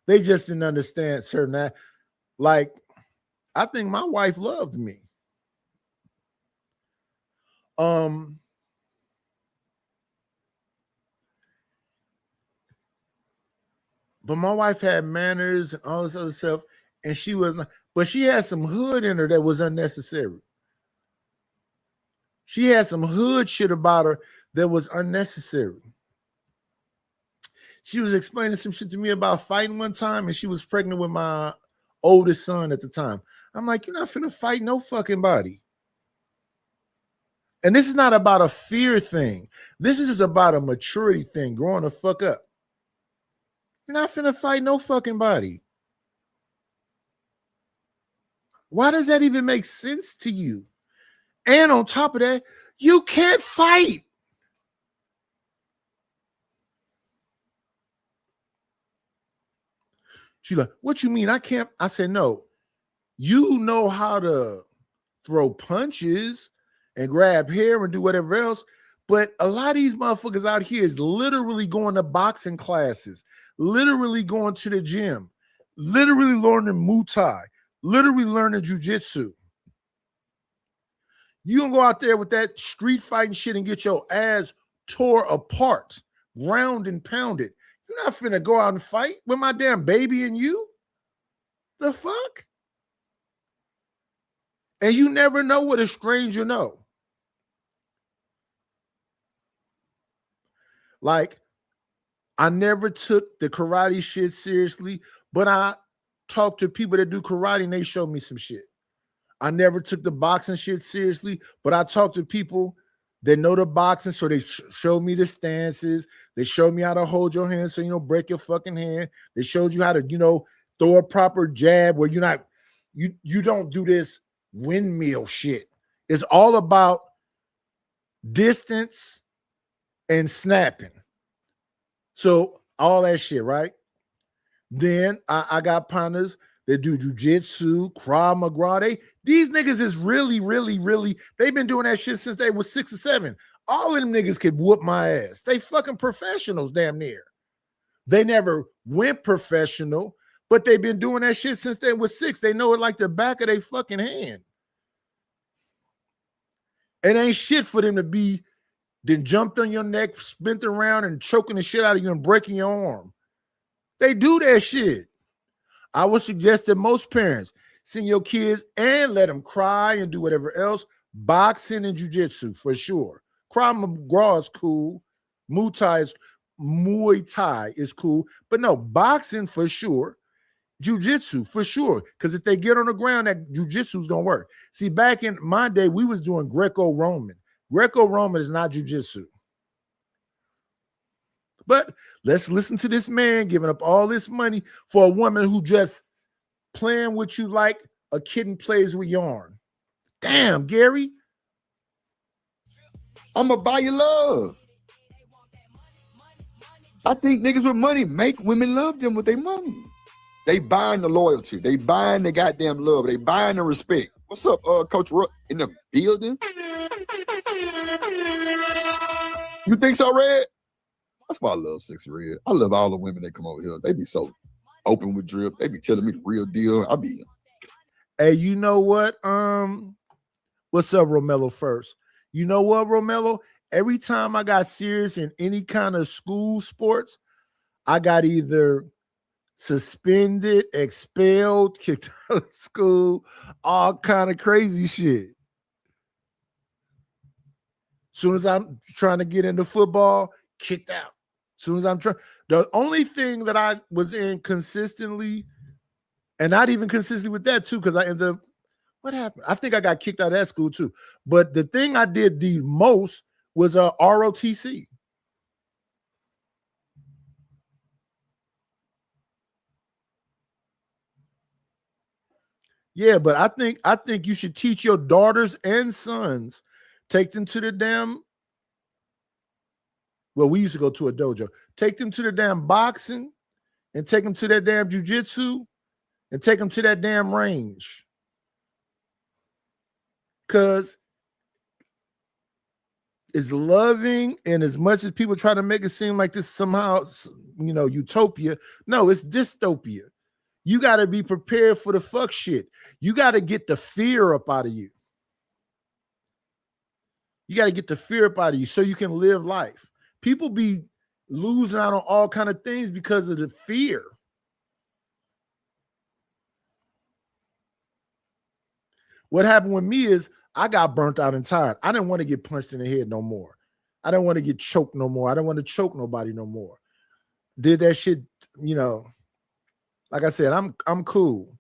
They just didn't understand certain, like, I think my wife loved me. But my wife had manners and all this other stuff, and she was not, but she had some hood in her that was unnecessary. She had some hood shit about her that was unnecessary. She was explaining some shit to me about fighting one time, and she was pregnant with my oldest son at the time. I'm like, you're not finna fight no fucking body. And this is not about a fear thing. This is just about a maturity thing, growing the fuck up. You're not finna fight no fucking body. Why does that even make sense to you? And on top of that, you can't fight. She's like, what you mean? I can't. I said, no. You know how to throw punches and grab hair and do whatever else. But a lot of these motherfuckers out here is literally going to boxing classes, literally going to the gym, literally learning Muay Thai, literally learning jiu-jitsu. You gonna go out there with that street fighting shit and get your ass tore apart, round and pounded. You're not finna go out and fight with my damn baby and you. The fuck? And you never know what a stranger know. Like, I never took the karate shit seriously, but I talked to people that do karate and they showed me some shit. I never took the boxing shit seriously, but I talked to people that know the boxing, so they showed me the stances. They showed me how to hold your hand so you don't break your fucking hand. They showed you how to, throw a proper jab where you're not, you don't do this windmill shit. It's all about distance and snapping. So all that shit, right? Then I got partners that do jujitsu, Krav Maga. These niggas is really, they've been doing that shit since they was 6 or 7. All of them niggas could whoop my ass. They fucking professionals damn near. They never went professional, but they've been doing that shit since they was 6. They know it like the back of their fucking hand. It ain't shit for them to be then jumped on your neck, spent around and choking the shit out of you and breaking your arm. They do that shit. I would suggest that most parents send your kids and let them cry and do whatever else. Boxing and jiu-jitsu for sure. Krav Maga is cool. Muay Thai is cool. But no, boxing for sure. Jiu-jitsu for sure. Because if they get on the ground, that jiu-jitsu is going to work. See, back in my day, we was doing Greco-Roman. Greco-Roman is not jiu-jitsu. But let's listen to this man giving up all this money for a woman who just playing with you like a kitten plays with yarn. Damn, Gary. I'm going to buy your love. I think niggas with money make women love them with their money. They buying the loyalty. They buying the goddamn love. They buying the respect. What's up, Coach Rook in the building? You think so, Red? That's why I love Sexy Red. I love all the women that come over here. They be so open with drip. They be telling me the real deal. I be. Hey, you know what? What's up, Romello first? You know what, Romello? Every time I got serious in any kind of school sports, I got either suspended, expelled, kicked out of school, all kind of crazy shit. Soon as I'm trying to get into football, kicked out. Soon as I'm trying, the only thing that I was in consistently, and not even consistently with that too, because I ended up, what happened? I think I got kicked out of that school too. But the thing I did the most was ROTC. Yeah, but I think you should teach your daughters and sons, take them to the damn. Well, we used to go to a dojo. Take them to the damn boxing, and take them to that damn jiu-jitsu, and take them to that damn range. Because as loving and as much as people try to make it seem like this somehow, you know, utopia, no, it's dystopia. You got to be prepared for the fuck shit. You got to get the fear up out of you. You got to get the fear up out of you so you can live life. People be losing out on all kind of things because of the fear. What happened with me is I got burnt out and tired. I didn't want to get punched in the head no more. I didn't want to get choked no more. I didn't want to choke nobody no more. Did that shit, you know. Like I said, I'm cool.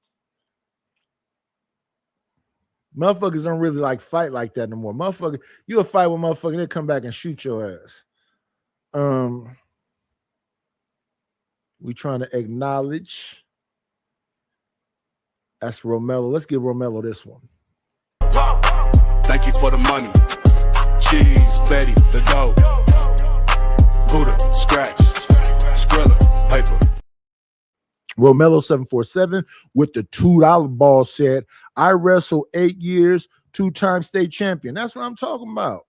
Motherfuckers don't really like fight like that no more. Motherfucker, you'll fight with motherfucker, they'll come back and shoot your ass. We trying to acknowledge. That's Romello. Let's give Romello this one. Thank you for the money. Cheese, Betty, the dough. Buddha, scratch, Skrilla, paper. Romello 747 with the $2 ball said, I wrestled 8 years, 2-time state champion. That's what I'm talking about.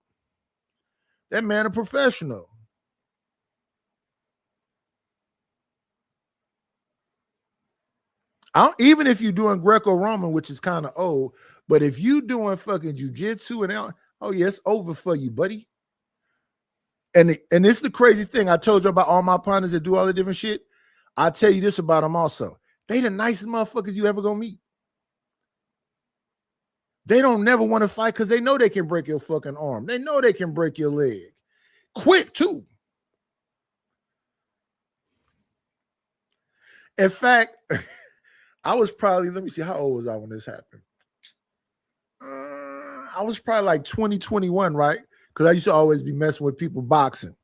That man a professional. Even if you're doing Greco-Roman, which is kind of old, but if you doing fucking jiu-jitsu and oh yeah, it's over for you, buddy. And it's the crazy thing. I told you about all my partners that do all the different shit. I'll tell you this about them also. They the nicest motherfuckers you ever gonna meet. They don't never want to fight because they know they can break your fucking arm. They know they can break your leg. Quick, too. In fact, I was probably, let me see, how old was I when this happened? I was probably like 20, 21, right? Because I used to always be messing with people boxing.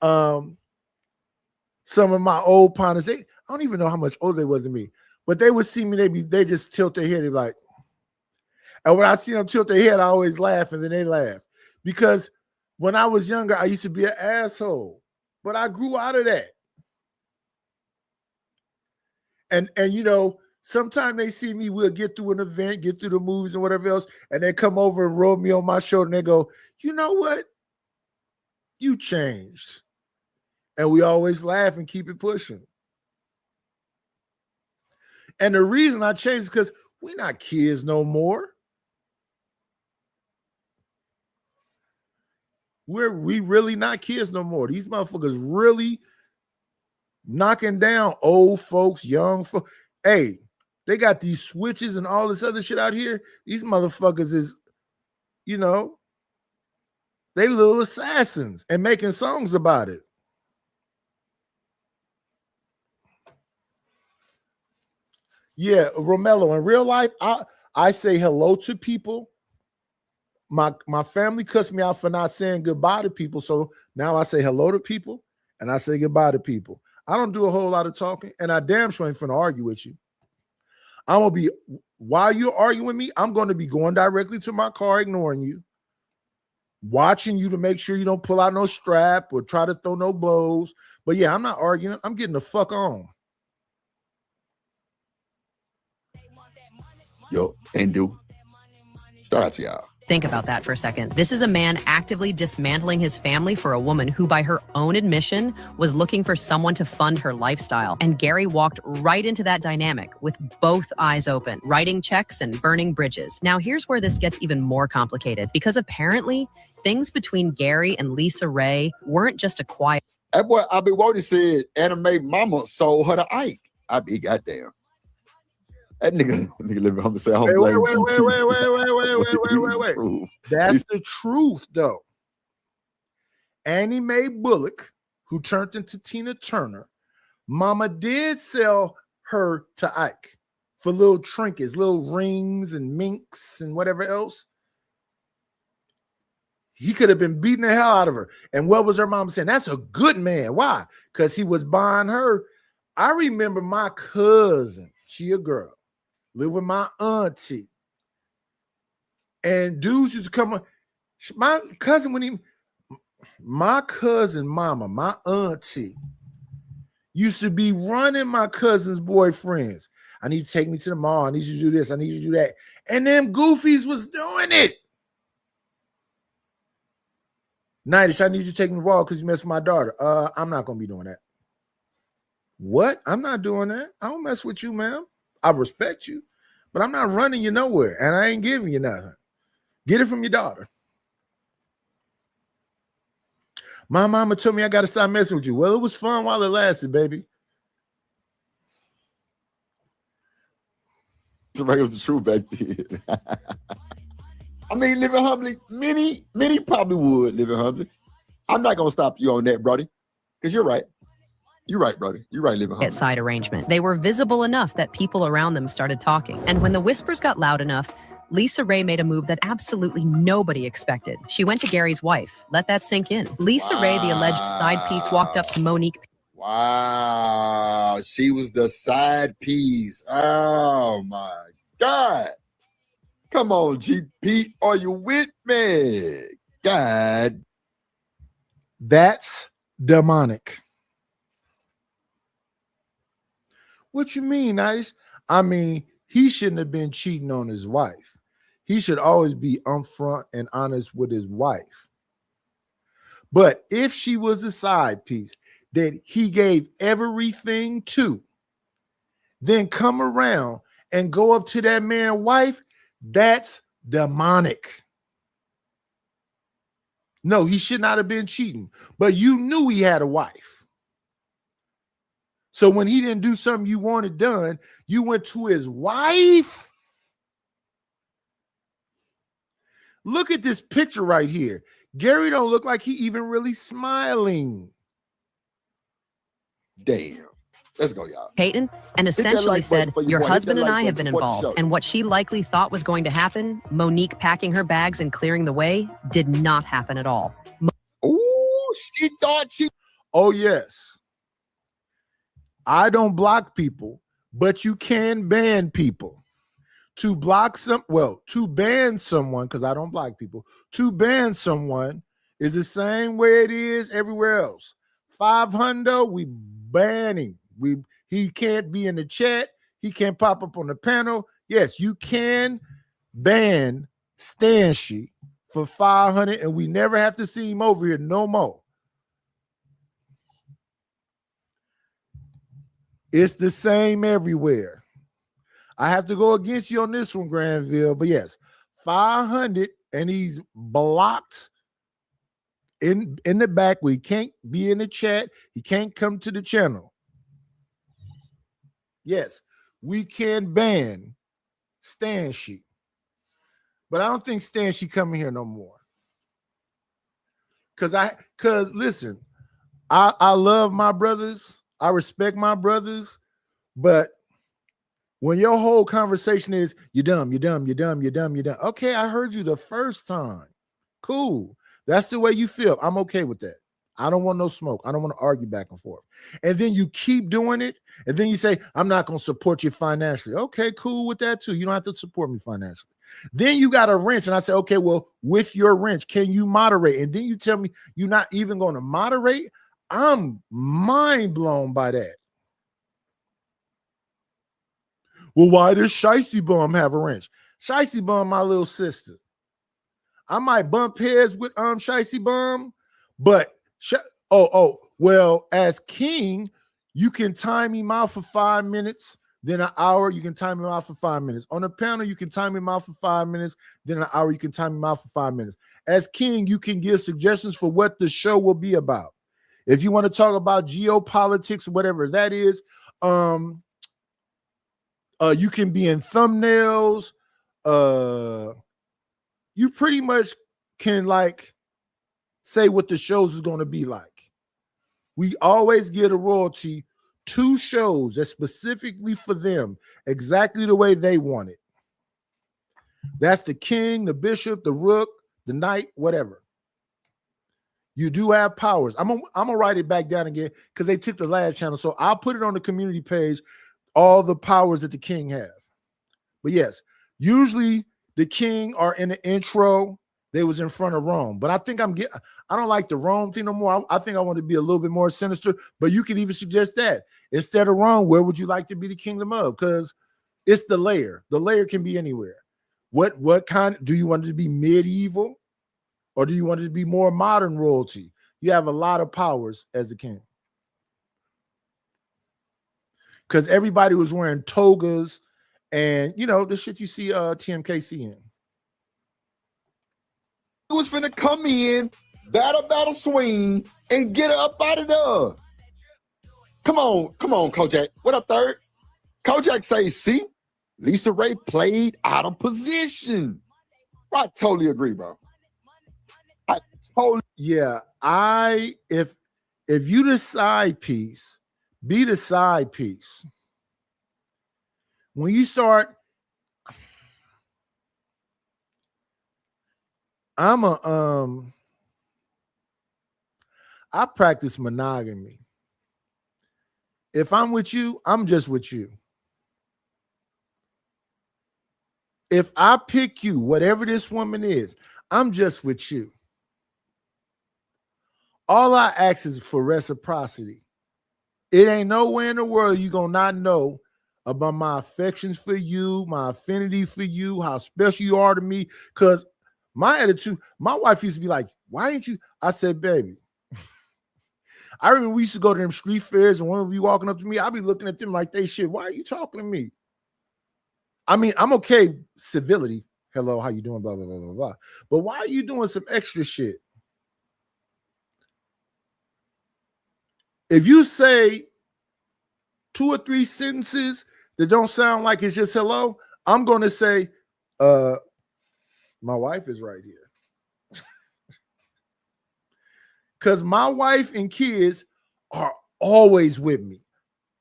Some of my old partners, I don't even know how much older they was than me, but they would see me, they just tilt their head, they like, and when I see them tilt their head, I always laugh, and then they laugh. Because when I was younger, I used to be an asshole, but I grew out of that. And you know, sometimes they see me, we'll get through an event, get through the movies and whatever else, and they come over and roll me on my shoulder, and they go, you know what? You changed. And we always laugh and keep it pushing. And the reason I changed is because we're not kids no more. We really not kids no more. These motherfuckers really knocking down old folks, young folks. Hey, They got these switches and all this other shit out here. These motherfuckers is, you know, they little assassins and making songs about it. Yeah, Romello, in real life, I say hello to people. My family cuts me out for not saying goodbye to people. So now I say hello to people and I say goodbye to people. I don't do a whole lot of talking, and I damn sure ain't finna argue with you. I'm gonna be, while you're arguing with me, I'm gonna be going directly to my car, ignoring you, watching you to make sure you don't pull out no strap or try to throw no blows. But yeah, I'm not arguing. I'm getting the fuck on. Yo, and do. Shout out to y'all. Think about that for a second. This is a man actively dismantling his family for a woman who, by her own admission, was looking for someone to fund her lifestyle. And Gary walked right into that dynamic with both eyes open, writing checks and burning bridges. Now, here's where this gets even more complicated, because apparently things between Gary and Lisa Ray weren't just a quiet. That boy, I be Wody said, Anime Mama sold her to Ike. I be goddamn. That nigga living home and say, wait. That's the truth, though. Annie Mae Bullock, who turned into Tina Turner, Mama did sell her to Ike for little trinkets, little rings and minks and whatever else. He could have been beating the hell out of her. And what was her mom saying? That's a good man. Why? Because he was buying her. I remember my cousin, she a girl, lived with my auntie. And dudes used to come on. My cousin, my cousin mama, my auntie, used to be running my cousin's boyfriends. I need you to take me to the mall. I need you to do this. I need you to do that. And them goofies was doing it. Nightish, I need you to take me to the wall because you messed with my daughter. I'm not going to be doing that. What? I'm not doing that. I don't mess with you, ma'am. I respect you, but I'm not running you nowhere, and I ain't giving you nothing. Get it from your daughter. My mama told me I got to stop messing with you. Well, it was fun while it lasted, baby. Somebody was the truth back then. I mean, living humbly, many probably would living humbly. I'm not gonna stop you on that, Brody, because you're right. You're right, Brody. You're right, living humbly. Side arrangement. They were visible enough that people around them started talking. And when the whispers got loud enough, Lisa Ray made a move that absolutely nobody expected. She went to Gary's wife. Let that sink in. Lisa Ray, the alleged side piece, walked up to Monique. Wow, she was the side piece. Oh my God. Come on, GP, are you with me? God. That's demonic. What you mean, Nice? I mean, he shouldn't have been cheating on his wife. He should always be upfront and honest with his wife. But if she was a side piece that he gave everything to, then come around and go up to that man's wife, that's demonic. No, he should not have been cheating, but you knew he had a wife. So when he didn't do something you wanted done, you went to his wife. Look at this picture right here. Gary don't look like he even really smiling. Damn. Let's go, y'all. Peyton, and essentially said, your husband and I have been involved. And what she likely thought was going to happen, Monique packing her bags and clearing the way, did not happen at all. Oh, she thought she... Oh, yes. I don't block people, but you can ban people. To block to ban someone, because I don't block people, to ban someone is the same way it is everywhere else. 500, we banning. He can't be in the chat. He can't pop up on the panel. Yes, you can ban Stanshi for 500, and we never have to see him over here no more. It's the same everywhere. I have to go against you on this one, Granville, but yes, 500, and he's blocked in the back where he can't be in the chat. He can't come to the channel. Yes, we can ban Stan She. But I don't think Stan She coming here no more. Cause listen, I love my brothers, I respect my brothers, but when your whole conversation is you're dumb, you're dumb, you're dumb, you're dumb, you're dumb. Okay, I heard you the first time. Cool. That's the way you feel. I'm okay with that. I don't want no smoke. I don't want to argue back and forth. And then you keep doing it. And then you say, I'm not going to support you financially. Okay, cool with that too. You don't have to support me financially. Then you got a wrench. And I say, okay, well, with your wrench, can you moderate? And then you tell me you're not even going to moderate. I'm mind blown by that. Well, why does Shicey Bum have a wrench? Shicey Bum, my little sister. I might bump heads with Shicey Bum, but well, as king, you can time him out for 5 minutes, then an hour, you can time him out for 5 minutes. On the panel, you can time him out for 5 minutes, then an hour, you can time him out for 5 minutes. As king, you can give suggestions for what the show will be about. If you want to talk about geopolitics, whatever that is, you can be in thumbnails. You pretty much can like say what the shows is going to be like. We always give a royalty to shows that's specifically for them, exactly the way they want it. That's the king, the bishop, the rook, the knight, whatever. You do have powers. I'm gonna write it back down again because they took the last channel. So I'll put it on the community page, all the powers that the king have. But yes, usually the king are in the intro. They was in front of Rome. But I think I don't like the Rome thing no more. I think I want to be a little bit more sinister. But you can even suggest that. Instead of Rome, where would you like to be the kingdom of? Because it's the layer. The layer can be anywhere. What kind? Do you want it to be medieval? Or do you want it to be more modern royalty? You have a lot of powers as the king. Because everybody was wearing togas and, you know, the shit you see TMKC in. He was finna come in, battle swing, and get her up out of there. Come on, Kojak. What up, third? Kojak says, see, Lisa Ray played out of position. I totally agree, bro. Yeah, if you the side piece, be the side piece. When you start, I practice monogamy. If I'm with you, I'm just with you. If I pick you, whatever this woman is, I'm just with you. All I ask is for reciprocity. It ain't nowhere in the world you're going to not know about my affections for you, my affinity for you, how special you are to me. Because my attitude, my wife used to be like, why ain't you? I said, baby. I remember we used to go to them street fairs and when we be walking up to me, I'd be looking at them like they shit. Why are you talking to me? I mean, I'm okay, civility. Hello, how you doing? Blah, blah, blah, blah, blah. But why are you doing some extra shit? If you say 2 or 3 sentences that don't sound like it's just hello, I'm going to say, my wife is right here. Because my wife and kids are always with me.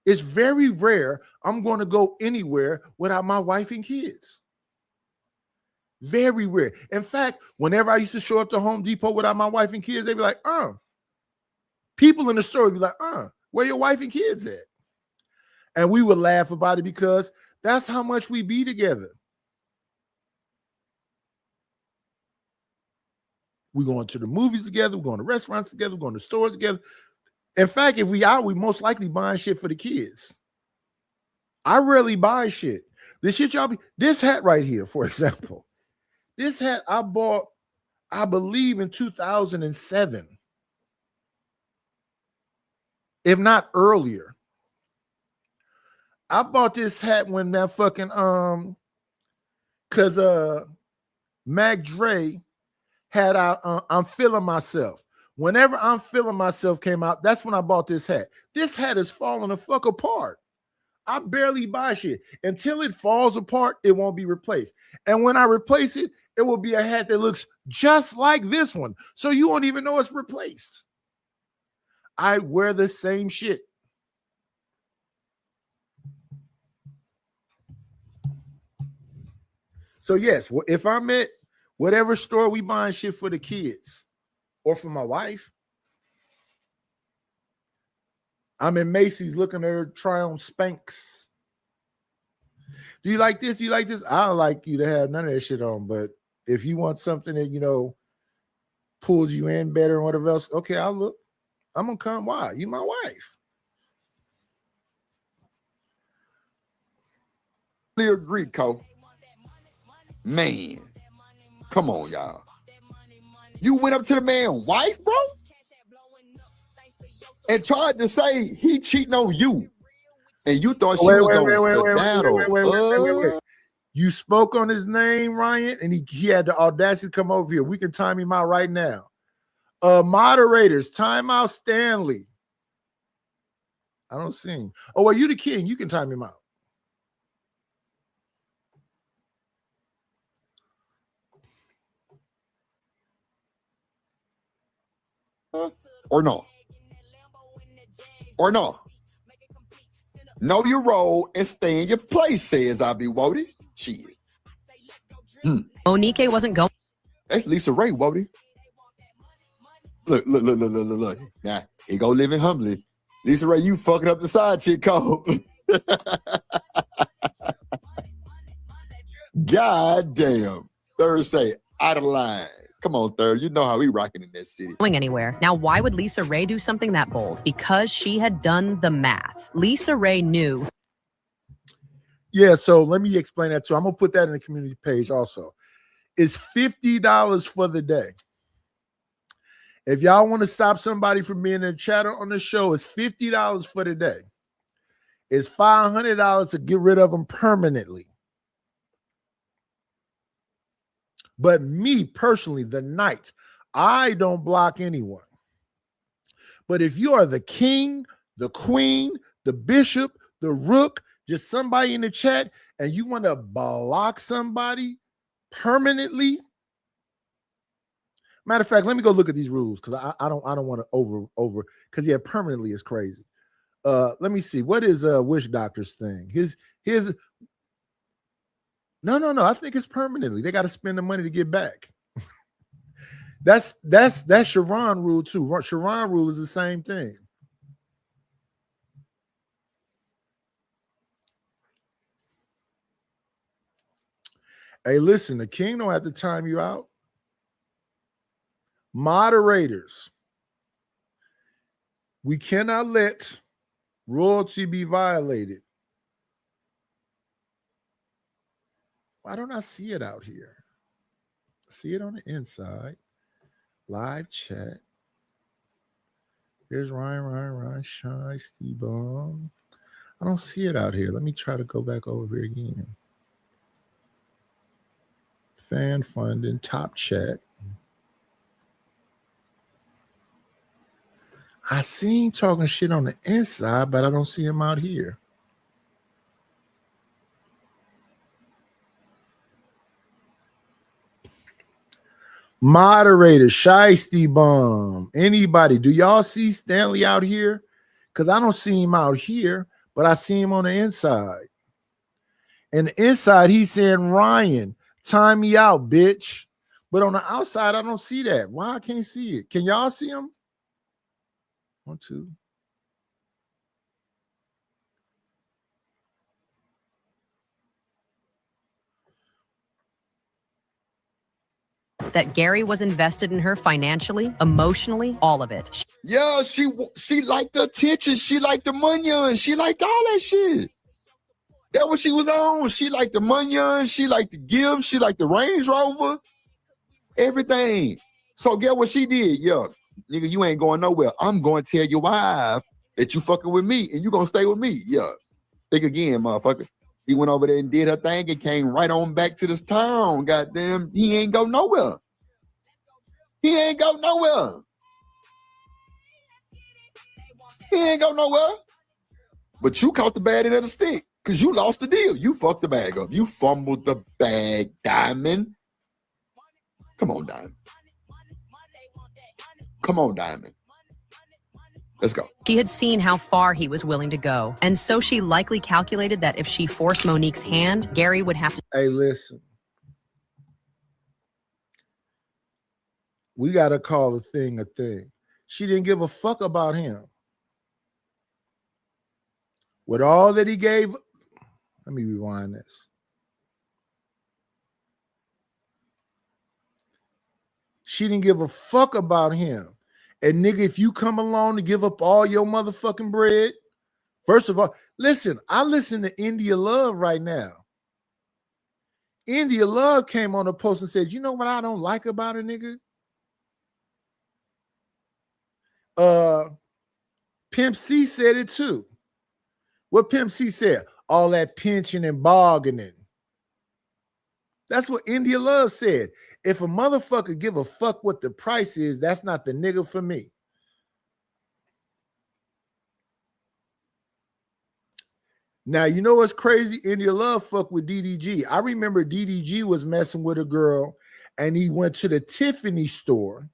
It's very rare I'm going to go anywhere without my wife and kids. Very rare. In fact, whenever I used to show up to Home Depot without my wife and kids, they'd be like, people in the store would be like, where your wife and kids at? And we would laugh about it because that's how much we be together. We're going to the movies together. We're going to restaurants together. We're going to stores together. In fact, if we are, we most likely buying shit for the kids. I rarely buy shit. This shit y'all be, this hat right here, for example. This hat I bought, I believe, in 2007. If not earlier. I bought this hat when that fucking because Mac Dre had out I'm Feeling Myself. Whenever I'm Feeling Myself came out, that's when I bought this hat. This hat is falling the fuck apart. I barely buy shit. Until it falls apart, it won't be replaced. And when I replace it, it will be a hat that looks just like this one. So you won't even know it's replaced. I wear the same shit. So yes, if I'm at whatever store we buying shit for the kids or for my wife, I'm in Macy's looking at her try on Spanx. Do you like this? Do you like this? I don't like you to have none of that shit on, but if you want something that, you know, pulls you in better and whatever else, okay, I'll look. I'm gonna come. Why? You my wife. Clear agree, Cole. Man, come on, y'all. You went up to the man's wife, bro, and tried to say he cheating on you, and you thought she was going to You spoke on his name, Ryan, and he had the audacity to come over here. We can time him out right now. Moderators, time out Stanley. I don't see him. Oh, well, you the king. You can time him out. Or no. Or no. Know your role and stay in your place, says I be Wody. Shit. Monique wasn't going. That's Lisa Ray, Wody. Look. Now, he go living humbly. Lisa Ray, you fucking up the side chick code. God damn. Thursday, out of line. Come on, Third. You know how we rocking in that city. Going anywhere. Now, why would Lisa Ray do something that bold? Because she had done the math. Lisa Ray knew. Yeah, so let me explain that too. I'm gonna put that in the community page also. It's $50 for the day. If y'all want to stop somebody from being a chatter on the show, it's $50 for the day. It's $500 to get rid of them permanently. But me personally, the night, I don't block anyone. But if you are the king, the queen, the bishop, the rook, just somebody in the chat, and you want to block somebody permanently. Matter of fact, let me go look at these rules because I don't want to over because yeah, permanently is crazy. Let me see. What is Wish Doctor's thing? His No. I think it's permanently. They got to spend the money to get back. that's Sharon rule too. Sharon rule is the same thing. Hey, listen, the king don't have to time you out. Moderators, we cannot let royalty be violated. Why don't I see it out here? See it on the inside. Live chat. Here's Ryan, Shy, Steve Bomb. I don't see it out here. Let me try to go back over here again. Fan funding, top chat. I see him talking shit on the inside, but I don't see him out here. Moderator, Shiesty Bomb, anybody, do y'all see Stanley out here? Because I don't see him out here, but I see him on the inside. And the inside, he's saying, Ryan, time me out, bitch. But on the outside, I don't see that. Why I can't see it? Can y'all see him? 1, 2. That Gary was invested in her financially, emotionally, all of it. Yeah, she liked the attention. She liked the money. She liked all that shit. That's what she was on. She liked the money. She liked the give. She liked the Range Rover. Everything. So get what she did. Yeah, nigga, you ain't going nowhere. I'm going to tell your wife that you fucking with me and you going to stay with me. Yeah. Think again, motherfucker. He went over there and did her thing and came right on back to this town. Goddamn, he ain't go nowhere. He ain't go nowhere. He ain't go nowhere. But you caught the bad end of the stick because you lost the deal. You fucked the bag up. You fumbled the bag, Diamond. Come on, Diamond. Come on, Diamond. Let's go. She had seen how far he was willing to go, and so she likely calculated that if she forced Monique's hand, Gary would have to. Hey, listen. We got to call a thing a thing. She didn't give a fuck about him. With all that he gave, let me rewind this. She didn't give a fuck about him. And nigga, if you come along to give up all your motherfucking bread, first of all, listen, I listen to India Love right now. India Love came on a post and said, you know what I don't like about a nigga? Pimp C said it too. What Pimp C said? All that pinching and bargaining. That's what India Love said. If a motherfucker give a fuck what the price is, that's not the nigga for me. Now, you know what's crazy? India Love fuck with DDG. I remember DDG was messing with a girl and he went to the Tiffany store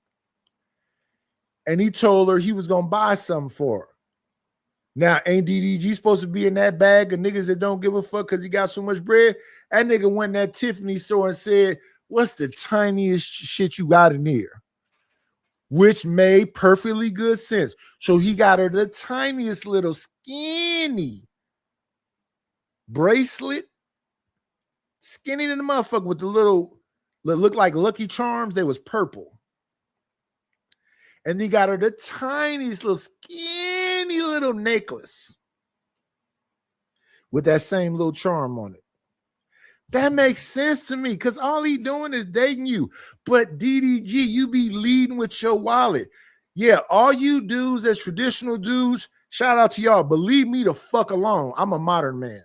and he told her he was going to buy something for her. Now, ain't DDG supposed to be in that bag of niggas that don't give a fuck because he got so much bread? That nigga went in that Tiffany store and said, what's the tiniest shit you got in here? Which made perfectly good sense. So he got her the tiniest little skinny bracelet. Skinny than the motherfucker with the little, look like Lucky Charms. They was purple. And he got her the tiniest little skinny little necklace with that same little charm on it. That makes sense to me because all he doing is dating you. But DDG, you be leading with your wallet. Yeah, all you dudes as traditional dudes, shout out to y'all, but leave me the fuck alone. I'm a modern man.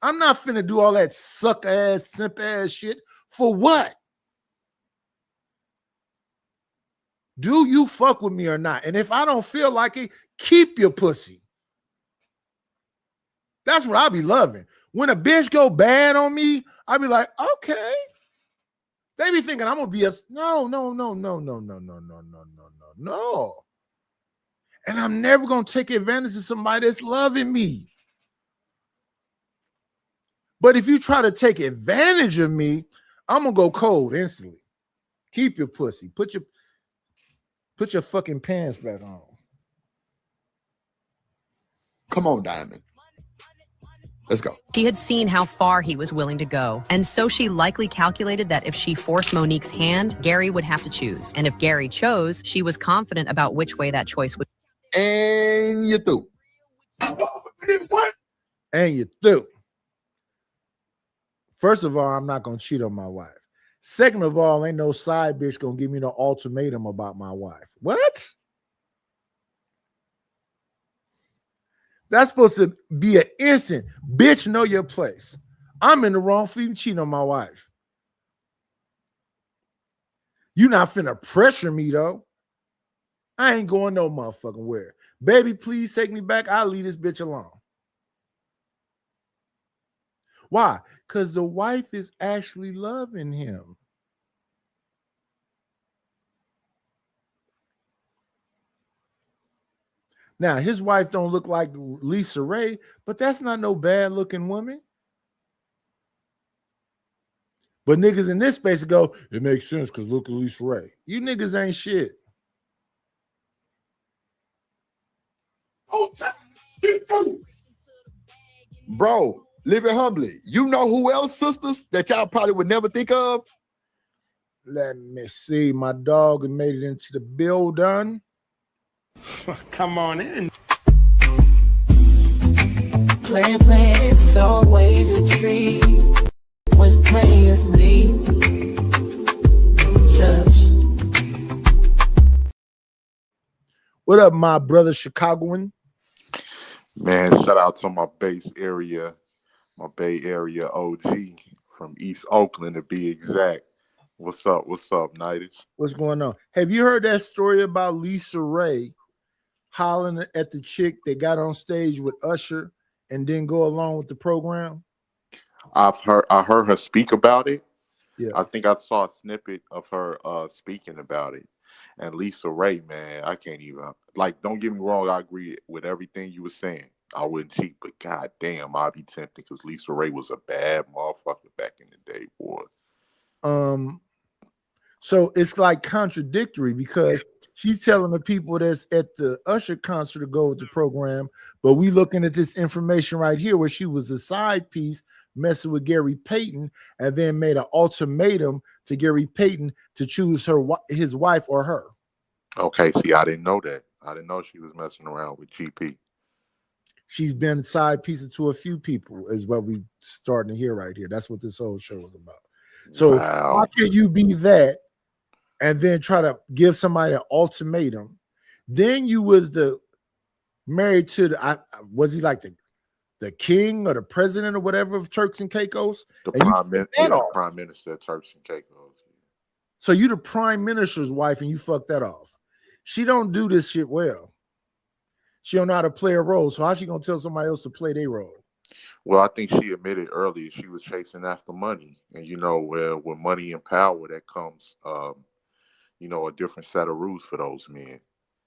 I'm not finna do all that suck ass, simp ass shit. For what? Do you fuck with me or not? And if I don't feel like it, keep your pussy. That's what I be loving. When a bitch go bad on me, I be like, okay. They be thinking I'm gonna be upset. No. And I'm never gonna take advantage of somebody that's loving me. But if you try to take advantage of me, I'm gonna go cold instantly. Keep your pussy. Put your fucking pants back on. Come on, Diamond. Let's go. She had seen how far he was willing to go, and so she likely calculated that if she forced Monique's hand, Gary would have to choose. And if Gary chose, she was confident about which way that choice would. And you're through. And you're through. First of all, I'm not going to cheat on my wife. Second of all, ain't no side bitch going to give me no ultimatum about my wife. What? That's supposed to be an instant. Bitch, know your place. I'm in the wrong for even cheating on my wife. You not finna pressure me, though. I ain't going no motherfucking where. Baby, please take me back. I'll leave this bitch alone. Why? Because the wife is actually loving him. Now, his wife don't look like Lisa Ray, but that's not no bad-looking woman. But niggas in this space go, it makes sense because look at Lisa Ray. You niggas ain't shit. Bro, live it humbly. You know who else, sisters, that y'all probably would never think of? Let me see. My dog made it into the building. Come on in. Playing, it's always a treat when players meet. What up, my brother Chicagoan? Man, shout out to my base area, my Bay Area OG from East Oakland to be exact. What's up, Nightish? What's going on? Have you heard that story about Lisa Ray? hollering at the chick that got on stage with Usher and then go along with the program? I heard her speak about it. Yeah. I think I saw a snippet of her speaking about it. And Lisa Ray, man, I can't even, like, don't get me wrong, I agree with everything you were saying. I wouldn't cheat, but god damn, I'd be tempted because Lisa Ray was a bad motherfucker back in the day, boy. So it's like contradictory because she's telling the people that's at the Usher concert to go with the program, but we looking at this information right here where she was a side piece messing with Gary Payton and then made an ultimatum to Gary Payton to choose his wife or her. Okay, see, I didn't know that. I didn't know she was messing around with GP. She's been side pieces to a few people is what we starting to hear right here. That's what this whole show is about. So how can you be that and then try to give somebody an ultimatum? Then you was married to was he like the king or the president or whatever of Turks and Caicos? The prime minister of Turks and Caicos. So you the prime minister's wife and you fuck that off. She don't do this shit well. She don't know how to play a role. So how's she gonna tell somebody else to play their role? Well, I think she admitted earlier she was chasing after money. And you know, with money and power, that comes you know, a different set of rules for those men.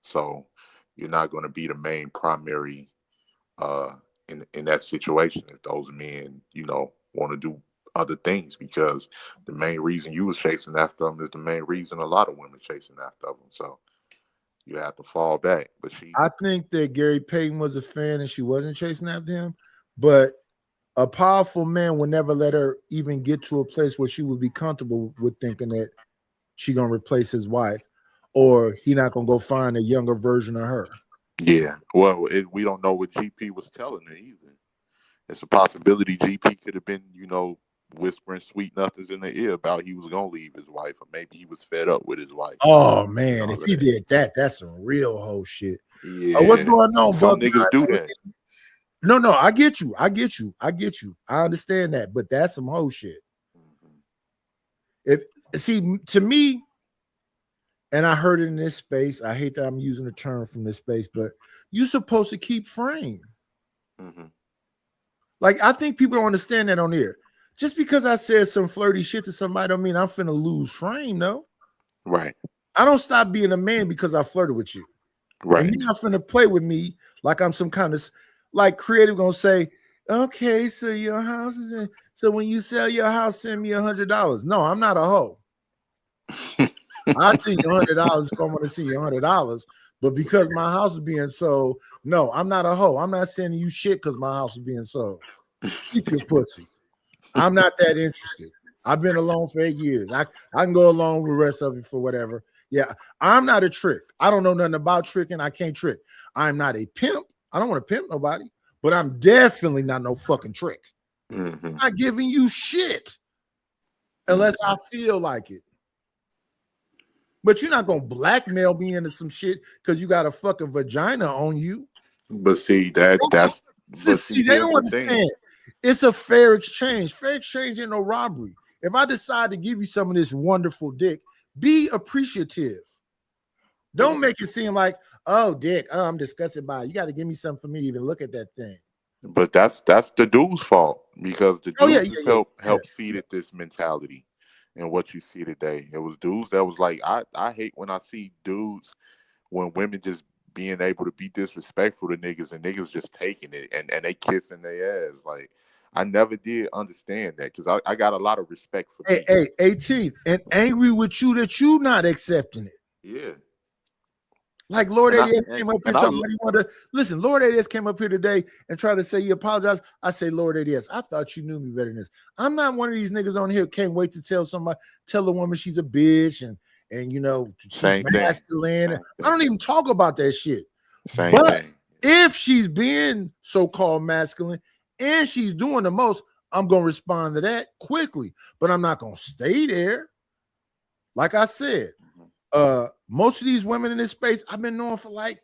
So you're not gonna be the main primary in that situation if those men, you know, want to do other things, because the main reason you was chasing after them is the main reason a lot of women chasing after them. So you have to fall back. But I think that Gary Payton was a fan and she wasn't chasing after him, but a powerful man would never let her even get to a place where she would be comfortable with thinking that she gonna replace his wife or he not gonna go find a younger version of her. Yeah, well, we don't know what GP was telling her either. It's a possibility GP could have been, you know, whispering sweet nothings in the ear about he was gonna leave his wife, or maybe he was fed up with his wife. Oh man, if he did that, that's some real whole shit. Yeah, what's going on, some Buck? niggas do that. No, I get you. I understand that, but that's some whole shit. To me, and I heard it in this space. I hate that I'm using the term from this space, but you're supposed to keep frame. Like, I think people don't understand that on here. Just because I said some flirty shit to somebody don't mean I'm finna lose frame, no. Right. I don't stop being a man because I flirted with you. Right. And you're not finna play with me like I'm some kind of, like, creative gonna say, okay, so your house is, so when you sell your house, send me $100. No, I'm not a hoe. I see your $100 if I want to see your $100, but because my house is being sold, no, I'm not a hoe. I'm not sending you shit because my house is being sold. Keep your pussy. I'm not that interested. I've been alone for 8 years. I can go along with the rest of it for whatever. Yeah, I'm not a trick. I don't know nothing about tricking. I can't trick. I'm not a pimp. I don't want to pimp nobody, but I'm definitely not no fucking trick. I'm not giving you shit unless I feel like it. But you're not gonna blackmail me into some shit because you got a fucking vagina on you. But see, that's they don't understand. It's a fair exchange. Fair exchange ain't no robbery. If I decide to give you some of this wonderful dick, be appreciative. Don't make it seem like, oh, dick, oh, I'm disgusted by it. You got to give me something for me to even look at that thing. But that's the dude's fault, because the dudes help feed it this mentality and what you see today. It was dudes that was like, I hate when I see dudes, when women just being able to be disrespectful to niggas and niggas just taking it and they kissing their ass. Like, I never did understand that, because I got a lot of respect for Hey, 18th, and angry with you that you not accepting it. Yeah. Like Lord ADS came up here talking about he wanted to listen. Lord ADS came up here today and tried to say he apologized. I say, Lord ADS, I thought you knew me better than this. I'm not one of these niggas on here can't wait to tell a woman she's a bitch and you know she's masculine. I don't even talk about that shit. But if she's being so-called masculine and she's doing the most, I'm gonna respond to that quickly. But I'm not gonna stay there. Like I said. Most of these women in this space I've been knowing for like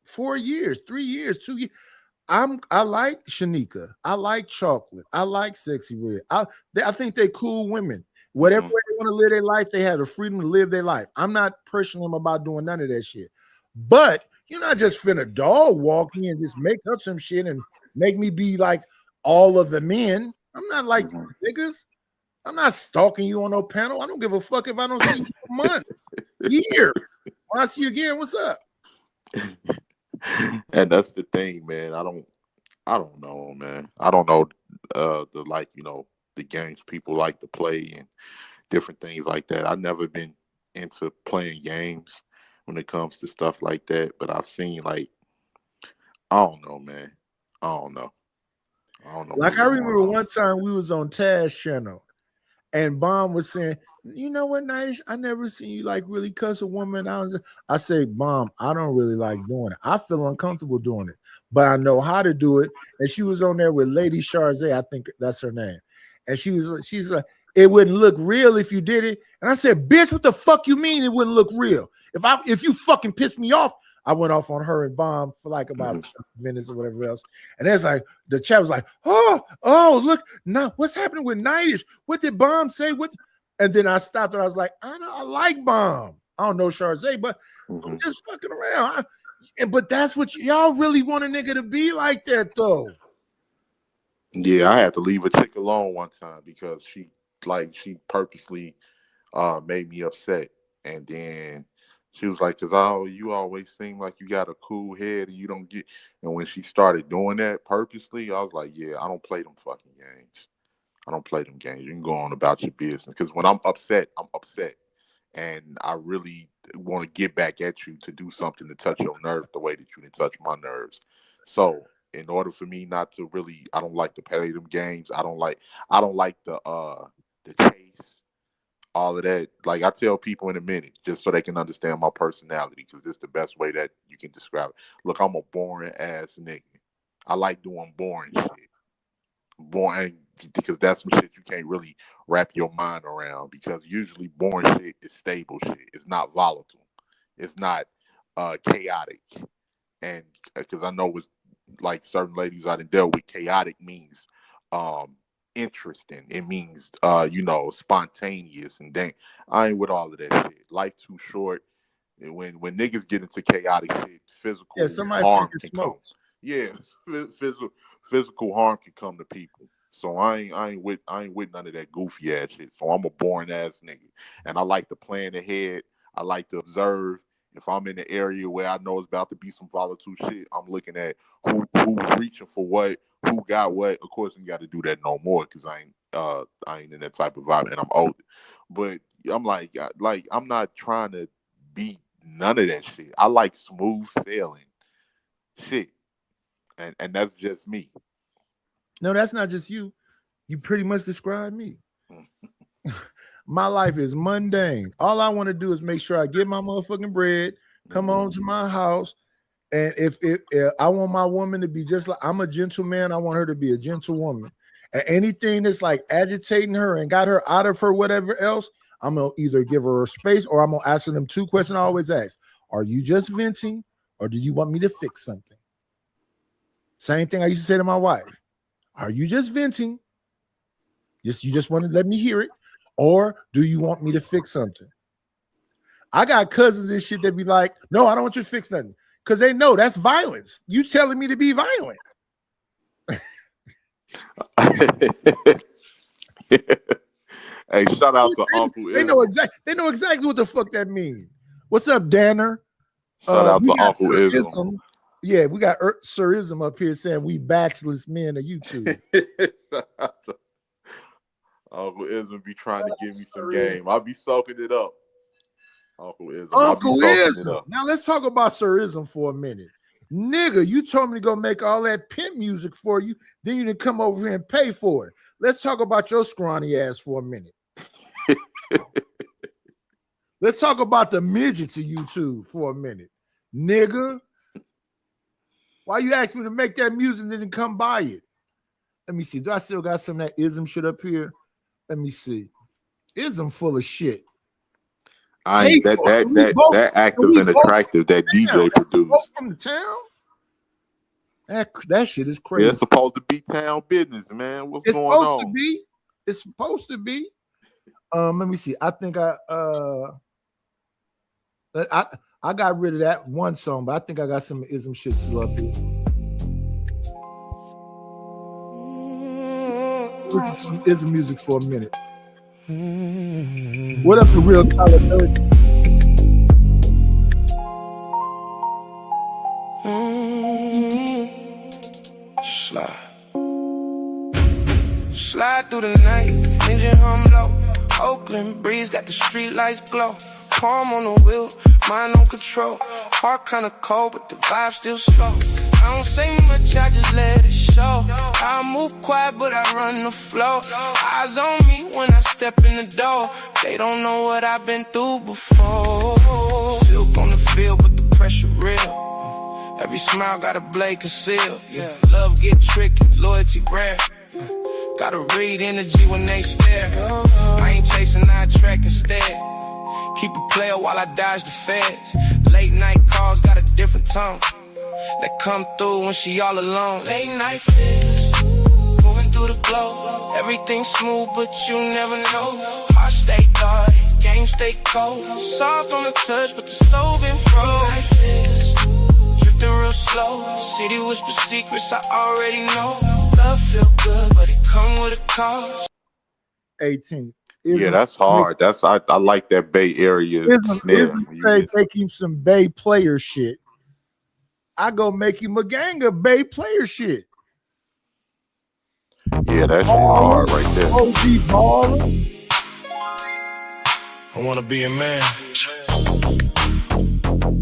4 years, 3 years, 2 years. I like Shanika. I like Chocolate. I like Sexy Red. I think they're cool women. Whatever way they want to live their life, they have the freedom to live their life. I'm not pressuring them about doing none of that shit. But you're not just finna dog walk me and just make up some shit and make me be like all of the men. I'm not like these niggas. I'm not stalking you on no panel. I don't give a fuck if I don't see you for months, years. When I see you again, what's up? And that's the thing, man. I don't know, man. I don't know the games people like to play and different things like that. I've never been into playing games when it comes to stuff like that, but I've seen I don't know, man. I don't know. Like I remember one time we was on Taz channel and Bomb was saying, you know what, Nice? I never seen you like really cuss a woman out. I say, Bomb, I don't really like doing it. I feel uncomfortable doing it, but I know how to do it. And she was on there with Lady Charzay, I think that's her name. And she's like, it wouldn't look real if you did it. And I said, bitch, what the fuck you mean it wouldn't look real? If you fucking pissed me off, I went off on her and Bomb for like about minutes or whatever else. And it's like the chat was like, oh, look, now what's happening with Nightish? What did Bomb say? What? And then I stopped and I was like, I like Bomb. I don't know Charzay, but I'm just fucking around. But that's what y'all really want a nigga to be like that, though. Yeah, I had to leave a chick alone one time because she purposely made me upset, and then she was like, "Cause you always seem like you got a cool head and you don't get." And when she started doing that purposely, I was like, "Yeah, I don't play them fucking games. I don't play them games. You can go on about your business. Because when I'm upset, and I really want to get back at you to do something to touch your nerves the way that you didn't touch my nerves. So in order for me not to really, I don't like to play them games. I don't like the chase, all of that. Like I tell people in a minute, just so they can understand my personality, because it's the best way that you can describe it. Look, I'm a boring ass nigga. I like doing boring shit. Boring, because that's some shit you can't really wrap your mind around, because usually boring shit is stable shit. It's not volatile. It's not chaotic. And because I know it's like certain ladies I done dealt with, chaotic means interesting. It means spontaneous, and dang, I ain't with all of that shit. Life too short. And when niggas get into chaotic shit, physical harm can come. Yeah, physical harm can come to people. So I ain't with none of that goofy ass shit. So I'm a boring ass nigga, and I like to plan ahead. I like to observe. If I'm in the area where I know it's about to be some volatile shit, I'm looking at who reaching for what, who got what. Of course, you got to do that no more because I ain't in that type of vibe, and I'm older. But I'm like I'm not trying to be none of that shit. I like smooth sailing shit, and that's just me. No, that's not just you. You pretty much describe me. My life is mundane. All I want to do is make sure I get my motherfucking bread, come home to my house, and if I want my woman to be just like, I'm a gentleman, I want her to be a gentlewoman. And anything that's like agitating her and got her out of her whatever else, I'm gonna either give her space or I'm gonna ask her them two questions I always ask: are you just venting, or do you want me to fix something? Same thing I used to say to my wife: are you just venting? You just want to let me hear it, or do you want me to fix something? I got cousins and shit that be like, no, I don't want you to fix nothing, because they know that's violence. You telling me to be violent. Hey, shout out to Uncle They know exactly what the fuck that means. What's up, Danner? Shout out to Uncle Ism. Yeah, we got Sir Ism up here saying we bachelorless men of YouTube. Uncle Ism be trying to give me some game. I'll be soaking it up. Uncle Ism. Now let's talk about Sir Ism for a minute. Nigga, you told me to go make all that pimp music for you, then you didn't come over here and pay for it. Let's talk about your scrawny ass for a minute. Let's talk about the midgets of YouTube for a minute. Nigga, why you ask me to make that music and didn't come buy it? Let me see. Do I still got some of that Ism shit up here? Let me see. Ism full of shit. I ain't that active and attractive that DJ produced. From the town? That shit is crazy. Yeah, it's supposed to be town business, man. What's going on? It's supposed to be. Let me see. I think I got rid of that one song, but I think I got some ism shit to up here. Listen to some ism music for a minute. What up, the real Tyler Durden? Slide through the night, engine hum low. Oakland breeze got the street lights glow. Palm on the wheel, mind on control. Heart kinda cold, but the vibe still slow. I don't say much, I just let it show. I move quiet, but I run the flow. Eyes on me when I step in the door. They don't know what I've been through before. Silk on the field, but the pressure real. Every smile got a blade concealed. Yeah, love get tricky, loyalty rare. Gotta read energy when they stare. I ain't chasing, I track instead. Keep it player while I dodge the feds. Late night calls got a different tone that come through when she all alone. Late night feels, moving through the glow. Everything smooth, but you never know. Heart stay dark, game stay cold. Soft on the touch, but the soul been froze. Drifting real slow. City whisper secrets I already know. Love feel good, but it come with a cost. 18. Yeah, that's hard. That's I like that Bay Area snare. Say make him some Bay player shit. I go make him a gang of Bay player shit. Yeah, that shit hard right there. OG baller. I wanna be a man.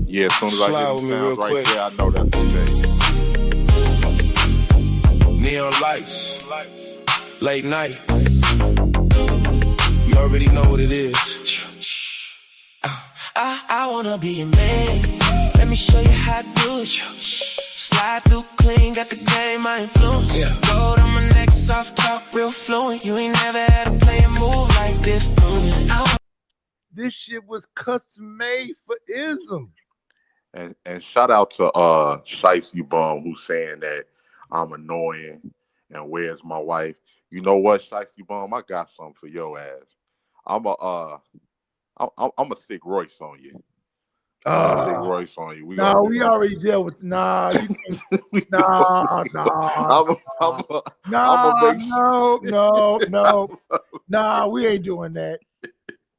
Yeah, as soon as I Slide hear with the me sounds real right quick. there, I know that's the thing. Neon lights, late night. You already know what it is. I wanna be a man. Let me show you how to do it. Slide through clean, got the game, my influence. Gold on my neck, soft talk, real fluent. You ain't never had to play a move like this. This shit was custom made for ism. And shout out to Shicey Bum who's saying that I'm annoying and where's my wife. You know what, Shicey Bum? I got something for your ass. I'm a sick Royce on you. Sick Royce on you. We already dealt with no. We ain't doing that.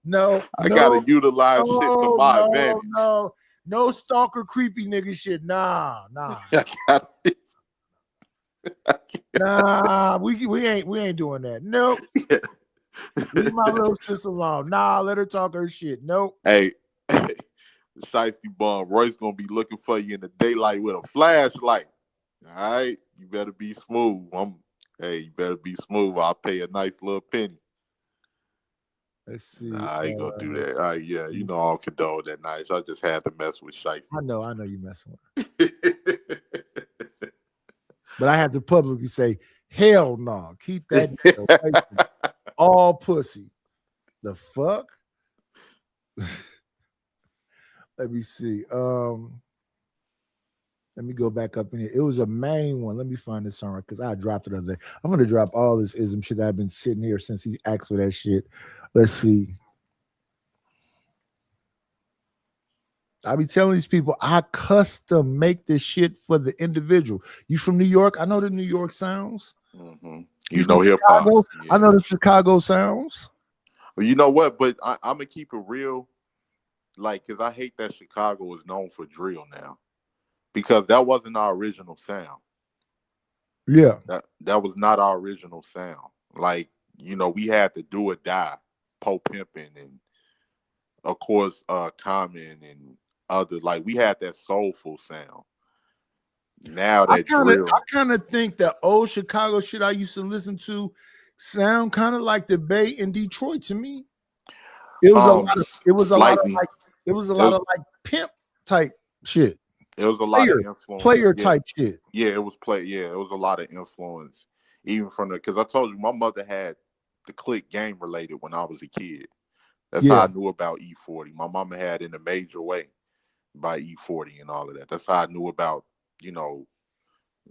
No, I gotta utilize shit to my advantage. No stalker, creepy nigga shit. Nah. Nah, we ain't doing that. Nope. Leave my little sis alone. Nah, let her talk her shit. Nope. Hey, Shicey Bum, Royce gonna be looking for you in the daylight with a flashlight. All right, you better be smooth. You better be smooth. I'll pay a nice little penny. Let's see. I ain't gonna do that. Yeah, you know I don't condone that nice. I just had to mess with Shicey. I know you messing with her. But I have to publicly say, hell no. Keep that nigga away from me. All pussy. The fuck? Let me see. Let me go back up in here. It was a main one. Let me find this song because I dropped it the other day. I'm gonna drop all this ism shit that I've been sitting here since he asked for that shit. Let's see. I be telling these people I custom make this shit for the individual. You from New York? I know the New York sounds. Mm-hmm. You know hip hop. Yeah. I know the Chicago sounds. Well, you know what? But I'm gonna keep it real, because I hate that Chicago is known for drill now, because that wasn't our original sound. Yeah, that was not our original sound. We had to do or die, Poe Pimpin', and of course Common and other. We had that soulful sound. Now that I kind of think that old Chicago shit I used to listen to sound kind of like the Bay in Detroit to me. It was a lot of pimp type shit. It was a lot of influence. Player type shit. Yeah, it was play. Yeah, it was a lot of influence, even from because I told you my mother had the click game related when I was a kid. That's how I knew about E40. My mama had in a major way by E40 and all of that. That's how I knew about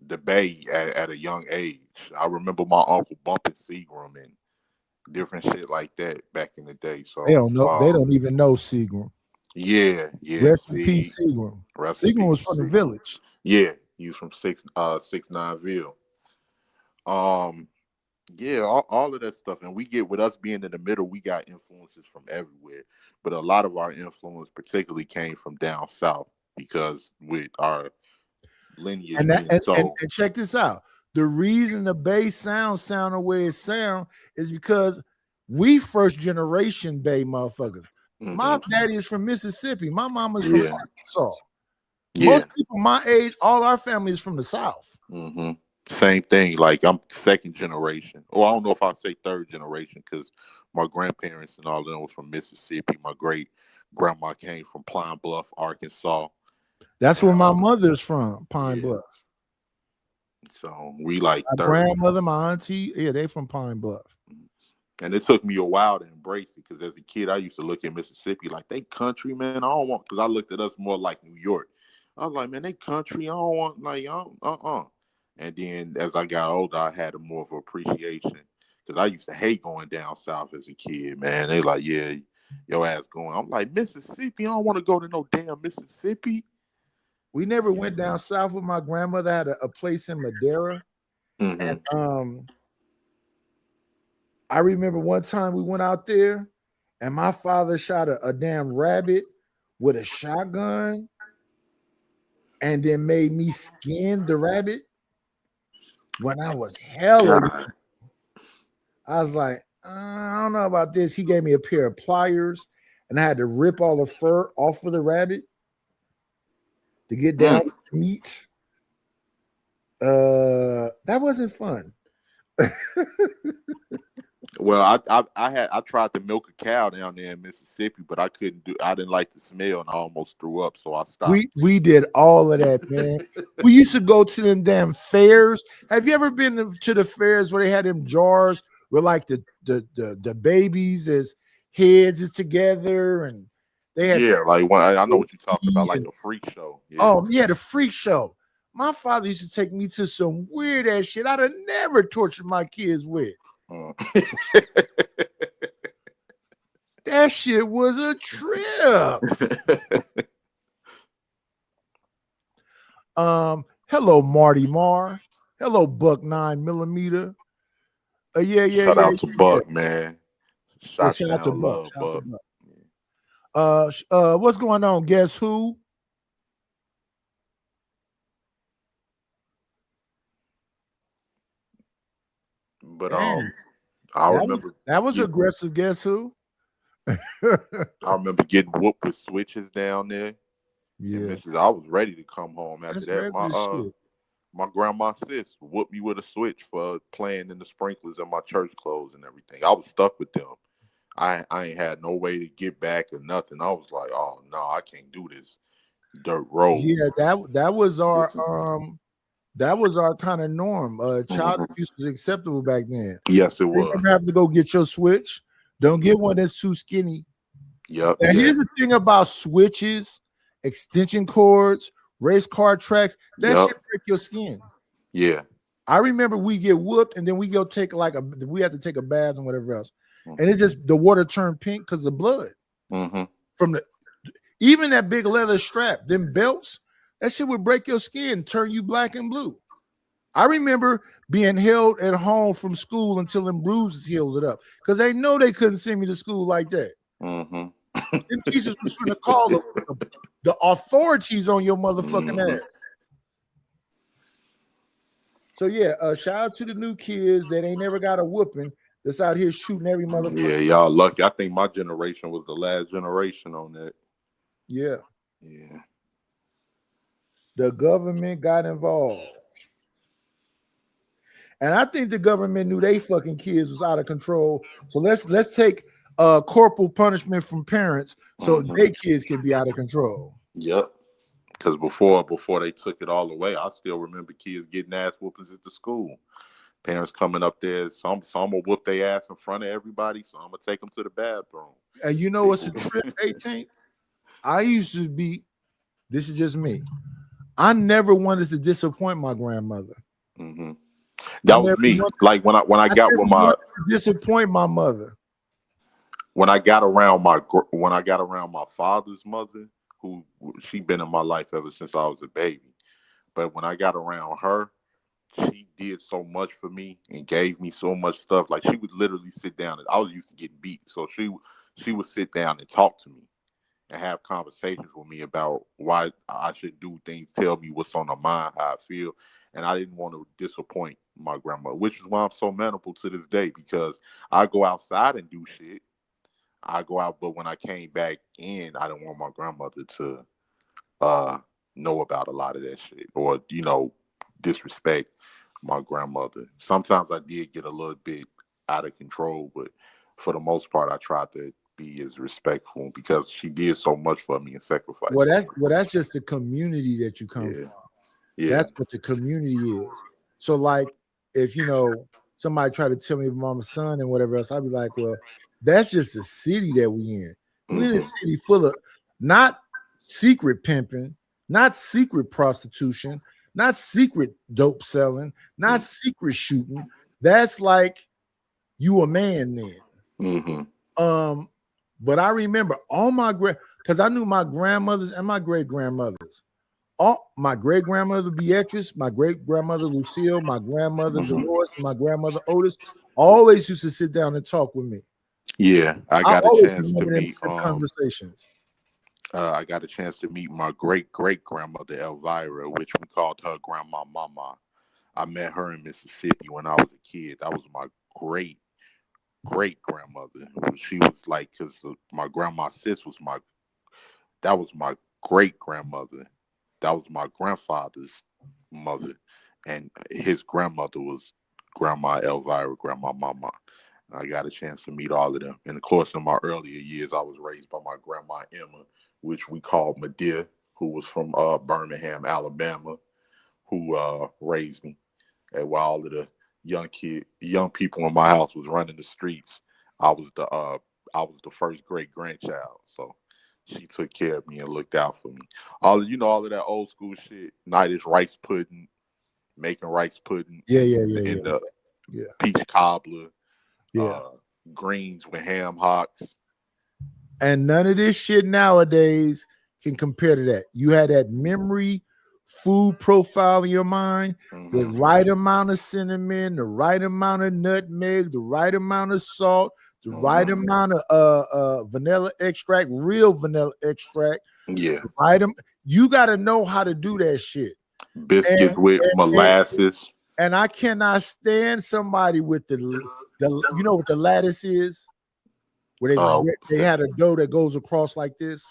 the Bay at a young age. I remember my uncle bumping Seagram and different shit like that back in the day. So they don't know. They don't even know Seagram. Yeah. Rest in peace, Seagram. Seagram was from the village. Yeah, he was from 6'9" Yeah, all of that stuff. And we get, with us being in the middle, we got influences from everywhere. But a lot of our influence particularly came from down south because with our lineage. And check this out. The reason the Bay sound the way it sound is because we first generation Bay motherfuckers. My daddy is from Mississippi. My mama's from Arkansas. Most people my age, all our family is from the South. Same thing. Like I'm second generation. Or I don't know if I say third generation because my grandparents and all of them was from Mississippi. My great grandma came from Pine Bluff, Arkansas. That's where my mother's from, Pine Bluff. So we like my grandmother, my auntie, they from Pine Bluff. And it took me a while to embrace it because as a kid, I used to look at Mississippi like they country, man. I don't want, because I looked at us more like New York. I was like, man, they country. I don't want, like, And then as I got older, I had a more of an appreciation because I used to hate going down south as a kid, man. They like, yeah, your ass going. I'm like, Mississippi? I don't want to go to no damn Mississippi. We never went down south with my grandmother. Had a place in Madera. And I remember one time we went out there and my father shot a damn rabbit with a shotgun and then made me skin the rabbit. When I was hella, I was like, I don't know about this. He gave me a pair of pliers and I had to rip all the fur off of the rabbit to get down to the meat. That wasn't fun. Well, I tried to milk a cow down there in Mississippi, but I didn't like the smell and I almost threw up, so I stopped. We did all of that, man. We used to go to them damn fairs. Have you ever been to the fairs where they had them jars where like the babies as heads is together and they had like when I know what you're talking about, like the freak show. Yeah. Oh yeah, the freak show. My father used to take me to some weird ass shit I'd have never tortured my kids with. That shit was a trip. Hello, Marty Marr. Hello, Buck 9mm. Shout out to Buck, man. Shout out to Buck. What's going on? Guess who? But I remember that was aggressive. Guess who? I remember getting whooped with switches down there. Yeah, I was ready to come home after that. My grandma sis whooped me with a switch for playing in the sprinklers in my church clothes and everything. I was stuck with them. I ain't had no way to get back or nothing. I was like, oh no, I can't do this dirt road. Yeah, that was our kind of norm. Child abuse was acceptable back then. Yes, it was. You have to go get your switch. Don't get one that's too skinny. Yep. And here's the thing about switches, extension cords, race car tracks. That shit break your skin. Yeah. I remember we get whooped and then we go take we have to take a bath and whatever else. And it just, the water turned pink because of blood. From even that big leather strap, them belts, that shit would break your skin, turn you black and blue. I remember being held at home from school until them bruises healed it up because they know they couldn't send me to school like that. Them teachers was going to call the authorities on your motherfucking ass. So yeah, shout out to the new kids that ain't never got a whooping that's out here shooting every motherfucker. Yeah, y'all lucky. I think my generation was the last generation on that. Yeah. Yeah. The government got involved. And I think the government knew they fucking kids was out of control. So let's take corporal punishment from parents so their kids can be out of control. Yep. Because before they took it all away, I still remember kids getting ass whoopings at the school. Parents coming up there, some will whoop their ass in front of everybody, so I'm gonna take them to the bathroom. And you know what's a trip, 18th? I used to be, this is just me. I never wanted to disappoint my grandmother. That was me. Like when I got with my disappoint my mother. when I got around my father's mother, who she been in my life ever since I was a baby. But when I got around her, she did so much for me and gave me so much stuff. Like she would literally sit down, and I was used to getting beat, so she would sit down and talk to me and have conversations with me about why I should do things, tell me what's on her mind, how I feel. And I didn't want to disappoint my grandmother, which is why I'm so manable to this day, because I go outside and do shit. I go out, but when I came back in, I didn't want my grandmother to know about a lot of that shit, or, you know, disrespect my grandmother. Sometimes I did get a little bit out of control, but for the most part, I tried to be as respectful because she did so much for me and sacrificed. Well, that's just the community that you come from. Yeah. That's what the community is. So, like, if you know somebody try to tell me about my son and whatever else, I'd be like, well, that's just the city that we in. We in a city full of not secret pimping, not secret prostitution, not secret dope selling, not secret shooting. That's like you a man then. But I remember all my because I knew my grandmothers and my great grandmothers. All my great grandmother Beatrice, my great grandmother Lucille, my grandmother Dolores, my grandmother Otis always used to sit down and talk with me. Yeah, I got a chance to meet conversations. I got a chance to meet my great grandmother Elvira, which we called her Grandma Mama. I met her in Mississippi when I was a kid. That was my great grandmother. She was like, because my grandma sis was my great grandmother. That was my grandfather's mother, and his grandmother was Grandma Elvira, Grandma Mama. I got a chance to meet all of them. And of course, in my earlier years, I was raised by my grandma Emma, which we called Medea, who was from Birmingham, Alabama, who raised me. And while all of the young people in my house was running the streets, I was the first great grandchild. So she took care of me and looked out for me. All of that old school shit. Night is rice pudding, making rice pudding. The peach cobbler. Greens with ham hocks. And none of this shit nowadays can compare to that. You had that memory food profile in your mind, the right amount of cinnamon, the right amount of nutmeg, the right amount of salt, the right amount of vanilla extract, real vanilla extract. Yeah. You got to know how to do that shit. Biscuits with molasses. And I cannot stand somebody with the you know what the lattice is? Where they had a dough that goes across like this.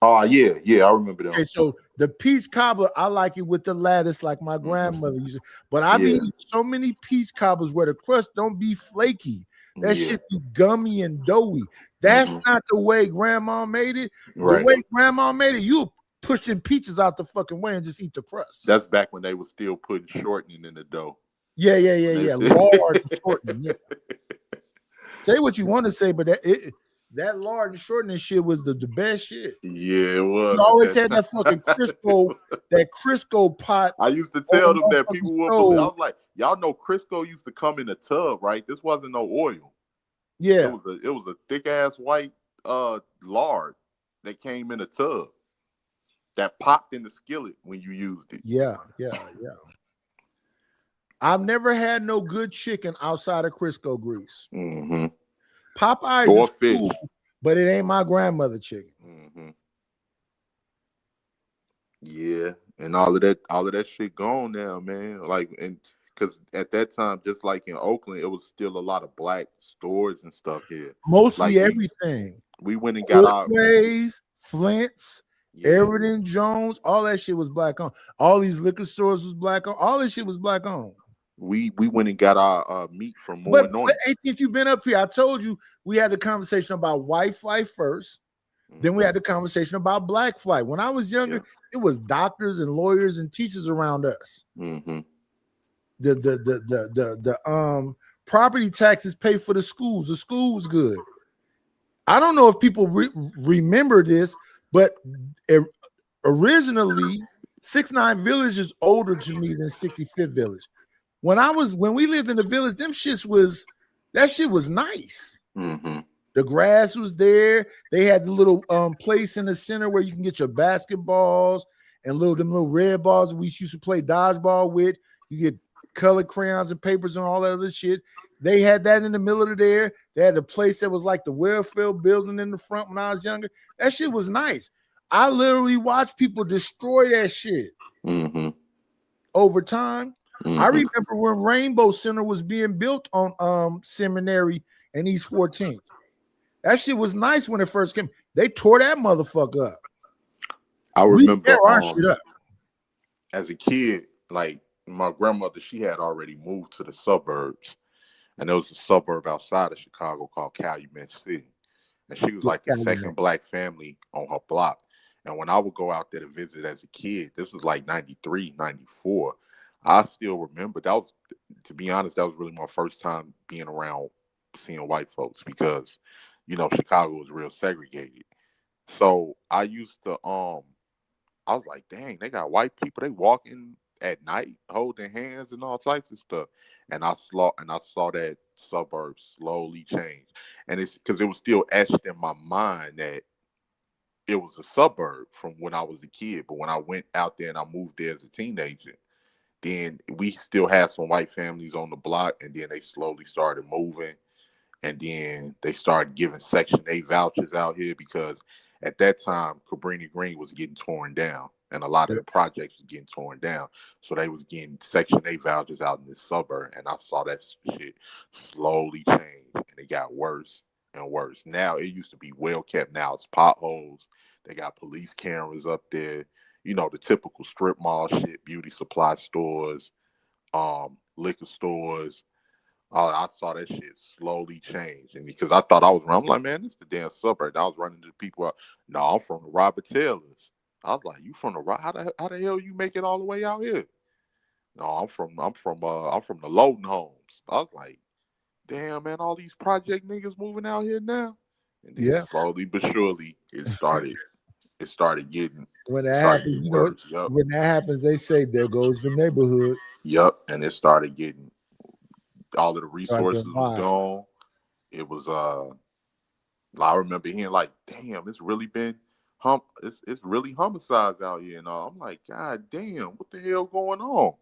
Oh, yeah, I remember that. Okay, so the peach cobbler, I like it with the lattice like my grandmother used to. But I've eaten so many peach cobblers where the crust don't be flaky. That shit be gummy and doughy. That's not the way grandma made it. Right. The way grandma made it, you pushing peaches out the fucking way and just eat the crust. That's back when they were still putting shortening in the dough. Yeah. Lard and shortening. Yeah. Say what you want to say, but that lard and shortening shit was the best shit. Yeah, it was. You always had that fucking Crisco pot. I used to tell them that people wouldn't believe. I was like, y'all know Crisco used to come in a tub, right? This wasn't no oil. Yeah. It was a thick ass white lard that came in a tub that popped in the skillet when you used it. Yeah. I've never had no good chicken outside of Crisco grease. Popeyes or is fish, cool, but it ain't my grandmother chicken. Yeah, and all of that shit gone now, man. Like, and because at that time, just like in Oakland, it was still a lot of black stores and stuff here. Mostly like everything. We went and got our Footways, Flint's, Everett Jones, all that shit was black on. All these liquor stores was black on. All this shit was black on. We went and got our meat from more But I think you've been up here. I told you we had the conversation about white flight first. Then we had the conversation about black flight. When I was younger, it was doctors and lawyers and teachers around us. The property taxes pay for the schools. The school was good. I don't know if people remember this, but originally 69 Village is older to me than 65th Village. When we lived in the village, that shit was nice. The grass was there. They had the little place in the center where you can get your basketballs and them little red balls we used to play dodgeball with. You get colored crayons and papers and all that other shit. They had that in the middle of there. They had a place that was like the welfare building in the front when I was younger. That shit was nice. I literally watched people destroy that shit over time. I remember when Rainbow Center was being built on Seminary and East 14th. That shit was nice when it first came. They tore that motherfucker up. I remember shit up. As a kid, like my grandmother, she had already moved to the suburbs, and there was a suburb outside of Chicago called Calumet City, and she was like the second black family on her block. And when I would go out there to visit as a kid, this was like 93, 94, I still remember that was, to be honest, that was really my first time being around seeing white folks because, you know, Chicago was real segregated. So I used to, I was like, dang, they got white people. They walking at night, holding hands and all types of stuff. And I saw that suburb slowly change. And it's because it was still etched in my mind that it was a suburb from when I was a kid. But when I went out there and I moved there as a teenager, then we still had some white families on the block, and then they slowly started moving. And then they started giving Section 8 vouchers out here because at that time, Cabrini Green was getting torn down, and a lot of the projects was getting torn down. So they was getting Section 8 vouchers out in this suburb, and I saw that shit slowly change, and it got worse and worse. Now, it used to be well kept. Now it's potholes. They got police cameras up there. You know, the typical strip mall shit, beauty supply stores, liquor stores. I saw that shit slowly change. And because I thought I was wrong, I'm like, man, this is the damn suburb. I was running to the people out. No, I'm from the Robert Taylors. I was like, you from the how the hell you make it all the way out here? No, I'm from the Loden Homes. I was like, damn, man, all these project niggas moving out here now. And then slowly but surely it started getting when that happens, worse. When that happens, they say there goes the neighborhood. Yep. And it started getting, all of the resources was gone. It was I remember hearing like, damn, it's really been it's really homicides out here and all. I'm like, God damn, what the hell going on?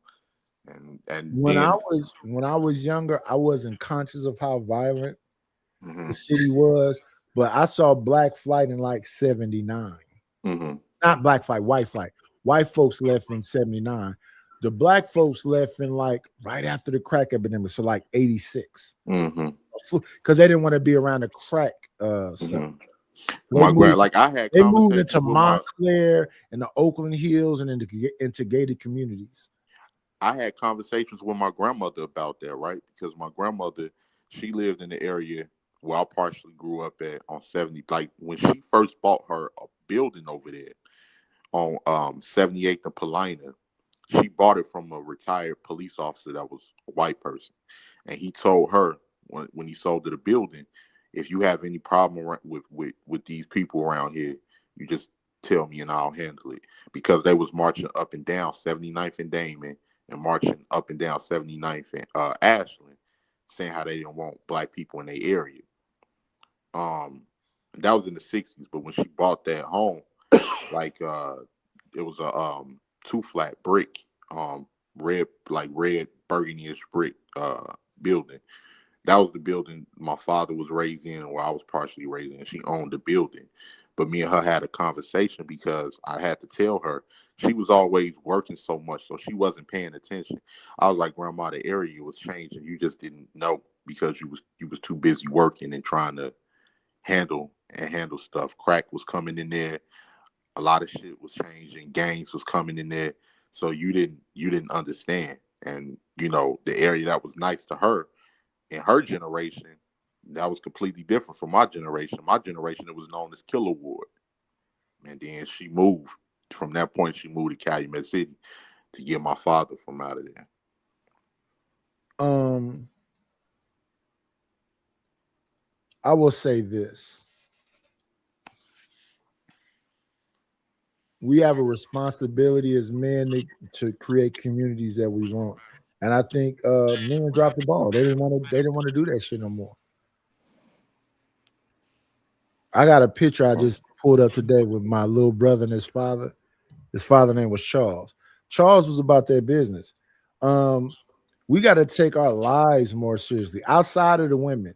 And when I was younger, I wasn't conscious of how violent the city was, but I saw black flight in like 79. Not black flight, white flight. White folks left in 79. The black folks left in like right after the crack epidemic, so like 86. Because they didn't want to be around the crack stuff. So they moved into Montclair and the Oakland Hills and into gated communities. I had conversations with my grandmother about that, right? Because my grandmother, she lived in the area where I partially grew up at on 70. Like when she first bought her a building over there on 78th and Paulina, she bought it from a retired police officer that was a white person. And he told her when he sold her the building, if you have any problem with these people around here, you just tell me and I'll handle it. Because they was marching up and down 79th and Damon and marching up and down 79th and Ashland, saying how they didn't want black people in their area. That was in the 60s, but when she bought that home, like it was a 2-flat brick, red burgundy-ish brick building. That was the building my father was raised in, or I was partially raised in. She owned the building. But me and her had a conversation because I had to tell her she was always working so much, so she wasn't paying attention. I was like, Grandma, the area was changing. You just didn't know because you was too busy working and trying to handle stuff. Crack was coming in there. A lot of shit was changing. Gangs was coming in there. So you didn't understand. And you know, the area that was nice to her in her generation, that was completely different from my generation. My generation, it was known as Killer Ward. And then she moved. From that point, she moved to Calumet City to get my father from out of there. I will say this. We have a responsibility as men to create communities that we want. And I think men dropped the ball. They didn't want to do that shit no more. I got a picture I just pulled up today with my little brother and his father. His father's name was Charles. Charles was about their business. We got to take our lives more seriously outside of the women.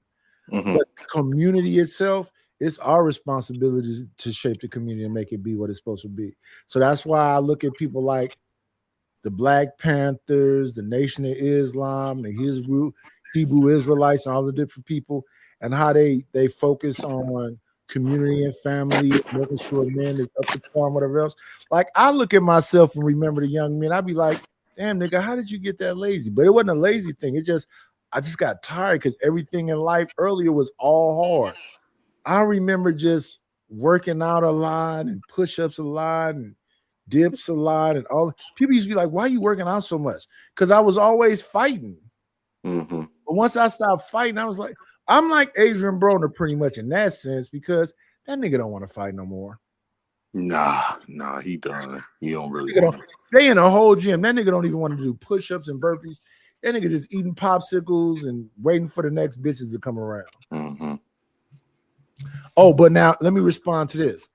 Mm-hmm. But the community itself, it's our responsibility to shape the community and make it be what it's supposed to be. So that's why I look at people like the Black Panthers, the Nation of Islam, the Hebrew Israelites, and all the different people, and how they focus on community and family, making sure men is up to par and whatever else. Like, I look at myself and remember the young men. I'd be like, damn, nigga, how did you get that lazy? But it wasn't a lazy thing. I just got tired because everything in life earlier was all hard. I remember just working out a lot and push-ups a lot and dips a lot and all. People used to be like, why are you working out so much? Because I was always fighting. Mm-hmm. But once I stopped fighting, I was like, I'm like Adrian Broner pretty much in that sense, because that nigga don't want to fight no more. Nah, he done. He don't really. They in a whole gym. That nigga don't even want to do push-ups and burpees. That nigga just eating popsicles and waiting for the next bitches to come around. Mm-hmm. Oh, but now let me respond to this.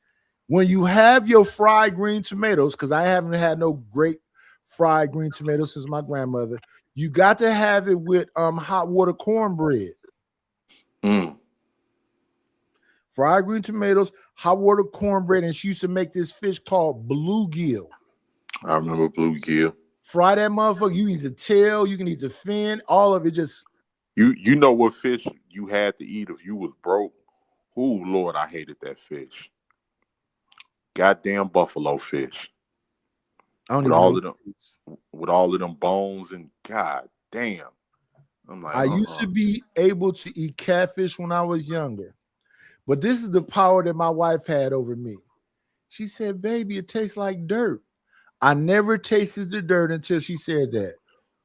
When you have your fried green tomatoes, because I haven't had no great fried green tomatoes since my grandmother, you got to have it with hot water cornbread. Fried green tomatoes, hot water cornbread, and she used to make this fish called bluegill. I remember bluegill. Fry that motherfucker. You can eat the tail, you can eat the fin, all of it. Just you know what fish you had to eat if you was broke? Oh Lord, I hated that fish. Goddamn buffalo fish. With all of them bones and god damn. I'm like, I used to be able to eat catfish when I was younger, but this is the power that my wife had over me. She said, baby, it tastes like dirt. I never tasted the dirt until she said that.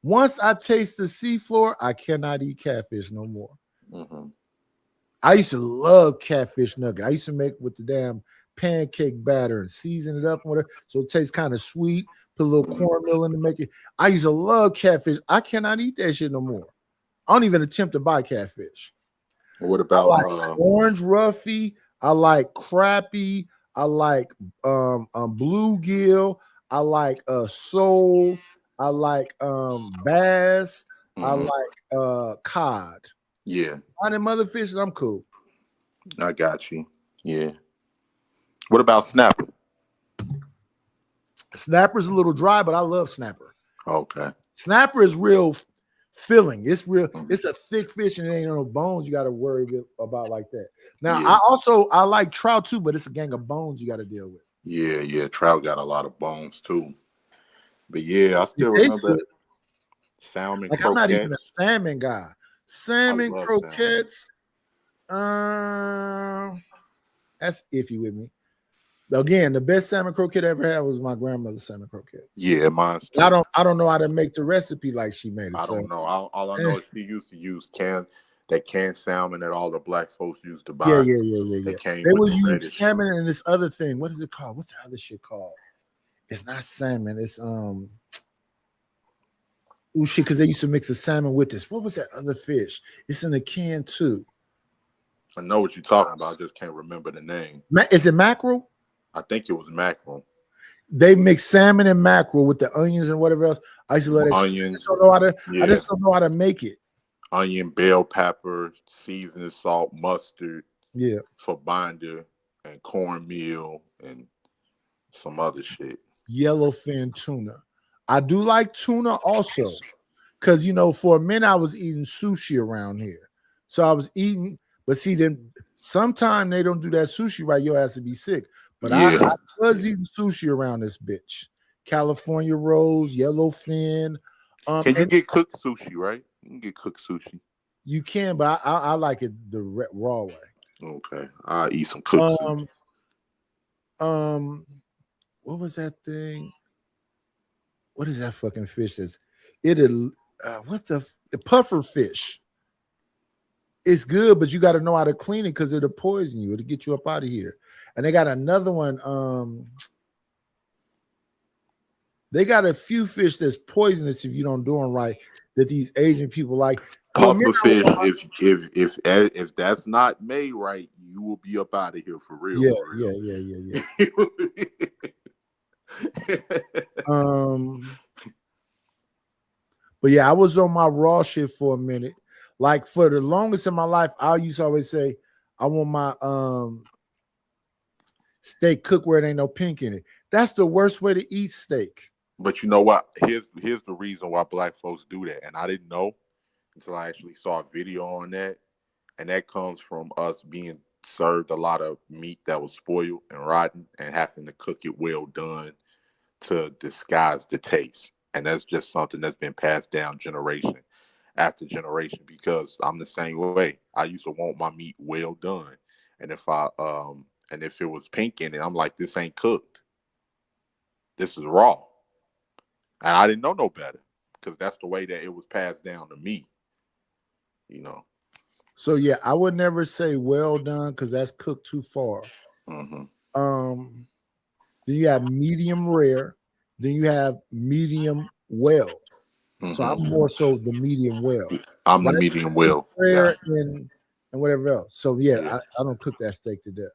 Once I taste the seafloor, I cannot eat catfish no more. Mm-hmm. I used to love catfish nugget. I used to make with the damn pancake batter and season it up and whatever, so it tastes kind of sweet. Put a little cornmeal in to make it. I used to love catfish. I cannot eat that shit no more. I don't even attempt to buy catfish. What about orange roughy? I like crappie. I like bluegill. I like sole. I like bass. I like cod. Yeah. All them other fishes, I'm cool. I got you. Yeah. What about snapper? Snapper's a little dry, but I love snapper. Okay. Snapper is real filling. It's real. It's a thick fish and it ain't no bones you got to worry about like that. Now, yeah. I like trout too, but it's a gang of bones you got to deal with. Yeah. Trout got a lot of bones too. But yeah, I still remember salmon like croquettes. I'm not even a salmon guy. Salmon croquettes. That's iffy with me. Again, the best salmon croquette I ever had was my grandmother's salmon croquette. Yeah, mine. I don't know how to make the recipe like she made it. I don't know. All I know is she used to use canned salmon that all the black folks used to buy. Yeah. They would use salmon and this other thing. What is it called? What's the other shit called? It's not salmon. It's because they used to mix the salmon with this. What was that other fish? It's in a can too. I know what you're talking about. I just can't remember the name. Is it mackerel? I think it was mackerel. They mix salmon and mackerel with the onions and whatever else. I used to let it. Onions. I just don't know how to make it. Onion, bell pepper, seasoning salt, mustard. Yeah. For binder and cornmeal and some other shit. Yellowfin tuna. I do like tuna also, because for a minute I was eating sushi around here. So I was eating, but see, then sometime they don't do that sushi right. Your ass to be sick. But I was eating sushi around this bitch. California rolls, yellowfin. Can you get cooked sushi, right? You can get cooked sushi. You can, but I like it the raw way. Okay, I'll eat some cooked sushi. What was that thing? What is that fucking fish? What the puffer fish? It's good, but you got to know how to clean it because it'll poison you. It'll get you up out of here. And they got another one. They got a few fish that's poisonous if you don't do them right. That these Asian people like. Pufferfish, if that's not made right, you will be up out of here for real. Yeah, for real. yeah. But yeah, I was on my raw shit for a minute. Like for the longest in my life, I used to always say, I want my steak cooked where there ain't no pink in it. That's the worst way to eat steak. But you know what? Here's the reason why black folks do that, and I didn't know until I actually saw a video on that, and that comes from us being served a lot of meat that was spoiled and rotten, and having to cook it well done to disguise the taste. And that's just something that's been passed down generation after generation. Because I'm the same way. I used to want my meat well done, and if it was pink in it, I'm like, this ain't cooked. This is raw. And I didn't know no better because that's the way that it was passed down to me, you know. So yeah, I would never say well done because that's cooked too far. Mm-hmm. Then you have medium rare, then you have medium well. Mm-hmm. So I'm more so the medium well. I'm the medium well. Rare and whatever else. So yeah. I don't cook that steak to death.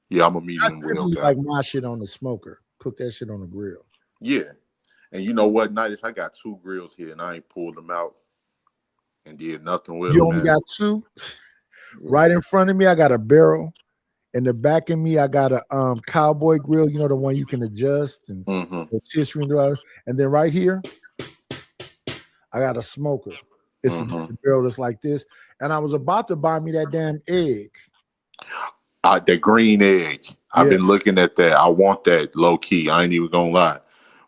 Yeah, I'm a medium well guy. Like my shit on the smoker. Cook that shit on the grill. Yeah. And you know what, Night? I got 2 grills here and I ain't pulled them out and did nothing with them. You only got 2? Right in front of me, I got a barrel. In the back of me, I got a cowboy grill, you know, the one you can adjust and rotisserie and do all. And then right here, I got a smoker. It's a barrel that's like this. And I was about to buy me that damn egg. The green egg. I've been looking at that. I want that low key. I ain't even gonna lie.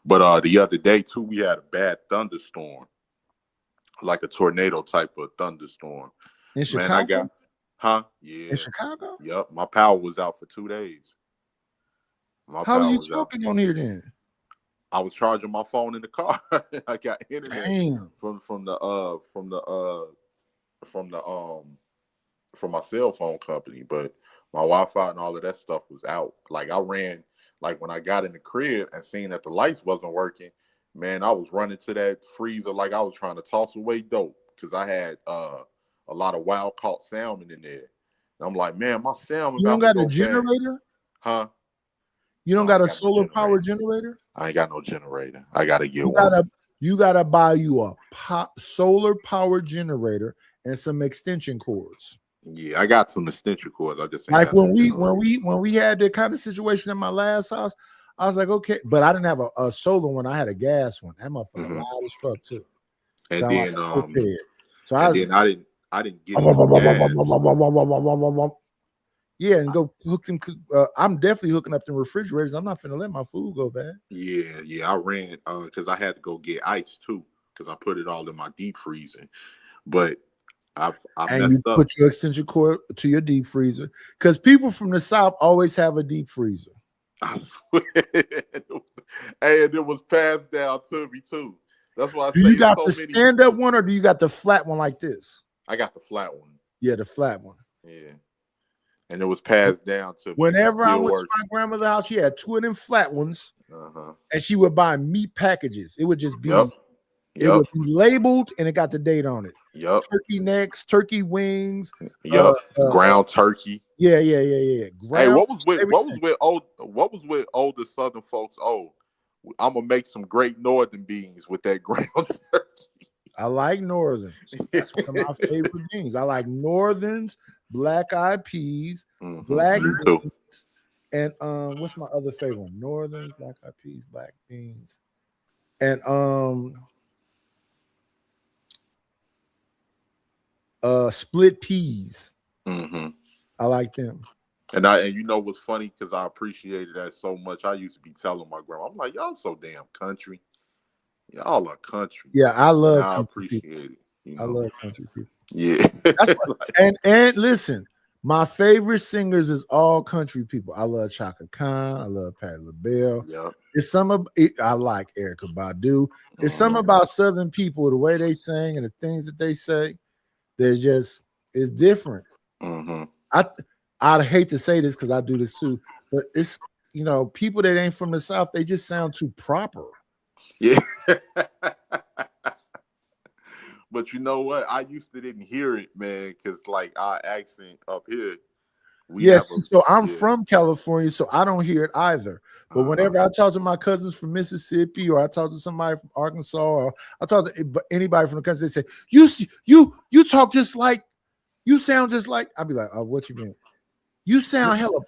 But the other day too, we had a bad thunderstorm, like a tornado type of thunderstorm. In Chicago? Yeah. In Chicago? Yep. My power was out for 2 days. How are you talking on here then? I was charging my phone in the car. I got internet from my cell phone company, but my Wi-Fi and all of that stuff was out. Like I ran, like when I got in the crib and seen that the lights wasn't working, man, I was running to that freezer like I was trying to toss away dope because I had a lot of wild caught salmon in there. And I'm like, man, my salmon. You don't got a generator? Huh? You don't got a solar power generator? I ain't got no generator. I gotta get one. You gotta buy you a solar power generator and some extension cords. Yeah, I got some extension cords. I just like when we had that kind of situation in my last house, I was like, okay, but I didn't have a solar one. I had a gas one. That motherfucker loud as fuck too. And so then I didn't get gas. Yeah, and go hook them. I'm definitely hooking up them refrigerators. I'm not finna let my food go bad. Yeah. I ran because I had to go get ice too because I put it all in my deep freezer. But I and you put your extension cord to your deep freezer because people from the South always have a deep freezer. I swear. And it was passed down to me too. That's why I say you got the stand-up one or do you got the flat one like this? I got the flat one. Yeah, the flat one. Yeah. And it was passed down to whenever I went to my grandmother's house, she had 2 of them flat ones, and she would buy meat packages. It would just be it would be labeled and it got the date on it. Yep. Turkey necks, turkey wings. Yep. Ground turkey. Yeah. Hey, what was with older Southern folks? Oh, I'm gonna make some great northern beans with that ground turkey. I like northerns. That's one of my favorite beans. I like northerns, black eyed peas, black beans, and what's my other favorite one? Northerns, black eyed peas, black beans, and split peas. I like them. And you know what's funny, because I appreciated that so much. I used to be telling my grandma, I'm like, y'all so damn country. Y'all are country. Yeah, I love I appreciate it. You know? I love country people. Yeah. and listen, my favorite singers is all country people. I love Chaka Khan. I love Patti LaBelle. Yeah. It's some of it. I like Erykah Badu. It's something about Southern people, the way they sing and the things that they say. It's different. I'd hate to say this because I do this too, but it's, you know, people that ain't from the South, they just sound too proper. Yeah. But you know what? I used to didn't hear it, man, because like our accent up here. Yes, so I'm from California, so I don't hear it either. But whenever I talk to my cousins from Mississippi, or I talk to somebody from Arkansas, or I talk to anybody from the country, they say, "You talk just like, you sound just like." I'll be like, "Oh, what you mean? You sound hella."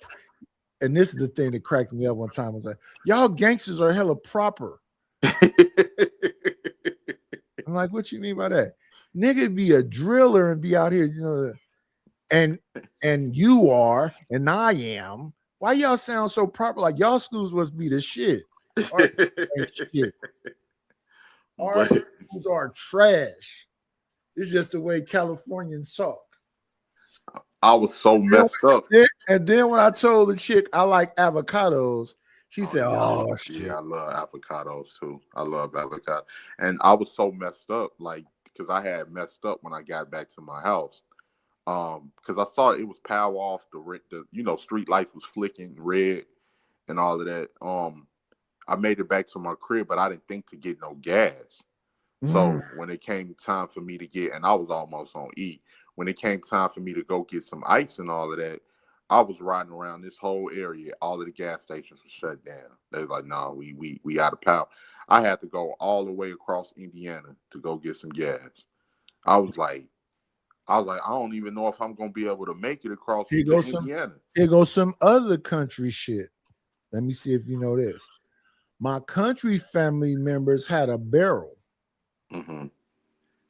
And this is the thing that cracked me up one time. I was like, "Y'all gangsters are hella proper." I'm like, "What you mean by that? Nigga, be a driller and be out here, you know." And you are, and I am. Why y'all sound so proper? Like y'all schools must be the shit. Our shit. Our schools are trash. It's just the way Californians talk. I was so messed up. And then when I told the chick I like avocados, she said, "Oh shit, yeah, I love avocados too. I love avocado." And I was so messed up, like because I had messed up when I got back to my house. Because I saw it was power off, the street lights was flicking red and all of that. I made it back to my crib, but I didn't think to get no gas. So when it came time for me to get, and I was almost on E, when it came time for me to go get some ice and all of that, I was riding around this whole area. All of the gas stations were shut down. They was like, "No, we out of power." I had to go all the way across Indiana to go get some gas. I was like, I don't even know if I'm gonna be able to make it across Indiana. Here goes some other country shit. Let me see if you know this. My country family members had a barrel. Mm-hmm.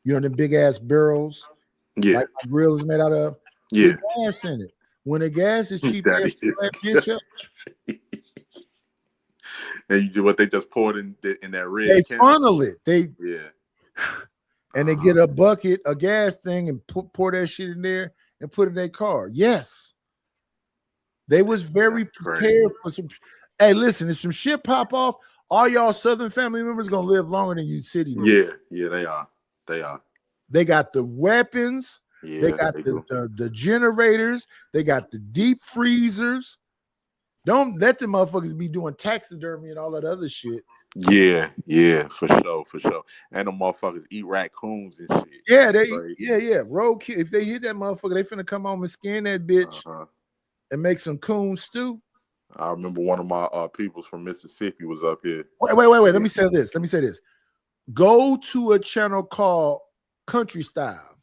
You know the big ass barrels? Yeah. Like my grill is made out of. Yeah. With gas in it. When the gas is cheap, they fill that bitch up. And you do what they just poured in that red. They can. funnel it. And they get a bucket, a gas thing, and pour that shit in there and put it in their car. Yes. They was very prepared for some. Hey, listen, if some shit pop off, all y'all Southern family members gonna live longer than you city. Yeah, they are. They are. They got the weapons. Yeah, they got the generators. They got the deep freezers. Don't let the motherfuckers be doing taxidermy and all that other shit. Yeah, for sure. And the motherfuckers eat raccoons and shit. Yeah, roadkill. If they hit that motherfucker, they finna come home and skin that bitch and make some coon stew. I remember one of my peoples from Mississippi was up here. Wait. Let me say this. Go to a channel called Country Style.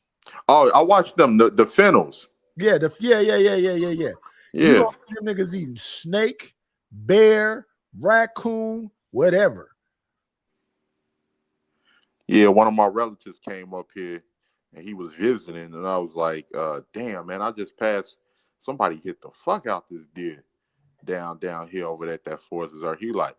Oh, I watched them. The Fennels. Yeah. You gonna see them niggas eating snake, bear, raccoon, whatever. Yeah, one of my relatives came up here and he was visiting, and I was like, damn, man, I just passed. Somebody hit the fuck out this deer down here over at that Forces. Or he like,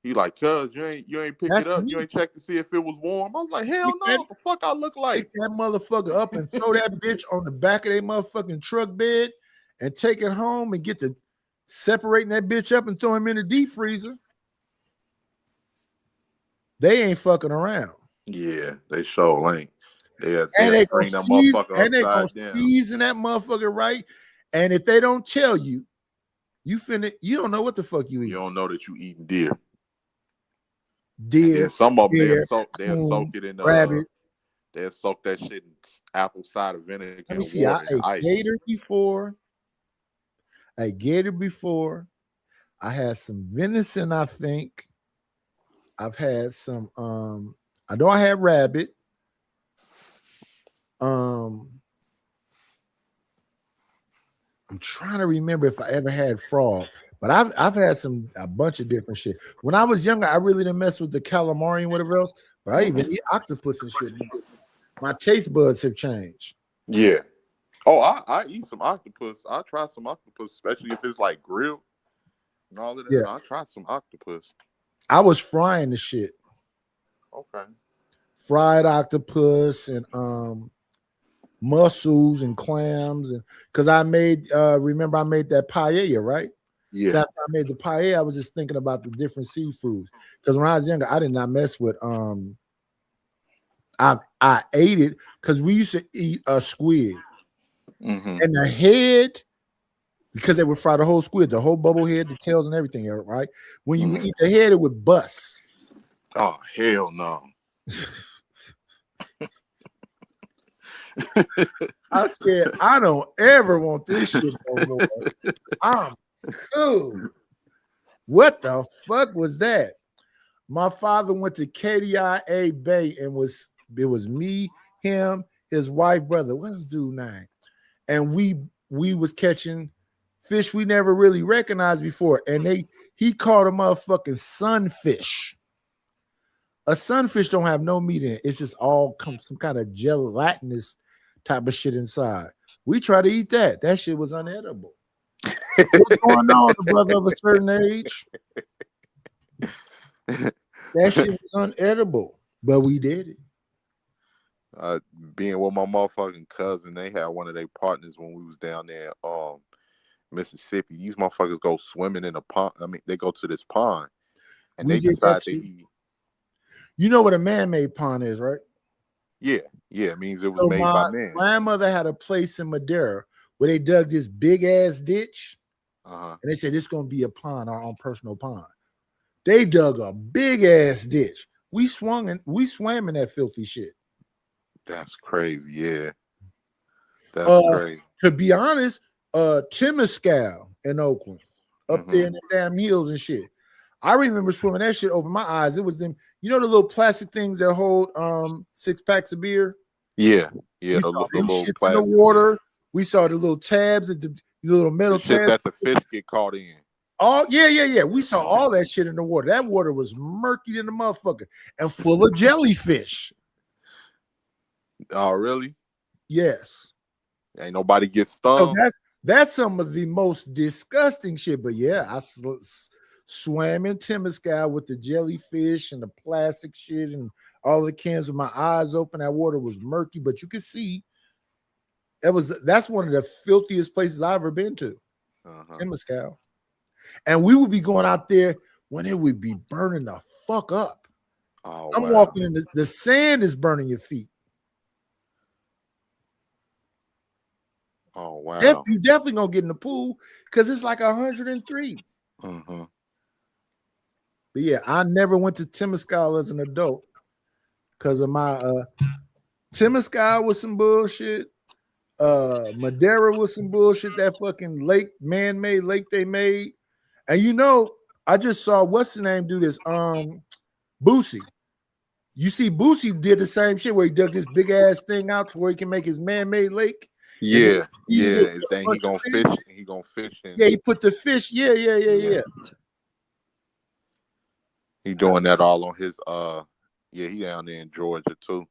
cuz you ain't pick it up, you ain't check to see if it was warm. I was like, hell no, what the fuck I look like? Pick that motherfucker up and throw that bitch on the back of their motherfucking truck bed and take it home and get to separating that bitch up and throw him in the deep freezer. They ain't fucking around. Yeah, they sure ain't. They bring that motherfucker upside down. Season that motherfucker right. And if they don't tell you, you don't know what the fuck you eat. You don't know that you eating deer. Deer. Some of them they'll soak it in rabbit. They'll soak that shit in apple cider vinegar. Let me see. I ate gator before. I had some venison, I think. I've had some I know I had rabbit. I'm trying to remember if I ever had frog, but I've had a bunch of different shit. When I was younger, I really didn't mess with the calamari and whatever else, but I even eat octopus and shit. My taste buds have changed. Yeah. Oh, I eat some octopus. I tried some octopus, especially if it's like grilled and all of that. Yeah. I tried some octopus. I was frying the shit. Okay. Fried octopus and mussels and clams, and because I made remember I made that paella, right? Yeah. So after I made the paella, I was just thinking about the different seafoods. Because when I was younger, I did not mess with I ate it because we used to eat a squid. Mm-hmm. And the head, because they would fry the whole squid, the whole bubble head, the tails and everything, right? When you eat the head, it would bust. Oh, hell no. I said, I don't ever want this shit no more. I'm cool. What the fuck was that? My father went to KDIA Bay and it was me, him, his wife, brother. What's his dude's name? And we was catching fish we never really recognized before. And he caught a motherfucking sunfish. A sunfish don't have no meat in it. It's just all some kind of gelatinous type of shit inside. We try to eat that. That shit was unedible. What's going on, the brother of a certain age? That shit was unedible, but we did it. Being with my motherfucking cousin, they had one of their partners when we was down there Mississippi. These motherfuckers go swimming in a pond. I mean, they go to this pond and they decide to eat. You know what a man-made pond is, right? Yeah, it means it was made by man. My grandmother had a place in Madeira where they dug this big ass ditch, and they said this is gonna be a pond, our own personal pond. They dug a big ass ditch. We swam in that filthy shit. That's crazy, yeah. That's crazy. To be honest, Temescal in Oakland, up there in the damn hills and shit. I remember swimming that shit, opened my eyes. It was them, you know, the little plastic things that hold 6 packs of beer. Yeah, We saw them shits in the water. We saw the little tabs, the little metal shit tabs that the fish get caught in. Oh yeah. We saw all that shit in the water. That water was murky than the motherfucker and full of jellyfish. Oh, really? Yes. Ain't nobody gets stung. So that's some of the most disgusting shit. But yeah, I swam in Temescal with the jellyfish and the plastic shit and all the cans with my eyes open. That water was murky, but you could see that's one of the filthiest places I've ever been to. Temescal. And we would be going out there when it would be burning the fuck up. Oh, I'm walking in the sand is burning your feet. Oh wow. You definitely gonna get in the pool because it's like 103. But yeah, I never went to Temescal as an adult because of my Temescal was some bullshit. Madeira was some bullshit. That fucking lake, man-made lake they made. And you know, I just saw what's the name do this? Boosie. You see, Boosie did the same shit where he dug this big ass thing out to where he can make his man-made lake. Yeah. Then he gonna fish. He gonna fish. Yeah, he put the fish. Yeah. He doing that all on his he down there in Georgia too.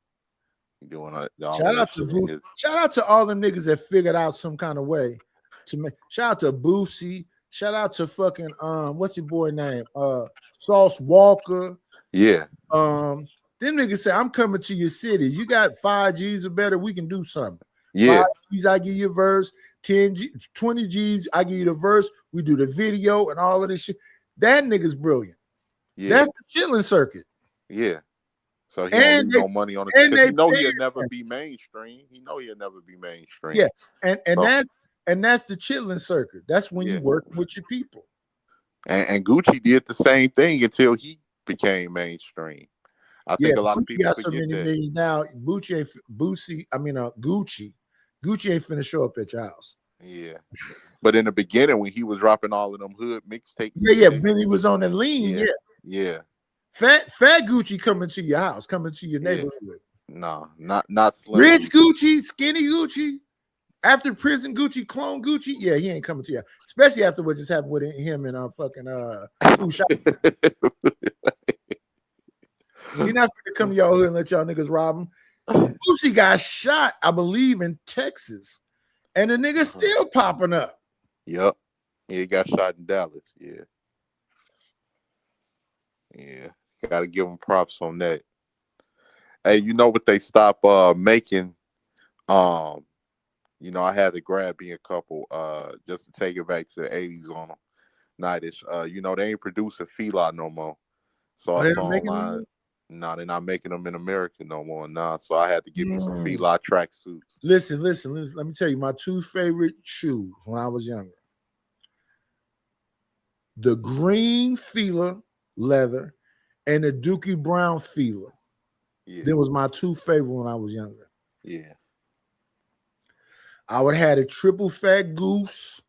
He doing Shout out to all them niggas that figured out some kind of way to make. Shout out to Boosie. Shout out to fucking what's your boy name? Sauce Walker. Yeah. Them niggas say, I'm coming to your city. You got 5 G's or better, we can do something. Yeah. 5 G's, I give you a verse. 20 G's, I give you the verse. We do the video and all of this shit. That nigga's brilliant. Yeah. That's the chilling circuit. Yeah. So he don't lose no money on it because he know he'll never be mainstream. He know he'll never be mainstream. Yeah, and that's the chilling circuit. That's when you work with your people. And Gucci did the same thing until he became mainstream. I think a lot of people got forget so many that. millions now. Gucci ain't finna show up at your house. Yeah, but in the beginning when he was dropping all of them hood mixtapes, when he was on the lean, yeah. Fat Gucci coming to your house, coming to your neighborhood. No, not Slim. Rich Gucci, skinny Gucci, after prison Gucci, clone Gucci. Yeah, he ain't coming to you, especially after what just happened with him and He's not gonna come to y'all hood and let y'all niggas rob him. Gucci got shot, I believe, in Texas, and the nigga still popping up. Yep. Yeah, he got shot in Dallas. Yeah. Gotta give him props on that. Hey, you know what they stopped making? I had to grab me a couple just to take it back to the 80s on them. Nightish. They ain't producing Fila no more. So I saw online. No, they're not making them in America no more. Nah, so I had to give me some Fila tracksuits. Listen. Let me tell you my 2 favorite shoes when I was younger. The green Fila leather and the Dookie Brown Fila. Yeah. That was my 2 favorite when I was younger. Yeah. I would have had a triple fat goose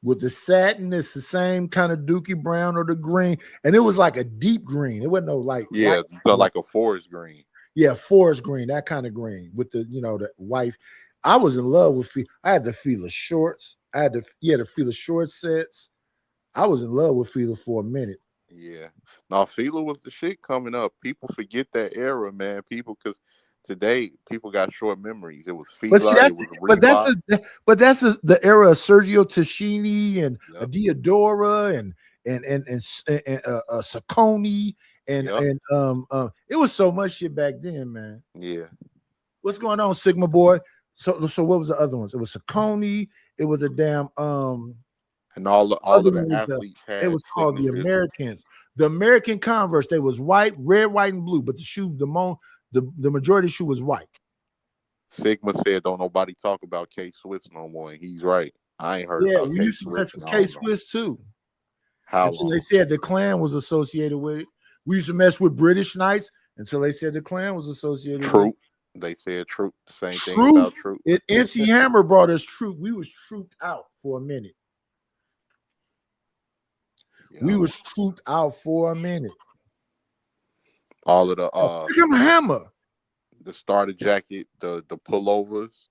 with the satin. It's the same kind of dookie brown or the green, and it was like a deep green. It wasn't no like so like a forest green. Yeah, forest green, that kind of green with the the white. I was in love with. I had the Fila shorts. I had the Fila short sets. I was in love with Fila for a minute. Yeah, now Fila was the shit coming up. People forget that era, man. Because today people got short memories. It was Fila. But that's the era of Sergio Tacchini and Diodora and Saucony and it was so much shit back then, man. Yeah. What's going on, Sigma boy? So what was the other ones? It was Saucony. It was a damn and all of the athletes had. It was called the Americans. The American Converse. They was white, red, white, and blue. But the shoe, the majority of the shoe was white. Sigma said, "Don't nobody talk about K-Swiss no more," and he's right. I ain't heard. Yeah, we used to mess with K-Swiss too. How until they said the Klan was associated with it. We used to mess with British Knights until they said the Klan was associated with it. They said Troop. Same thing about Troop. MC Hammer brought us Troop. We was trooped out for a minute. We was trooped out for a minute. All of the become a Hammer. The starter jacket, the pullovers.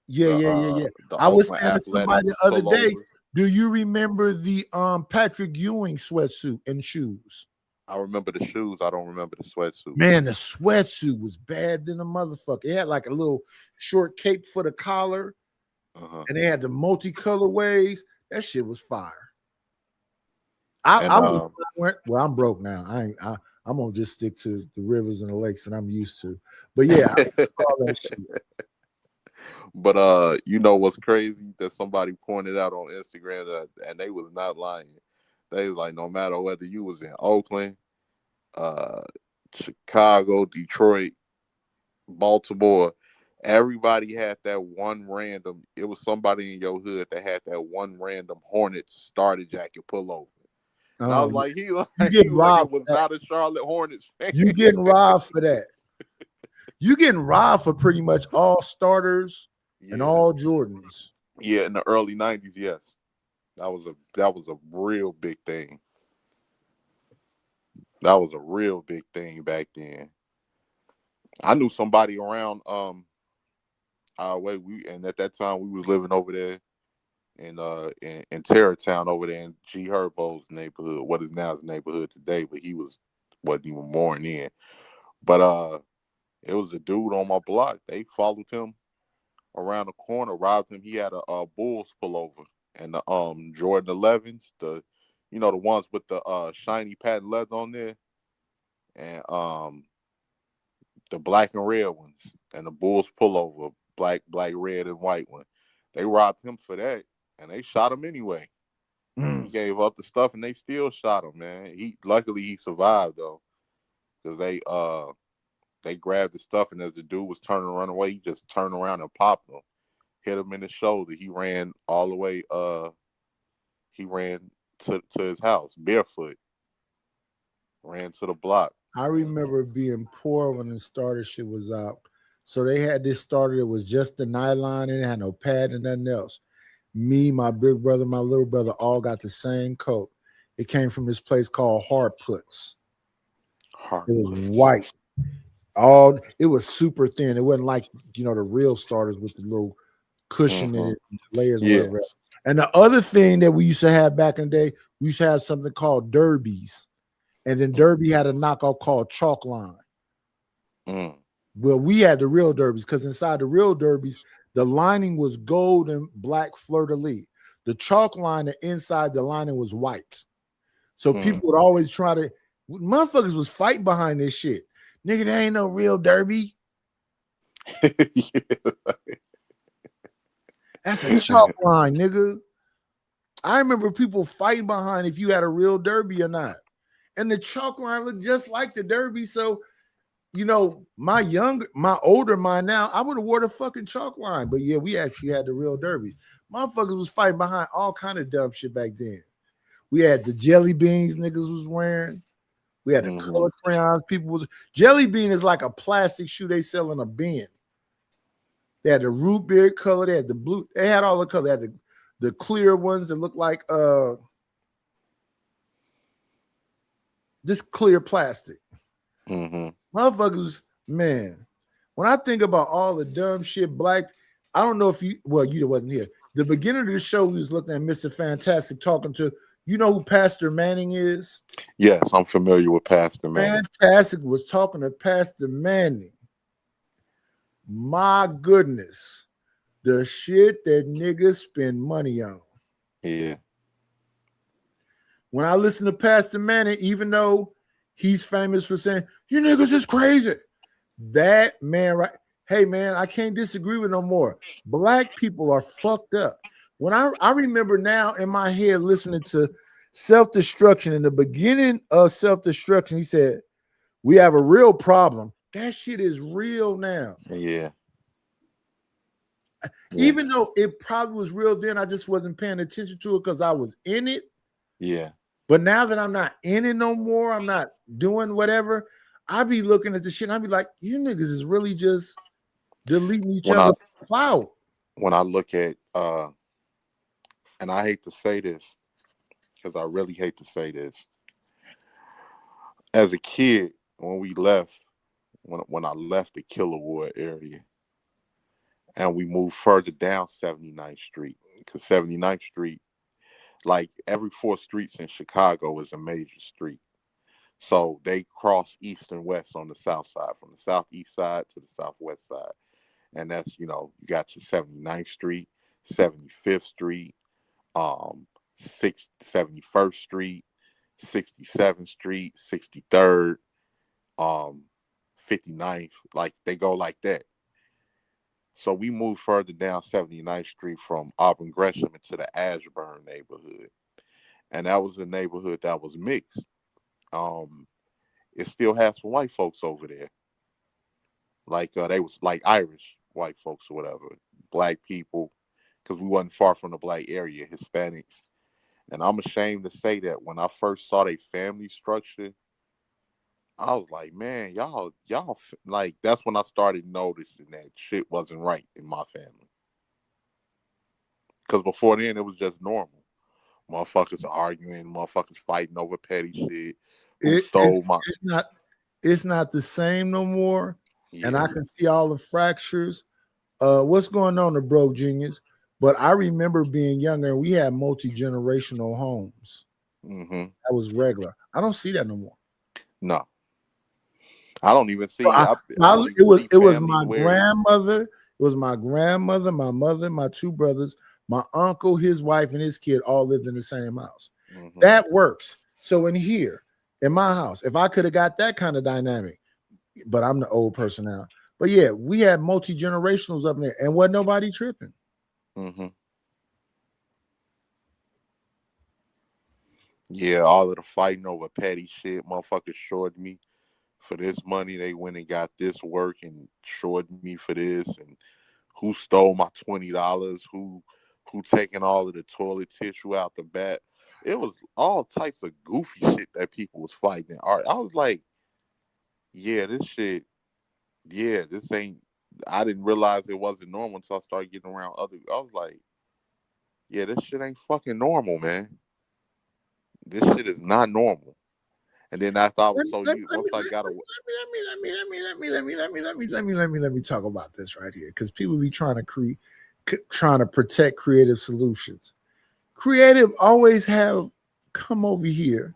Yeah. I was saying to somebody the other day, do you remember the Patrick Ewing sweatsuit and shoes? I remember the shoes. I don't remember the sweatsuit. Man, the sweatsuit was bad than a motherfucker. It had like a little short cape for the collar, and they had the multi-colorways. That shit was fire. I'm broke now. I'm gonna just stick to the rivers and the lakes that I'm used to. But yeah, all that shit. But you know what's crazy that somebody pointed out on Instagram and they was not lying. They was like, no matter whether you was in Oakland, Chicago, Detroit, Baltimore, everybody had that one random. It was somebody in your hood that had that one random Hornets starter jacket pullover. And I was like, he was not a Charlotte Hornets fan. You getting robbed for that. You getting robbed for pretty much all starters and all Jordans. Yeah, in the early 90s, yes. That was a real big thing. That was a real big thing back then. I knew somebody around our way. And at that time we was living over there in Terrortown over there in G. Herbo's neighborhood, what is now his neighborhood today, but he wasn't even born then. But it was a dude on my block. They followed him around the corner, robbed him. He had a Bulls pullover and the Jordan 11s, the ones with the shiny patent leather on there, and the black and red ones, and the Bulls pullover, black, red, and white one. They robbed him for that, and they shot him anyway. He gave up the stuff, and they still shot him, man. Luckily he survived though, because they grabbed the stuff, and as the dude was turning to run away, he just turned around and popped him, hit him in the shoulder. He ran all the way. He ran to his house barefoot. Ran to the block. I remember being poor when the starter shit was out. So they had this starter that was just the nylon and it had no pad and nothing else. Me, my big brother, my little brother all got the same coat. It came from this place called Hard Puts. It was white. It was super thin. It wasn't like the real starters with the little cushion in it, and layers, whatever. And the other thing that we used to have back in the day, we used to have something called derbies. And then Derby had a knockoff called Chalk Line. Well, we had the real derbies because inside the real derbies, the lining was gold and black fleur-de-lis. The Chalk Line, the inside the lining was white. So people would always try to, motherfuckers was fighting behind this shit. Nigga, there ain't no real derby. That's a Chalk Line, nigga. I remember people fighting behind if you had a real derby or not. And the Chalk Line looked just like the derby. So, my older mind now, I would have wore the fucking Chalk Line. But yeah, we actually had the real derbies. Motherfuckers was fighting behind all kind of dumb shit back then. We had the jelly beans niggas was wearing. We had the color crayons. Jelly bean is like a plastic shoe they sell in a bin. They had the root beer color. They had the blue. They had all the color. They had the clear ones that look like this clear plastic. Motherfuckers, man. When I think about all the dumb shit black, I don't know if you wasn't here. The beginning of the show, we was looking at Mr. Fantastic talking to, you know who Pastor Manning is? Yes, I'm familiar with Pastor Manning. Fantastic was talking to Pastor Manning. My goodness, the shit that niggas spend money on. Yeah. When I listen to Pastor Manning, even though he's famous for saying, you niggas is crazy. That man, right? Hey, man, I can't disagree with no more. Black people are fucked up. When I remember now in my head listening to Self-Destruction, in the beginning of Self-Destruction, he said, we have a real problem. That shit is real now. Yeah. Even though it probably was real then, I just wasn't paying attention to it because I was in it. Yeah. But now that I'm not in it no more, I'm not doing whatever, I be looking at the shit and I be like, you niggas is really just deleting each other out. When I look at and I hate to say this because I really hate to say this. As a kid, when we left, when I left the Killerwood area and we moved further down 79th Street, because 79th Street, like every 4 streets in Chicago is a major street. So they cross east and west on the south side, from the southeast side to the southwest side. And that's, you got your 79th Street, 75th Street, 71st Street, 67th Street, 63rd, 59th, like they go like that. So we moved further down 79th Street from Auburn Gresham into the Ashburn neighborhood. And that was a neighborhood that was mixed. It still has some white folks over there. Like they was like Irish white folks or whatever, black people, because we wasn't far from the black area, Hispanics. And I'm ashamed to say that when I first saw their family structure, I was like, man, y'all, like, that's when I started noticing that shit wasn't right in my family. Because before then, it was just normal. Motherfuckers arguing, motherfuckers fighting over petty shit. It's not the same no more. Yeah. And I can see all the fractures. What's going on, the broke genius? But I remember being younger and we had multi-generational homes. That was regular. I don't see that no more. No. I don't even see it was my grandmother. It was my grandmother, my mother, my 2 brothers, my uncle, his wife, and his kid all lived in the same house. That works. So in here, in my house, if I could have got that kind of dynamic, but I'm the old person now. But yeah, we had multi-generationals up there and wasn't nobody tripping. Yeah, all of the fighting over petty shit. Motherfuckers shorted me for this money. They went and got this work and shorted me for this. And who stole my $20? Who taking all of the toilet tissue out the back? It was all types of goofy shit that people was fighting. I was like, yeah, this shit, this ain't, I didn't realize it wasn't normal until I started getting around other. I was like, yeah, this shit ain't fucking normal, man. This shit is not normal. And then after I was let me talk about this right here, because people be trying to protect creative solutions. Creative always have come over here.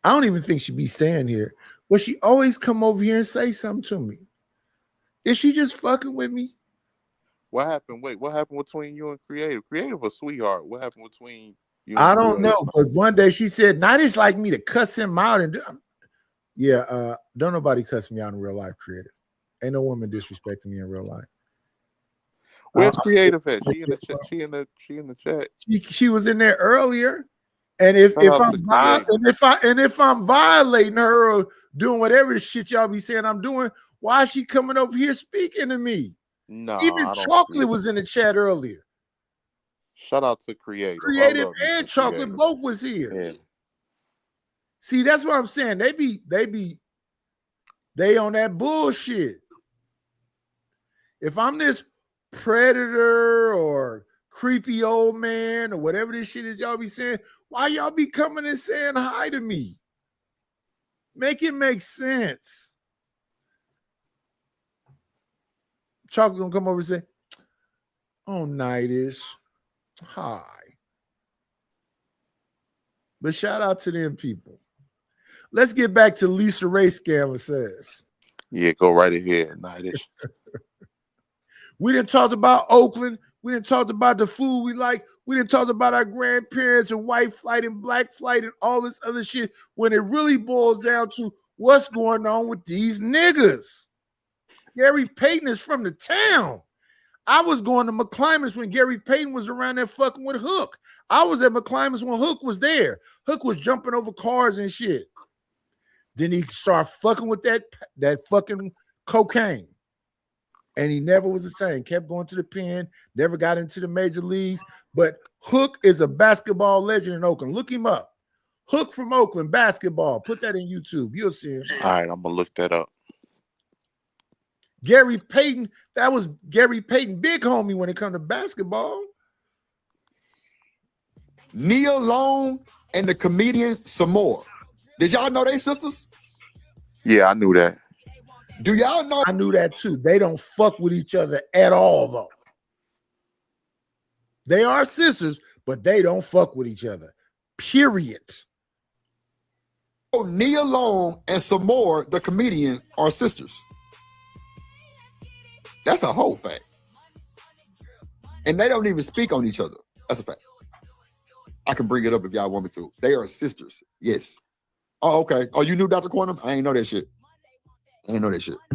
I don't even think she'd be staying here, but she always come over here and say something to me. Is she just fucking with me? What happened? Wait, what happened between you and Creative? Creative a sweetheart. What happened between you and I don't know, but one day she said, not it's like me to cuss him out and don't nobody cuss me out in real life, Creative. Ain't no woman disrespecting me in real life. Where's Creative at? She in the chat. She in the chat. She was in there earlier. And if I'm violating her or doing whatever shit y'all be saying I'm doing, why is she coming over here speaking to me? No, even Chocolate was in the chat earlier. Shout out to Creative. Creative and Chocolate both was here. Yeah. See, that's what I'm saying. They on that bullshit. If I'm this predator or creepy old man or whatever this shit is y'all be saying, why y'all be coming and saying hi to me? Make it make sense. Chocolate gonna come over and say, oh, Nightish, hi. But shout out to them people. Let's get back to Lisa Ray Scanlon says. Yeah, go right ahead, Nightish. We didn't talk about Oakland. We didn't talk about the food we like. We didn't talk about our grandparents and white flight and black flight and all this other shit when it really boils down to what's going on with these niggas. Gary Payton is from the town. I was going to McClymonds when Gary Payton was around there fucking with Hook. I was at McClymonds when Hook was there. Hook was jumping over cars and shit. Then he started fucking with that fucking cocaine. And he never was the same. Kept going to the pen, never got into the major leagues. But Hook is a basketball legend in Oakland. Look him up. Hook from Oakland, basketball. Put that in YouTube. You'll see him. All right, I'm going to look that up. Gary Payton, that was Gary Payton, big homie when it comes to basketball. Nia Long and the comedian Samore. Did y'all know they sisters? Yeah, I knew that. Do y'all know? I knew that too. They don't fuck with each other at all, though. They are sisters, but they don't fuck with each other. Period. Oh, Nia Long and Samore, the comedian, are sisters. That's a whole fact. And they don't even speak on each other. That's a fact. I can bring it up if y'all want me to. They are sisters. Yes. Oh, okay. Oh, you knew Dr. Quantum? I ain't know that shit.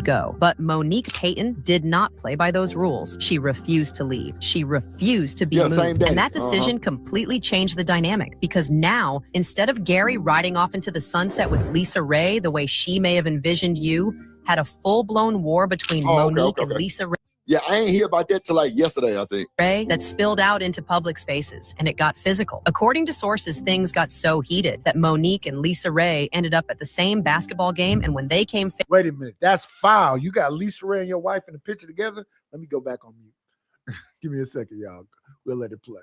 Go. But Monique Payton did not play by those rules. She refused to leave. She refused to be moved. Same day. And that decision completely changed the dynamic because now, instead of Gary riding off into the sunset with Lisa Ray the way she may have envisioned you, had a full-blown war between Monique and Lisa Ray. Yeah, I ain't hear about that till like yesterday, I think. That spilled out into public spaces and it got physical. According to sources, things got so heated that Monique and Lisa Ray ended up at the same basketball game. And when they came, wait a minute, that's foul. You got Lisa Ray and your wife in the picture together. Let me go back on mute. Give me a second, y'all. We'll let it play.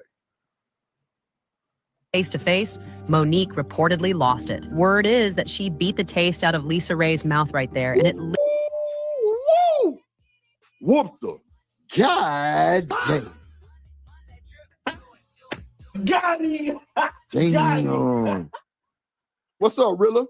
Face to face, Monique reportedly lost it. Word is that she beat the taste out of Lisa Ray's mouth right there, and it. Whoop the God damn. Got him. Damn. What's up, Rilla?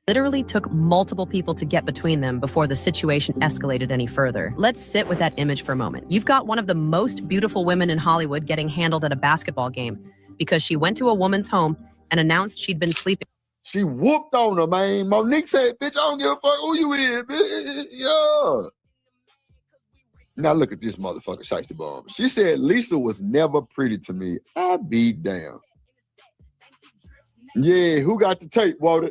Literally took multiple people to get between them before the situation escalated any further. Let's sit with that image for a moment. You've got one of the most beautiful women in Hollywood getting handled at a basketball game because she went to a woman's home and announced she'd been sleeping. She whooped on her, man. Monique said, bitch, I don't give a fuck who you is, bitch. Yeah. Now look at this motherfucker, Shiesty Bomb. She said Lisa was never pretty to me. I be damn. Yeah, who got the tape, Walter?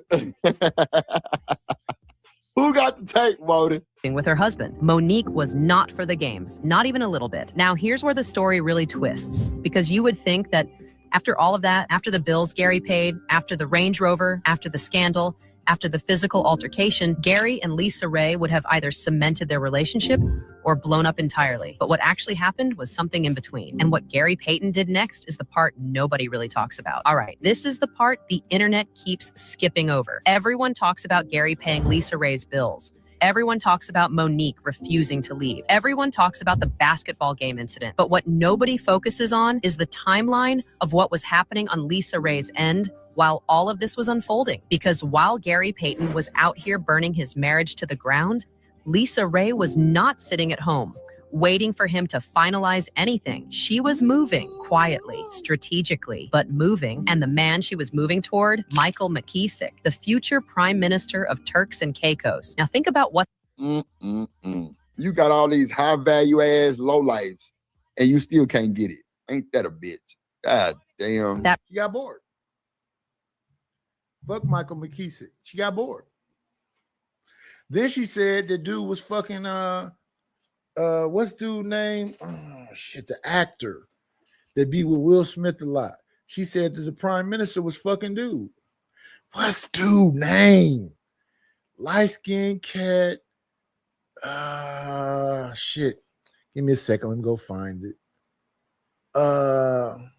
Who got the tape, Walter? With her husband. Monique was not for the games, not even a little bit. Now, here's where the story really twists, because you would think that after all of that, after the bills Gary paid, after the Range Rover, after the scandal, after the physical altercation, Gary and Lisa Ray would have either cemented their relationship or blown up entirely. But what actually happened was something in between. And what Gary Payton did next is the part nobody really talks about. All right, this is the part the internet keeps skipping over. Everyone talks about Gary paying Lisa Ray's bills. Everyone talks about Monique refusing to leave. Everyone talks about the basketball game incident. But what nobody focuses on is the timeline of what was happening on Lisa Ray's end while all of this was unfolding. Because while Gary Payton was out here burning his marriage to the ground, Lisa Ray was not sitting at home, waiting for him to finalize anything. She was moving quietly, strategically, but moving. And the man she was moving toward, Michael McKeesick, the future prime minister of Turks and Caicos. Now think about what. You got all these high value ass low lives and you still can't get it. Ain't that a bitch? God damn. She got bored. Fuck Michael McKeesick. She got bored. Then she said the dude was fucking what's dude name? Oh shit, the actor that be with Will Smith a lot. She said that the prime minister was fucking dude. What's dude name? Light-skinned cat. Shit. Give me a second. Let me go find it. Talking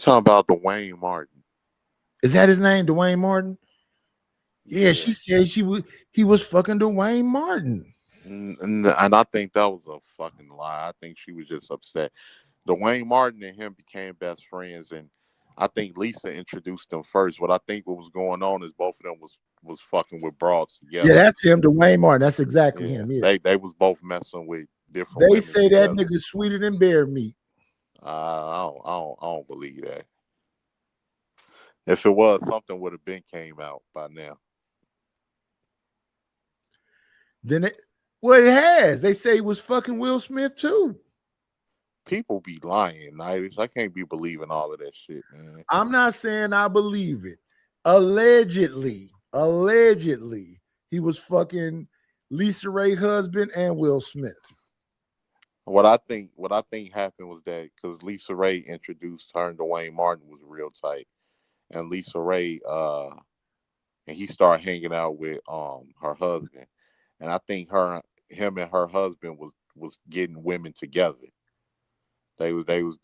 about Dwayne Martin. Is that his name, Dwayne Martin? Yeah, she said he was fucking Dwayne Martin. And I think that was a fucking lie. I think she was just upset. Dwayne Martin and him became best friends, and I think Lisa introduced them first. What I think what was going on is both of them was fucking with broads together. Yeah, that's him, Dwayne Martin. That's exactly him. Yeah. They was both messing with different. They women say together. that nigga's sweeter than bear meat. I don't believe that. If it was, something would have been came out by now. Then it has. They say he was fucking Will Smith too. People be lying, Irish. I can't be believing all of that shit, man. I'm not saying I believe it. Allegedly, he was fucking Lisa Ray's husband and Will Smith. What I think happened was that because Lisa Ray introduced her and Dwayne Martin was real tight, and Lisa Ray and he started hanging out with her husband, and I think him and her husband was getting women together. They was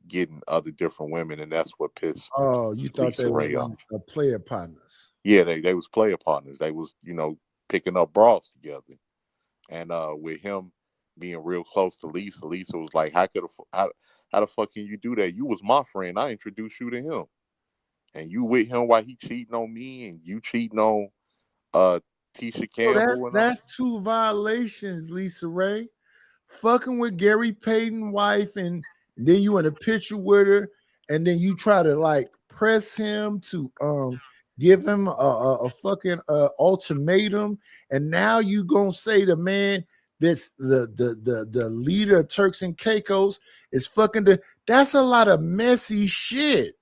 getting other different women, and that's what pissed. Oh, you thought Lisa they were Ray off. like player partners? Yeah, they was player partners. They was picking up bras together, and with him being real close to Lisa was like, how the fuck can you do that? You was my friend. I introduced you to him, and you with him while he cheating on me, and you cheating on Tisha Campbell. So that's two violations, Lisa Ray. Fucking with Gary Payton's wife, and then you in a picture with her, and then you try to like press him to give him a fucking ultimatum, and now you gonna say the man that's the leader of Turks and Caicos is fucking that's a lot of messy shit.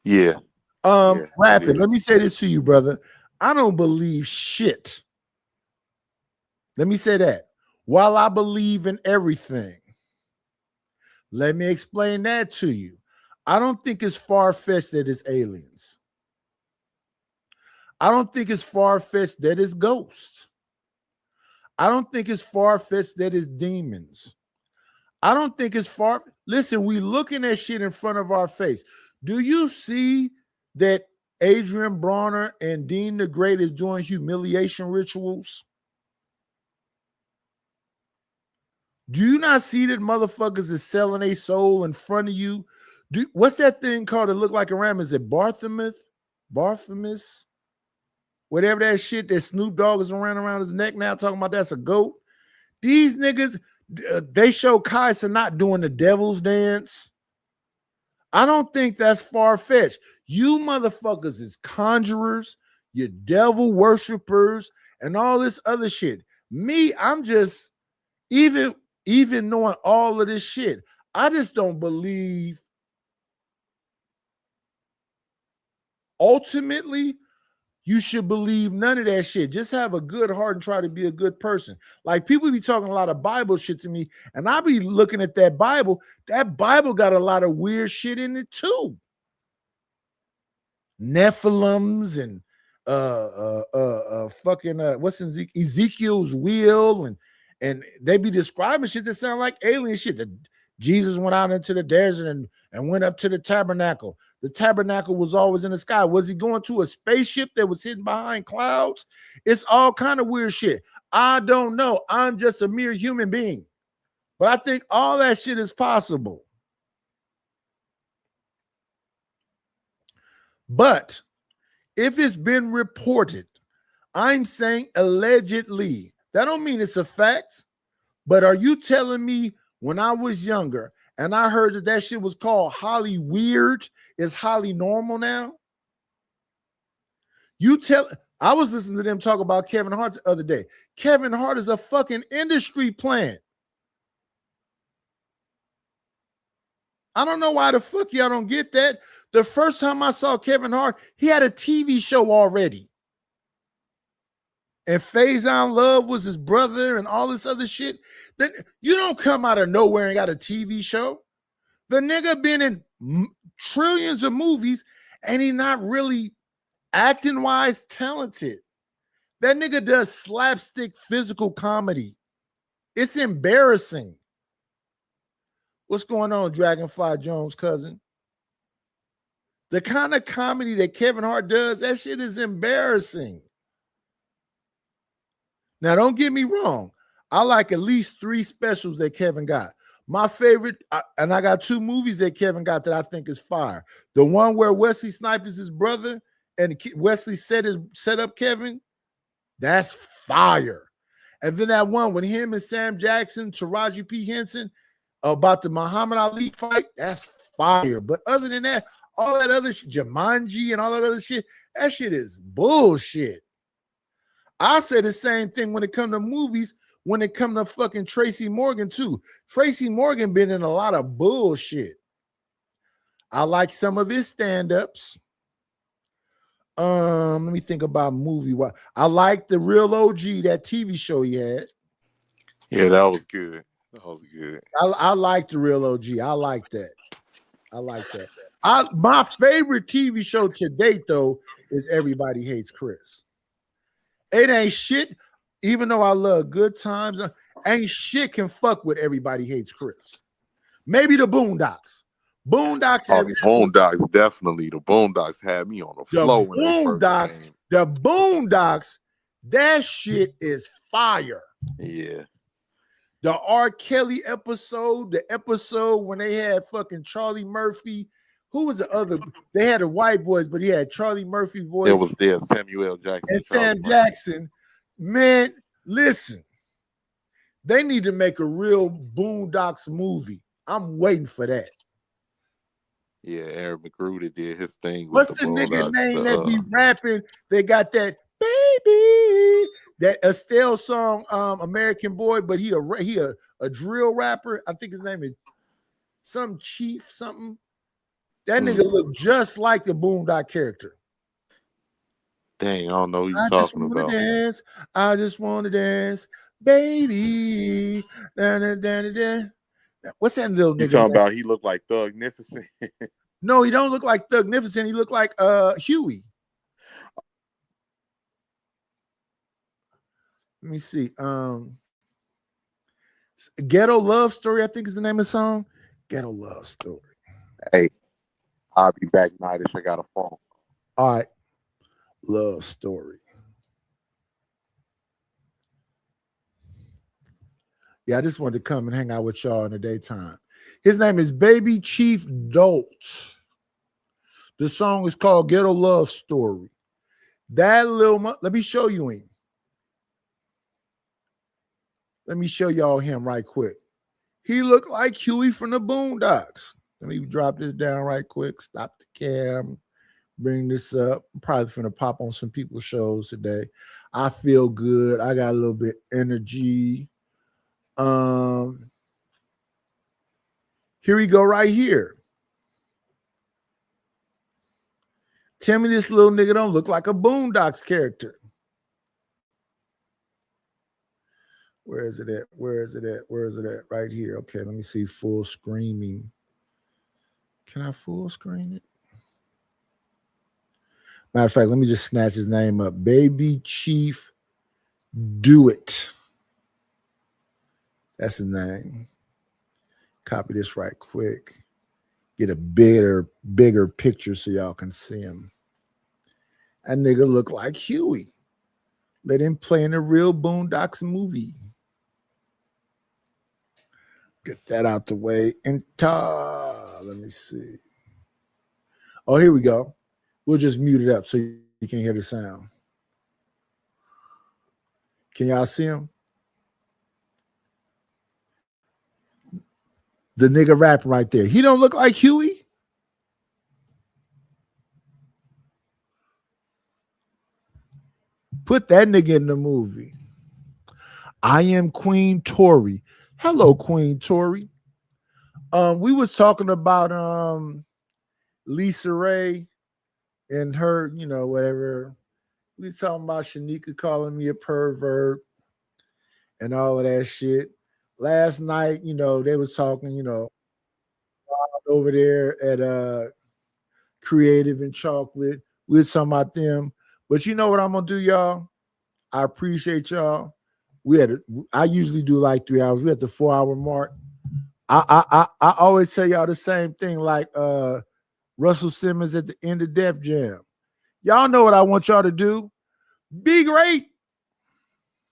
Yeah. Rapid. Let me say this to you, brother. I don't believe shit. Let me say that. While I believe in everything, let me explain that to you. I don't think it's far-fetched that it's aliens. I don't think it's far-fetched that it's ghosts. I don't think it's far-fetched that it's demons. I don't think it's far. Listen, we looking at shit in front of our face. Do you see that Adrian Bronner and Dean the Great is doing humiliation rituals? Do you not see that motherfuckers is selling a soul in front of you? What's that thing called that look like a ram? Is it Barthemus? Whatever that shit that Snoop Dogg is around his neck now talking about that's a goat. These niggas, they show Kai Cenat doing the devil's dance. I don't think that's far-fetched. You motherfuckers is conjurers, you devil worshipers, and all this other shit. Me, I'm just, even knowing all of this shit, I just don't believe. Ultimately, you should believe none of that shit. Just have a good heart and try to be a good person. Like people be talking a lot of Bible shit to me, and I be looking at that Bible. That Bible got a lot of weird shit in it too. Nephilims and what's in Ezekiel's wheel, and they be describing shit that sound like alien shit. That Jesus went out into the desert and went up to the tabernacle. The tabernacle was always in the sky. Was he going to a spaceship that was hidden behind clouds? It's all kind of weird shit. I don't know. I'm just a mere human being. But I think all that shit is possible. But if it's been reported, I'm saying allegedly. That don't mean it's a fact. But are you telling me when I was younger and I heard that shit was called Holly weird, is Holly normal now? I was listening to them talk about Kevin Hart the other day. Kevin Hart is a fucking industry plant. I don't know why the fuck y'all don't get that. The first time I saw Kevin Hart, he had a TV show already. And Faison Love was his brother and all this other shit. Then you don't come out of nowhere and got a TV show. The nigga been in trillions of movies and he not really acting wise talented. That nigga does slapstick physical comedy. It's embarrassing. What's going on, Dragonfly Jones, cousin? The kind of comedy that Kevin Hart does, that shit is embarrassing. Now, don't get me wrong. I like at least 3 specials that Kevin got. My favorite, and I got 2 movies that Kevin got that I think is fire. The one where Wesley Snipes is his brother and Wesley set up Kevin, that's fire. And then that one with him and Sam Jackson, Taraji P. Henson about the Muhammad Ali fight, that's fire. But other than that, all that other shit, Jumanji and all that other shit, that shit is bullshit. I say the same thing when it comes to movies, when it comes to fucking Tracy Morgan too. Tracy Morgan been in a lot of bullshit. I like some of his stand-ups. Let me think about movie. I like the Real OG, that TV show he had. Yeah, that was good. That was good. I like the Real OG. I like that. My favorite TV show to date, though, is Everybody Hates Chris. It ain't shit, even though I love Good Times, ain't shit can fuck with Everybody Hates Chris. Maybe the Boondocks. Boondocks, definitely. The Boondocks had me on the floor when they first came. The Boondocks, that shit is fire. Yeah. The R. Kelly episode, the episode when they had fucking Charlie Murphy. Who was the other? They had the white boys, but he had Charlie Murphy voice. It was there, Samuel Jackson. And Sam Jackson. Man, listen. They need to make a real Boondocks movie. I'm waiting for that. Yeah, Aaron McGruder did his thing. What's the nigga's name that be rapping? They got that baby, that Estelle song, American Boy, but he a drill rapper. I think his name is some Chief something. That nigga look just like the Boondock character. Dang, I don't know what you're talking about. Dance. I just want to dance, baby. What's that little nigga? You talking about he looked like Thugnificent? No, he don't look like Thugnificent. He look like Huey. Let me see. Ghetto Love Story, I think is the name of the song. Ghetto Love Story. Hey, I'll be back tonight if I got a phone. All right. Love Story. Yeah, I just wanted to come and hang out with y'all in the daytime. His name is Baby Chief Dolt. The song is called Ghetto Love Story. That little, let me show you him. Let me show y'all him right quick. He looked like Huey from the Boondocks. Let me drop this down right quick. Stop the cam. Bring this up. I'm probably finna pop on some people's shows today. I feel good. I got a little bit energy. Here we go right here. Tell me this little nigga don't look like a Boondocks character. Where is it at? Where is it at? Where is it at? Right here. Okay, let me see full screening. Can I full screen it? Matter of fact, let me just snatch his name up. Baby Chief Do It. That's his name. Copy this right quick. Get a bigger picture so y'all can see him. That nigga look like Huey. Let him play in a real Boondocks movie. Get that out the way. And let me see. Oh, here we go. We'll just mute it up so you can hear the sound. Can y'all see him? The nigga rapping right there. He don't look like Huey. Put that nigga in the movie. I am Queen Tori. Hello, Queen Tori. We was talking about Lisa Ray and her, you know, whatever. We was talking about Shanika calling me a pervert and all of that shit. Last night, you know, they was talking, you know, over there at Creative and Chocolate. We was talking about them. But you know what I'm gonna do, y'all? I appreciate y'all. I usually do like 3 hours. We're at the 4-hour mark. I always tell y'all the same thing, like Russell Simmons at the end of Def Jam. Y'all know what I want y'all to do. Be great.